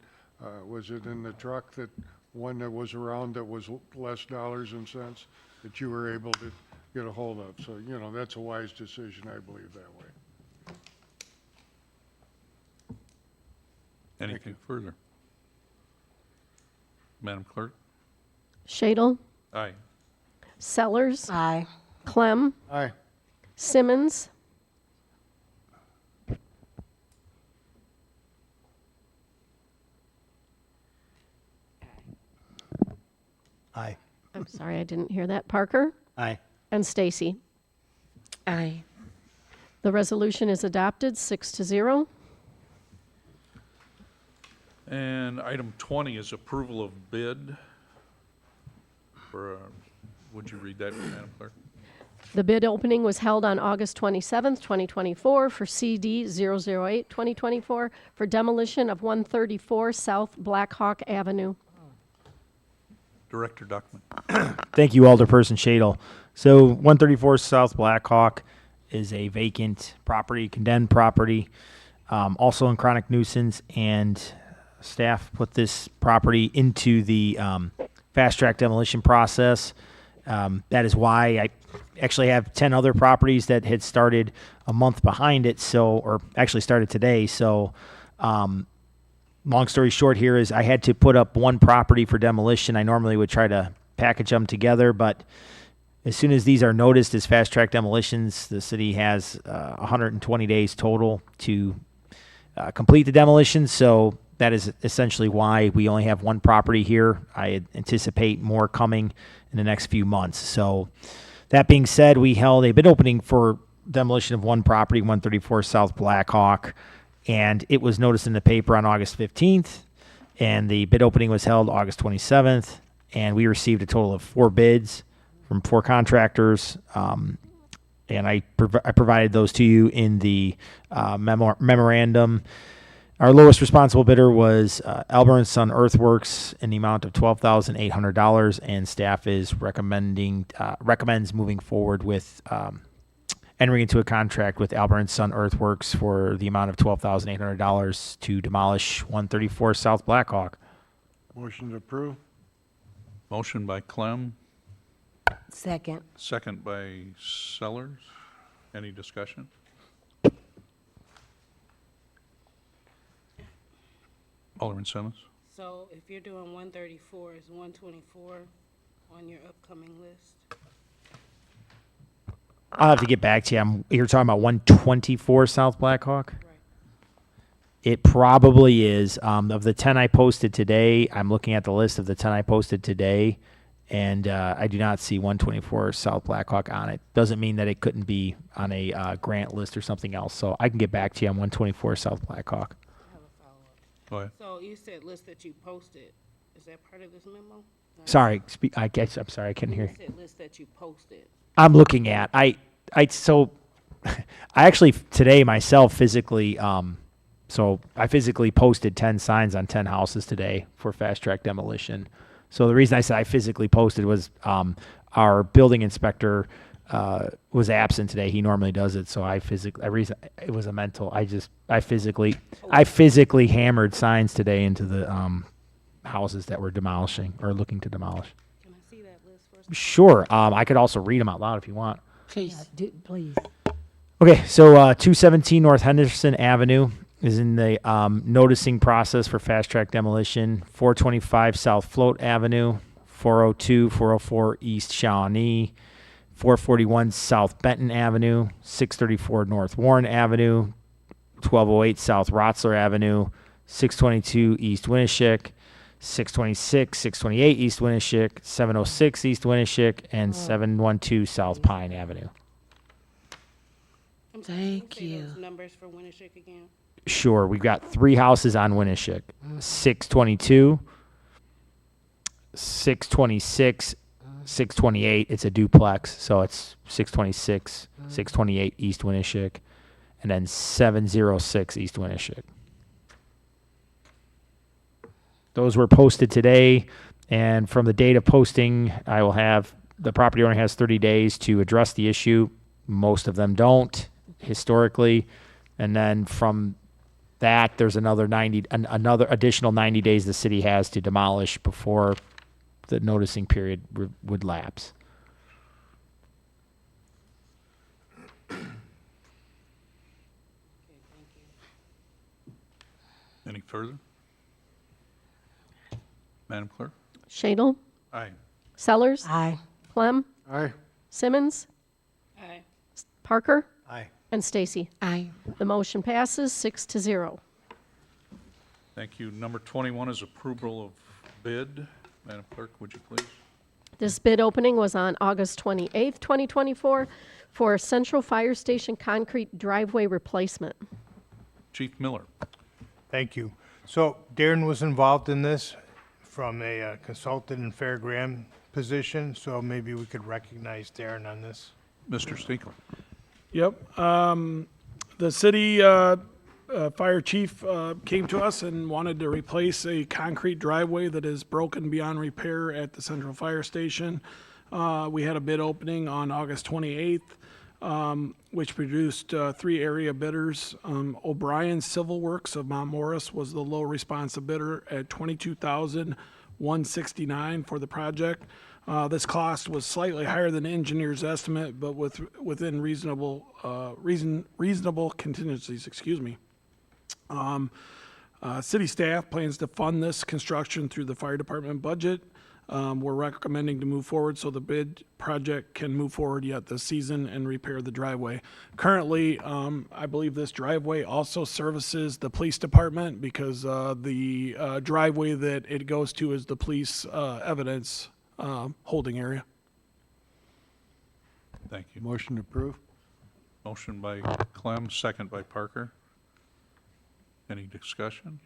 was it in the truck, that one that was around that was less dollars and cents that you were able to get a hold of? So, that's a wise decision, I believe, that way. Anything further? Madam Clerk? Shadle, Aye. Sellers, Aye. Clem, Aye. Simmons, Aye. I'm sorry, I didn't hear that, Parker, Aye. and Stacy. Aye. The resolution is adopted 6-0. And item 20 is approval of bid for, would you read that, Madam Clerk? The bid opening was held on August 27th, 2024 for CD 008-2024 for demolition of 134 South Blackhawk Avenue. Director Duckman. Thank you, Alderperson Shadle. So 134 South Blackhawk is a vacant property, condemned property, also in chronic nuisance, and staff put this property into the fast-track demolition process. That is why I actually have 10 other properties that had started a month behind it, or actually started today. So long story short here is I had to put up one property for demolition. I normally would try to package them together, but as soon as these are noticed as fast-track demolitions, the city has 120 days total to complete the demolition. So that is essentially why we only have one property here. I anticipate more coming in the next few months. So that being said, we held a bid opening for demolition of one property, 134 South Blackhawk, and it was noticed in the paper on August 15th, and the bid opening was held August 27th, and we received a total of 4 bids from 4 contractors, and I provided those to you in the memorandum. Our lowest responsible bidder was Albert & Son Earthworks in the amount of $12,800, and staff is recommends moving forward with entering into a contract with Albert & Son Earthworks for the amount of $12,800 to demolish 134 South Blackhawk. Motion to approve. Motion by Clem, Second. second by Sellers. Any discussion? Alderman Simmons? So if you're doing 134, is 124 on your upcoming list? I'll have to get back to you. You're talking about 124 South Blackhawk? Right. It probably is. Of the 10 I posted today, I'm looking at the list of the 10 I posted today, and I do not see 124 South Blackhawk on it. Doesn't mean that it couldn't be on a grant list or something else. So I can get back to you on 124 South Blackhawk. I have a follow-up. Go ahead. So you said list that you posted. Is that part of this memo? Sorry, I'm sorry, I couldn't hear. You said list that you posted. I'm looking at. So I actually today myself physically so I physically posted 10 signs on 10 houses today for fast track demolition. So the reason I said I physically posted was our building inspector was absent today. He normally does it, so it was a mental. I physically hammered signs today into the houses that we're demolishing or looking to demolish. Can I see that list first? Sure. I could also read them out loud if you want. Please. Please. Okay, so 217 North Henderson Avenue is in the noticing process for fast track demolition. 425 South Float Avenue, 402, 404 East Shawnee, 441 South Benton Avenue, 634 North Warren Avenue, 1208 South Rotzler Avenue, 622 East Winneshiek, 626, 628 East Winneshiek, 706 East Winneshiek, and 712 South Pine Avenue. I'm sorry, Thank say you. those numbers for Winneshiek again. Sure, we've got 3 houses on Winneshiek. 622, 626, 628. It's a duplex, so it's 626, 628 East Winneshiek, and then 706 East Winneshiek. Those were posted today, and from the date of posting, I will have the property owner has 30 days to address the issue. Most of them don't historically, and then from that, there's another additional 90 days the city has to demolish before the noticing period would lapse. Any further? Madam Clerk? Shadle? Aye. Sellers? Aye. Clem? Aye. Simmons? Aye. Parker? Aye. And Stacy. Aye. The motion passes 6-0. Thank you. Number 21 is approval of bid. Madam Clerk, would you please? This bid opening was on August 28th, 2024 for Central Fire Station concrete driveway replacement. Chief Miller. Thank you. So Darren was involved in this from a consultant and fairground position, so maybe we could recognize Darren on this. Mr. Stinkle. Yep. The city fire chief came to us and wanted to replace a concrete driveway that is broken beyond repair at the central fire station. We had a bid opening on August 28th, which produced 3 area bidders. O'Brien Civil Works of Mount Morris was the low responsive bidder at $22,169 for the project. This cost was slightly higher than the engineer's estimate, but within reasonable contingencies. Excuse me. City staff plans to fund this construction through the fire department budget. We're recommending to move forward so the bid project can move forward yet this season and repair the driveway. Currently, I believe this driveway also services the police department because the driveway that it goes to is the police evidence holding area. Thank you. Motion approved. Motion by Clem, second by Parker. Any discussion?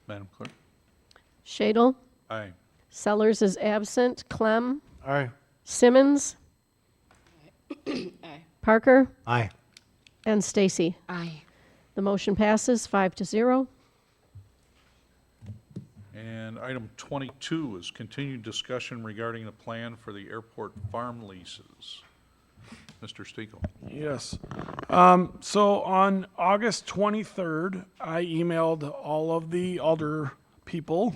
Madam Clerk? Shadle? Aye. Sellers is absent. Clem? Aye. Simmons? Aye. Parker? Aye. And Stacy. Aye. The motion passes 5-0. And item 22 is continued discussion regarding the plan for the airport farm leases. Mr. Stiegel. Yes. So on August 23rd, I emailed all of the alder people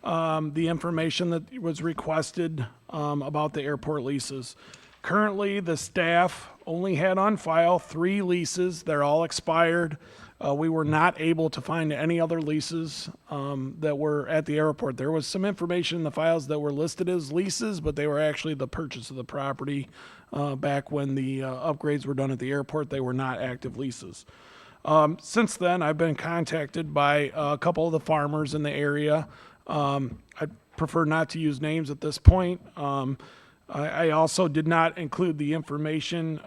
the information that was requested about the airport leases. Currently, the staff only had on file 3 leases. They're all expired. We were not able to find any other leases that were at the airport. There was some information in the files that were listed as leases, but they were actually the purchase of the property back when the upgrades were done at the airport. They were not active leases. Since then, I've been contacted by a couple of the farmers in the area. I prefer not to use names at this point. I also did not include the information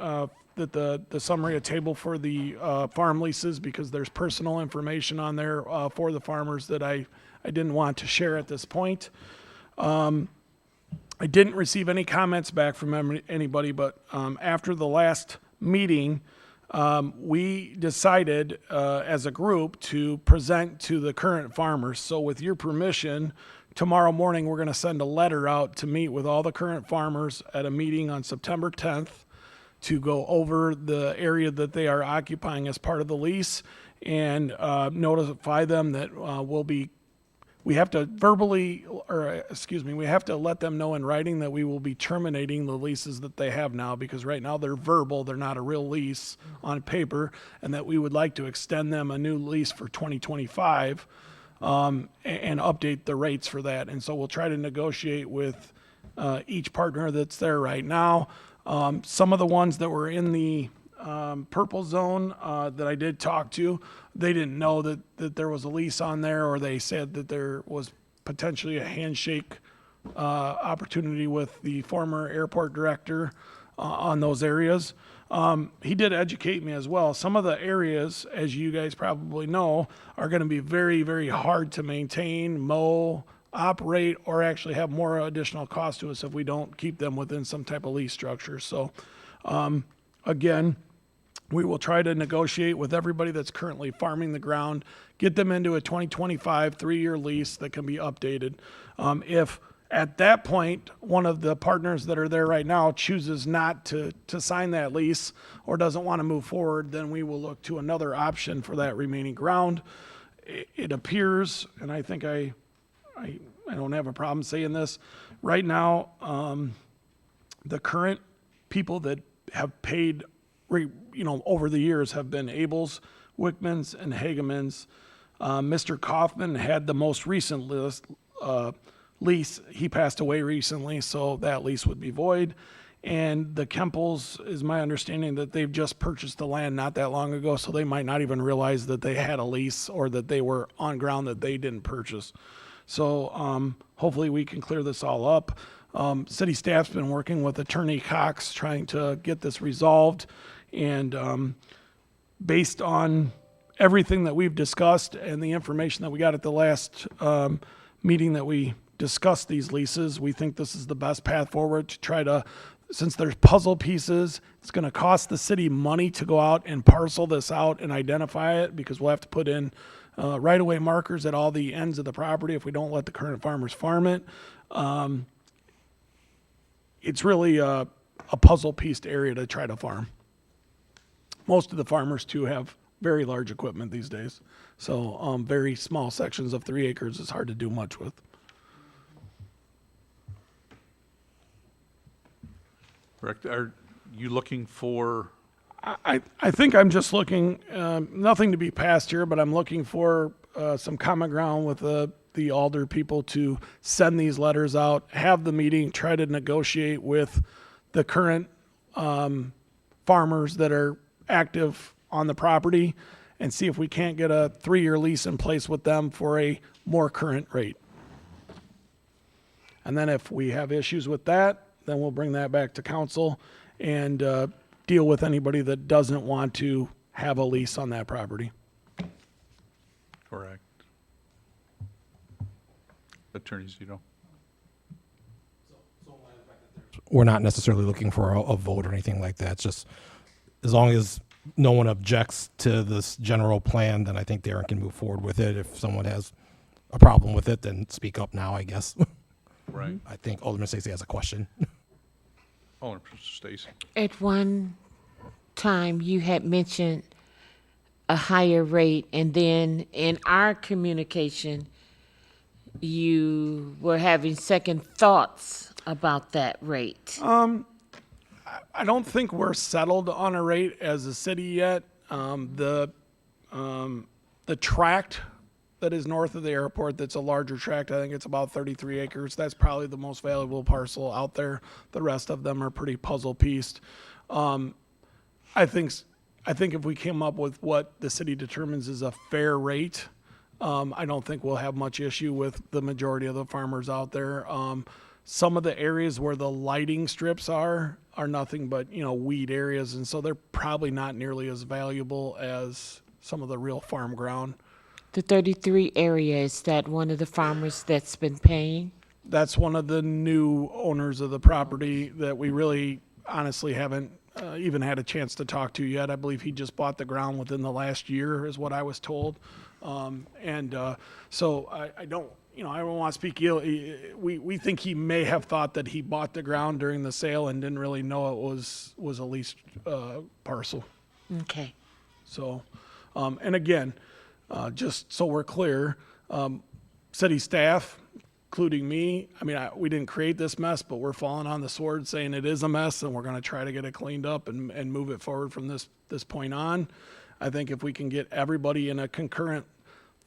that the summary table for the farm leases because there's personal information on there for the farmers that I didn't want to share at this point. I didn't receive any comments back from anybody, but after the last meeting, we decided as a group to present to the current farmers. So with your permission, tomorrow morning we're going to send a letter out to meet with all the current farmers at a meeting on September 10th to go over the area that they are occupying as part of the lease and notify them that we have to we have to let them know in writing that we will be terminating the leases that they have now because right now they're verbal, they're not a real lease on paper, and that we would like to extend them a new lease for 2025 and update the rates for that. And so we'll try to negotiate with each partner that's there right now. Some of the ones that were in the purple zone that I did talk to, they didn't know that there was a lease on there, or they said that there was potentially a handshake opportunity with the former airport director on those areas. He did educate me as well. Some of the areas, as you guys probably know, are going to be very, very hard to maintain, mow, operate, or actually have more additional cost to us if we don't keep them within some type of lease structure. So again, we will try to negotiate with everybody that's currently farming the ground, get them into a 2025 3-year lease that can be updated. If at that point, one of the partners that are there right now chooses not to sign that lease or doesn't want to move forward, then we will look to another option for that remaining ground. It appears, and I think I don't have a problem saying this, right now, the current people that have paid over the years have been Abels, Wickmans, and Hagemans. Mr. Kaufman had the most recent lease. He passed away recently, so that lease would be void. And the Kempels, is my understanding that they've just purchased the land not that long ago, so they might not even realize that they had a lease or that they were on ground that they didn't purchase. So hopefully we can clear this all up. City staff's been working with Attorney Cox trying to get this resolved. And based on everything that we've discussed and the information that we got at the last meeting that we discussed these leases, we think this is the best path forward to try to, since there's puzzle pieces, it's going to cost the city money to go out and parcel this out and identify it, because we'll have to put in right-of-way markers at all the ends of the property if we don't let the current farmers farm it. It's really a puzzle-pieced area to try to farm. Most of the farmers, too, have very large equipment these days. So very small sections of 3 acres is hard to do much with. Correct. Are you looking for, I think I'm just looking, nothing to be passed here, but I'm looking for some common ground with the alder people to send these letters out, have the meeting, try to negotiate with the current farmers that are active on the property, and see if we can't get a 3-year lease in place with them for a more current rate. And then if we have issues with that, then we'll bring that back to council and deal with anybody that doesn't want to have a lease on that property. correct? Attorney Zito? We're not necessarily looking for a vote or anything like that. It's just as long as no one objects to this general plan, then I think Darren can move forward with it. If someone has a problem with it, then speak up now, I guess. Right. I think Alderman Stacey has a question. Alderman Stacy. At one time, you had mentioned a higher rate, and then in our communication, you were having second thoughts about that rate. I don't think we're settled on a rate as a city yet. The tract that is north of the airport, that's a larger tract, I think it's about 33 acres. That's probably the most valuable parcel out there. The rest of them are pretty puzzle-pieced. I think if we came up with what the city determines is a fair rate, I don't think we'll have much issue with the majority of the farmers out there. Some of the areas where the lighting strips are nothing but, weed areas, and so they're probably not nearly as valuable as some of the real farm ground. The 33 area, is that one of the farmers that's been paying? That's one of the new owners of the property that we really honestly haven't even had a chance to talk to yet. I believe he just bought the ground within the last year, is what I was told. So I don't, I don't want to speak ill. We think he may have thought that he bought the ground during the sale and didn't really know it was a leased parcel. Okay. So, and again, just so we're clear, city staff, including me, we didn't create this mess, but we're falling on the sword saying it is a mess, and we're going to try to get it cleaned up and move it forward from this point on. I think if we can get everybody in a concurrent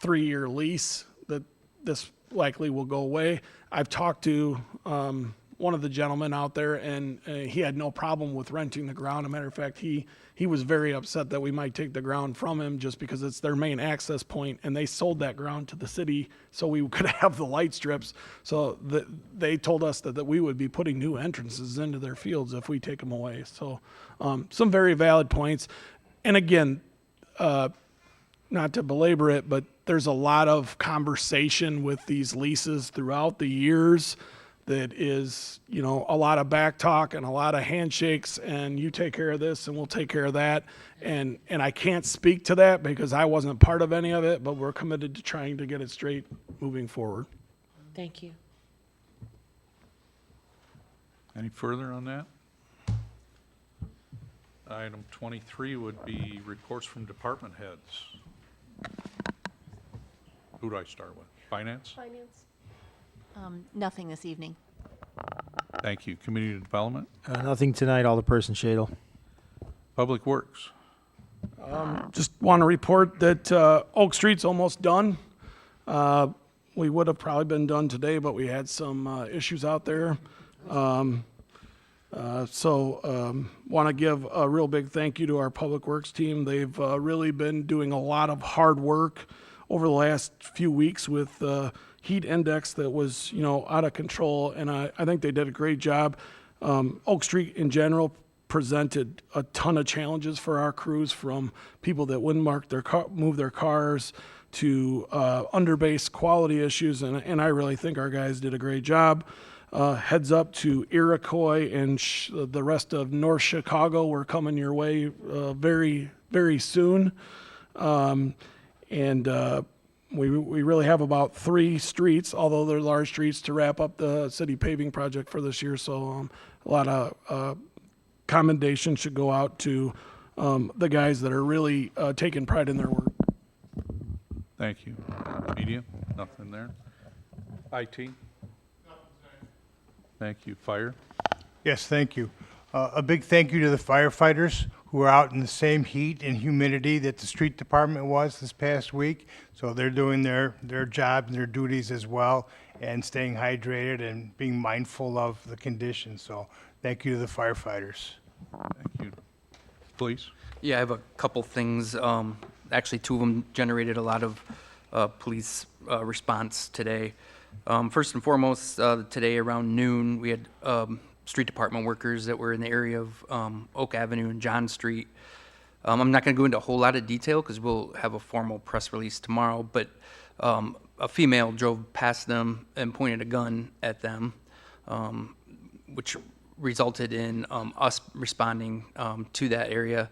3-year lease, that this likely will go away. I've talked to one of the gentlemen out there, and he had no problem with renting the ground. As a matter of fact, he was very upset that we might take the ground from him just because it's their main access point, and they sold that ground to the city so we could have the light strips. So they told us that we would be putting new entrances into their fields if we take them away. So some very valid points. And again, not to belabor it, but there's a lot of conversation with these leases throughout the years that is, a lot of back talk and a lot of handshakes, and you take care of this and we'll take care of that. And I can't speak to that because I wasn't part of any of it, but we're committed to trying to get it straight moving forward. Thank you. Any further on that? Item 23 would be reports from department heads. Who do I start with? Finance? Finance. Nothing this evening. Thank you. Community Development? Nothing tonight, Alderperson Shadle. Public Works? Just want to report that Oak Street's almost done. We would have probably been done today, but we had some issues out there. So want to give a real big thank you to our Public Works team. They've really been doing a lot of hard work over the last few weeks with heat index that was, out of control, and I think they did a great job. Oak Street in general presented a ton of challenges for our crews, from people that wouldn't move their cars to underbase quality issues, and I really think our guys did a great job. Heads up to Iroquois and the rest of North Chicago. We're coming your way very, very soon. We really have about 3 streets, although they're large streets, to wrap up the city paving project for this year. So a lot of commendation should go out to the guys that are really taking pride in their work. Thank you. Media? Nothing there. IT? Thank you. Fire? Yes, thank you. A big thank you to the firefighters who are out in the same heat and humidity that the street department was this past week. So they're doing their job and their duties as well, and staying hydrated and being mindful of the conditions. So thank you to the firefighters. Thank you. Police? Yeah, I have a couple things. Actually, 2 of them generated a lot of police response today. First and foremost, today around noon, we had street department workers that were in the area of Oak Avenue and John Street. I'm not going to go into a whole lot of detail because we'll have a formal press release tomorrow, but a female drove past them and pointed a gun at them, which resulted in us responding to that area.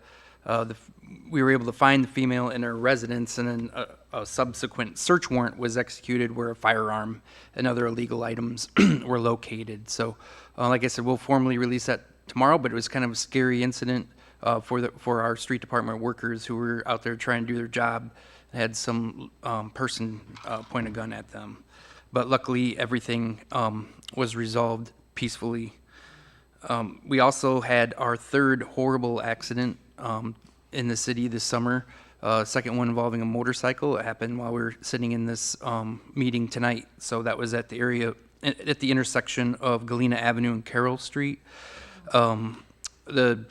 We were able to find the female in her residence, and then a subsequent search warrant was executed where a firearm and other illegal items were located. So, like I said, we'll formally release that tomorrow, but it was kind of a scary incident for our street department workers who were out there trying to do their job. Had some person point a gun at them. But luckily, everything was resolved peacefully. We also had our 3rd horrible accident in the city this summer. Second one involving a motorcycle. It happened while we were sitting in this meeting tonight. So that was at the area, at the intersection of Galena Avenue and Carroll Street. The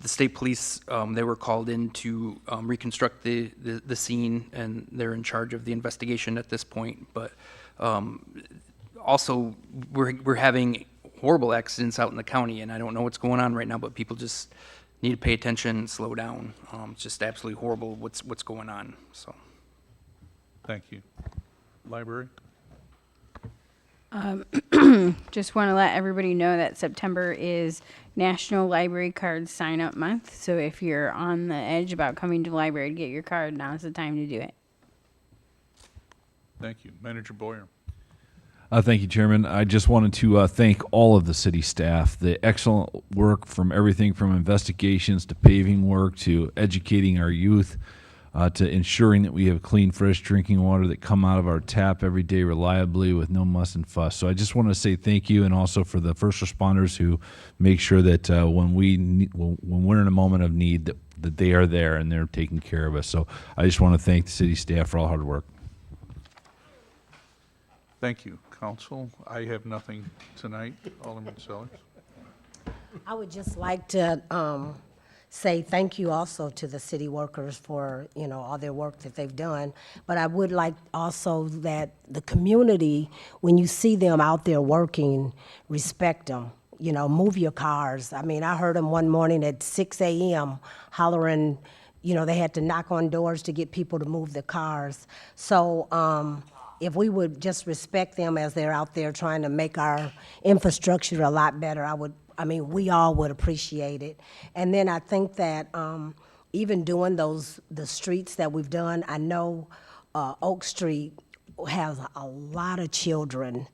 state police, they were called in to reconstruct the scene, and they're in charge of the investigation at this point. But also, we're having horrible accidents out in the county, and I don't know what's going on right now, but people just need to pay attention and slow down. It's just absolutely horrible what's going on. So, thank you. Library? Just want to let everybody know that September is National Library Card Sign Up Month. So if you're on the edge about coming to the library to get your card, now's the time to do it. Thank you. Manager Boyer? Thank you, Chairman. I just wanted to thank all of the city staff. The excellent work from everything from investigations to paving work to educating our youth to ensuring that we have clean, fresh drinking water that come out of our tap every day reliably with no muss and fuss. So I just want to say thank you, and also for the first responders who make sure that when we're in a moment of need, that they are there and they're taking care of us. So I just want to thank the city staff for all hard work. Thank you. Council, I have nothing tonight. Alderman Sellers? I would just like to say thank you also to the city workers for, all their work that they've done. But I would like also that the community, when you see them out there working, respect them. Move your cars. I mean, I heard them one morning at 6 a.m. hollering, they had to knock on doors to get people to move their cars. So, if we would just respect them as they're out there trying to make our infrastructure a lot better, we all would appreciate it. And then I think that even doing the streets that we've done, I know Oak Street has a lot of children,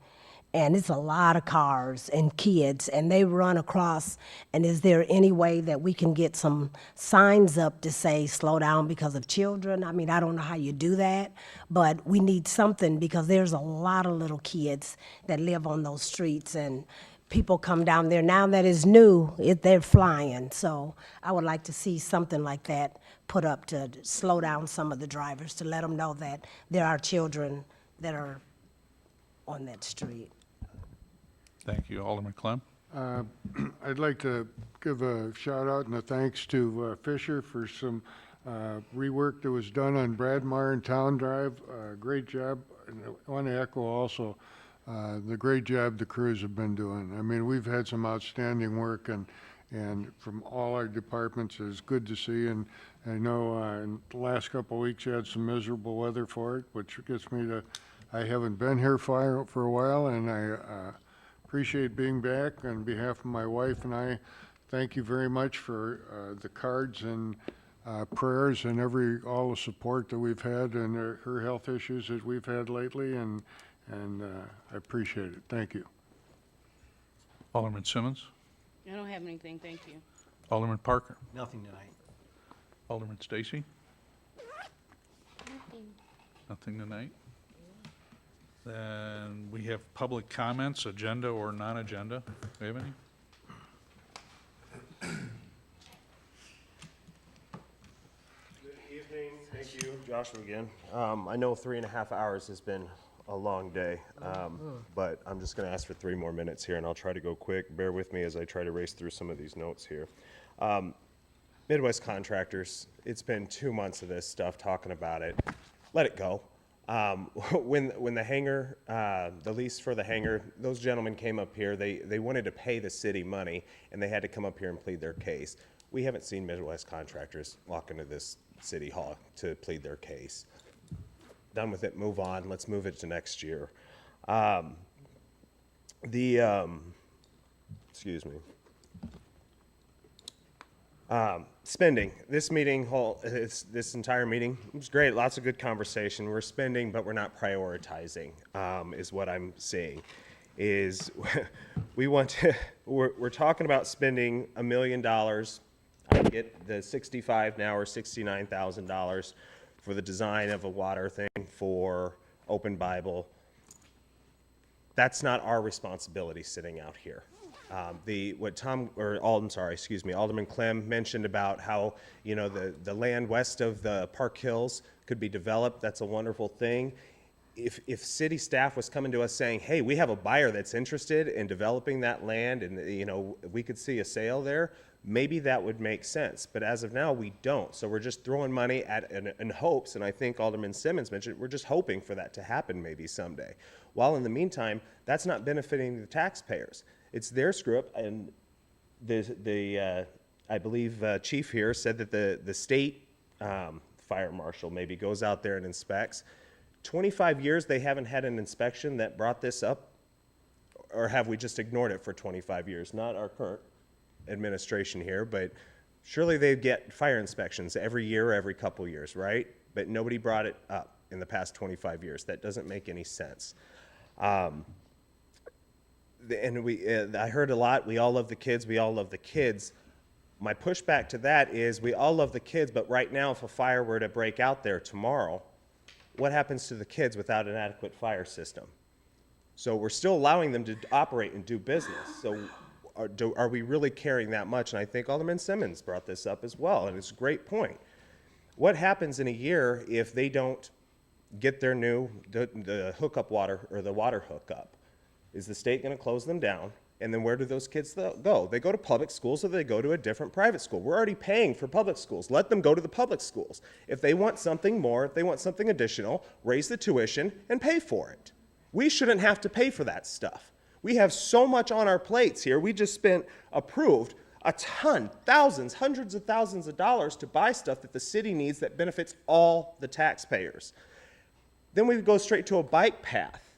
and it's a lot of cars and kids, and they run across. And is there any way that we can get some signs up to say, slow down because of children? I mean, I don't know how you do that, but we need something because there's a lot of little kids that live on those streets, and people come down there. Now that is new, they're flying. So I would like to see something like that put up to slow down some of the drivers, to let them know that there are children that are on that street. Thank you. Alderman Clem? I'd like to give a shout out and a thanks to Fisher for some rework that was done on Bradmar and Town Drive. Great job. And I want to echo also the great job the crews have been doing. I mean, we've had some outstanding work, and and from all our departments is good to see. And I know in the last couple of weeks you had some miserable weather for it, which gets me to, I haven't been here for a while, and I appreciate being back. On behalf of my wife and I, thank you very much for the cards and prayers and all the support that we've had and her health issues that we've had lately, and I appreciate it. Thank you. Alderman Simmons? I don't have anything, thank you. Alderman Parker? Nothing tonight. Alderman Stacy? Nothing tonight? Then we have public comments, agenda or non-agenda. Do we have any? Good evening. Thank you, Joshua again. I know 3.5 hours has been a long day, but I'm just going to ask for 3 more minutes here, and I'll try to go quick. Bear with me as I try to race through some of these notes here. Midwest contractors, it's been 2 months of this stuff talking about it. Let it go. When the hangar, the lease for the hangar, those gentlemen came up here, they wanted to pay the city money, and they had to come up here and plead their case. We haven't seen Midwest contractors walk into this city hall to plead their case. Done with it, move on, let's move it to next year. Excuse me. Spending. This meeting, this entire meeting, it was great. Lots of good conversation. We're spending, but we're not prioritizing, is what I'm seeing. Is we want to, we're talking about spending $1 million. I get the 65 now or $69,000 for the design of a water thing for Open Bible. That's not our responsibility sitting out here. Alderman Clem mentioned about how, you know, the land west of the Park Hills could be developed. That's a wonderful thing. If city staff was coming to us saying, hey, we have a buyer that's interested in developing that land and, you know, we could see a sale there, maybe that would make sense. But as of now, we don't. So we're just throwing money at in hopes, and I think Alderman Simmons mentioned, we're just hoping for that to happen maybe someday. While in the meantime, that's not benefiting the taxpayers. It's their screw up, and I believe Chief here said that the state fire marshal maybe goes out there and inspects. 25 years they haven't had an inspection that brought this up, or have we just ignored it for 25 years? Not our current administration here, but surely they get fire inspections every year or every couple years, right? But nobody brought it up in the past 25 years. That doesn't make any sense. And I heard a lot, we all love the kids, we all love the kids. My pushback to that is we all love the kids, but right now if a fire were to break out there tomorrow, what happens to the kids without an adequate fire system? So we're still allowing them to operate and do business. So are we really caring that much? And I think Alderman Simmons brought this up as well, and it's a great point. What happens in a year if they don't get their the hookup water or the water hookup? Is the state going to close them down? And then where do those kids go? They go to public schools or they go to a different private school. We're already paying for public schools. Let them go to the public schools. If they want something more, if they want something additional, raise the tuition and pay for it. We shouldn't have to pay for that stuff. We have so much on our plates here. We just approved a ton, thousands, hundreds of thousands of dollars to buy stuff that the city needs that benefits all the taxpayers. Then we go straight to a bike path.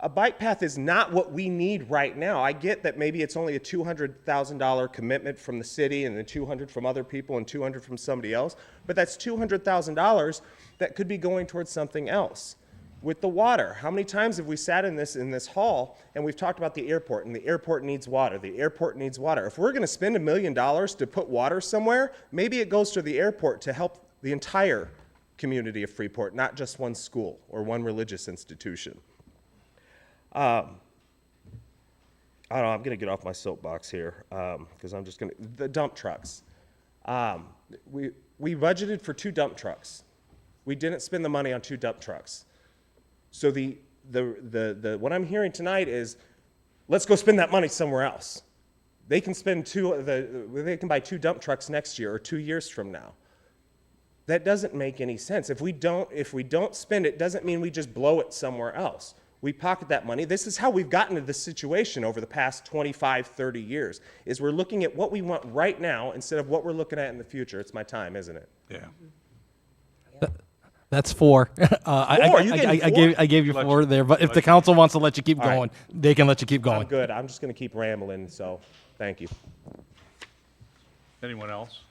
A bike path is not what we need right now. I get that maybe it's only a $200,000 commitment from the city and then $200 from other people and $200 from somebody else, but that's $200,000 that could be going towards something else. With the water, how many times have we sat in this hall and we've talked about the airport, and the airport needs water, the airport needs water. If we're going to spend $1 million to put water somewhere, maybe it goes to the airport to help the entire community of Freeport, not just one school or one religious institution. I don't know, I'm going to get off my soapbox here because I'm just going to, the dump trucks. We budgeted for 2 dump trucks. We didn't spend the money on 2 dump trucks. So what I'm hearing tonight is, let's go spend that money somewhere else. They can they can buy 2 dump trucks next year or 2 years from now. That doesn't make any sense. If we don't spend it, doesn't mean we just blow it somewhere else. We pocket that money. This is how we've gotten to this situation over the past 25, 30 years, is we're looking at what we want right now instead of what we're looking at in the future. It's my time, isn't it? Yeah. That's 4. You gave me 4? I gave you 4 there, but if the council wants to let you keep going, they can let you keep going. I'm good. I'm just going to keep rambling, so thank you. Anyone else?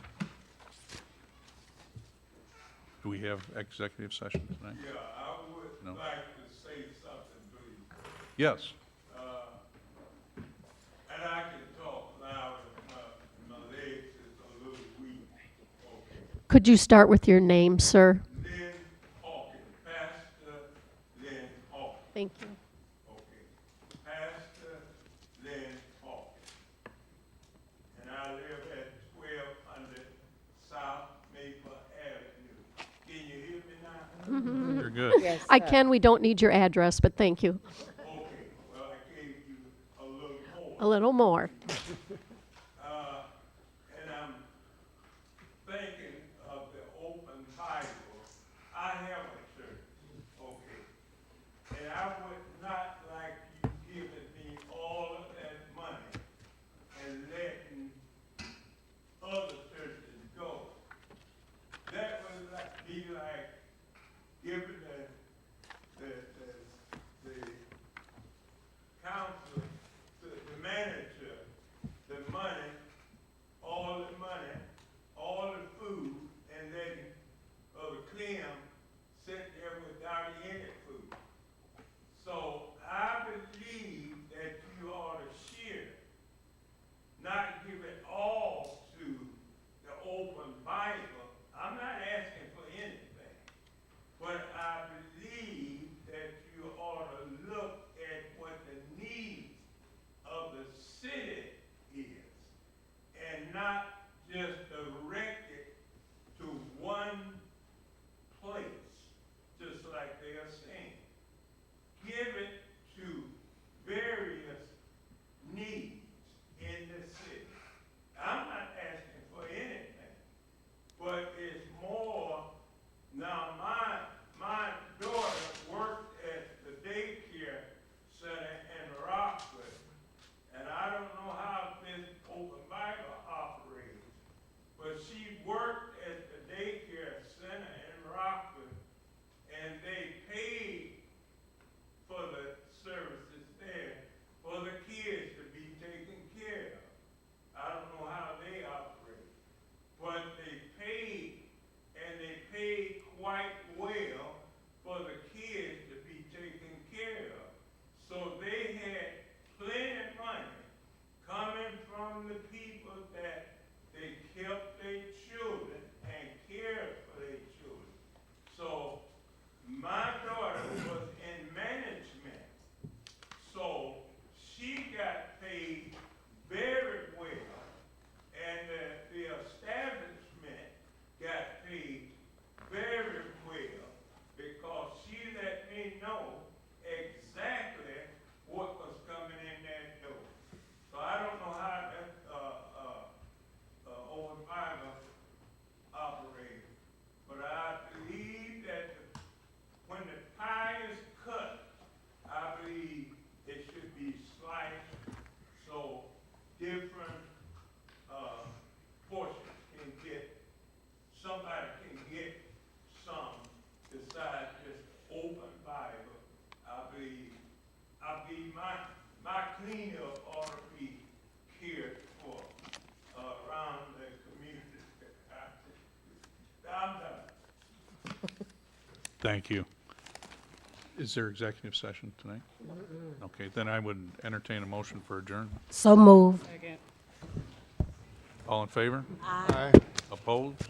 Do we have executive session tonight? Yeah, I would No. like to say something, please. Yes. And I can talk loud enough, my legs is a little weak. Okay. Could you start with your name, sir? Lynn Hawkins, Pastor Lynn Hawkins. Thank you. Okay. Pastor Lynn Hawkins. And I live at 1200 South Maple Avenue. Can you hear me now? You're good. Yes, I sir. can. We don't need your address, but thank you. Okay, well, I gave you a little more. A little more. And I'm thinking of the open Bible. I have a church, okay, and I would not like you giving me all of that money and letting other churches go. That would be like giving the council, the manager, the money, all the food, and letting Clem sit there without any food. So I believe that you ought to share, not give it all to the open Bible. I'm not asking for anything, but I believe that you ought to look at what the needs of the city is, and not just direct it to one place, just like they are saying. Give it to various needs in the city. I'm not asking for anything, but it's more. Now, my daughter worked at the daycare center in Rockford, and I don't know how this open Bible operates, but she worked at the daycare center in Rockford, and they paid for the services there for the kids to be taken care of. I don't know how they operate, but they paid, and they paid quite well for the kids to be taken care of. So they had plenty of money coming from the people that they kept their children and cared for their children. So my daughter was in management, so she got paid very well, and the establishment got paid very well, because she let me know exactly what was coming in that door. So I don't know how that open Bible operates, but I believe that when the pie is cut, I believe it should be sliced so different portions can get, somebody can get some besides just open Bible. I believe my cleanup ought to be cared for around the community. I'm done. Thank you. Is there executive session tonight? Okay, then I would entertain a motion for adjournment. So move. All in favor? Aye. Opposed?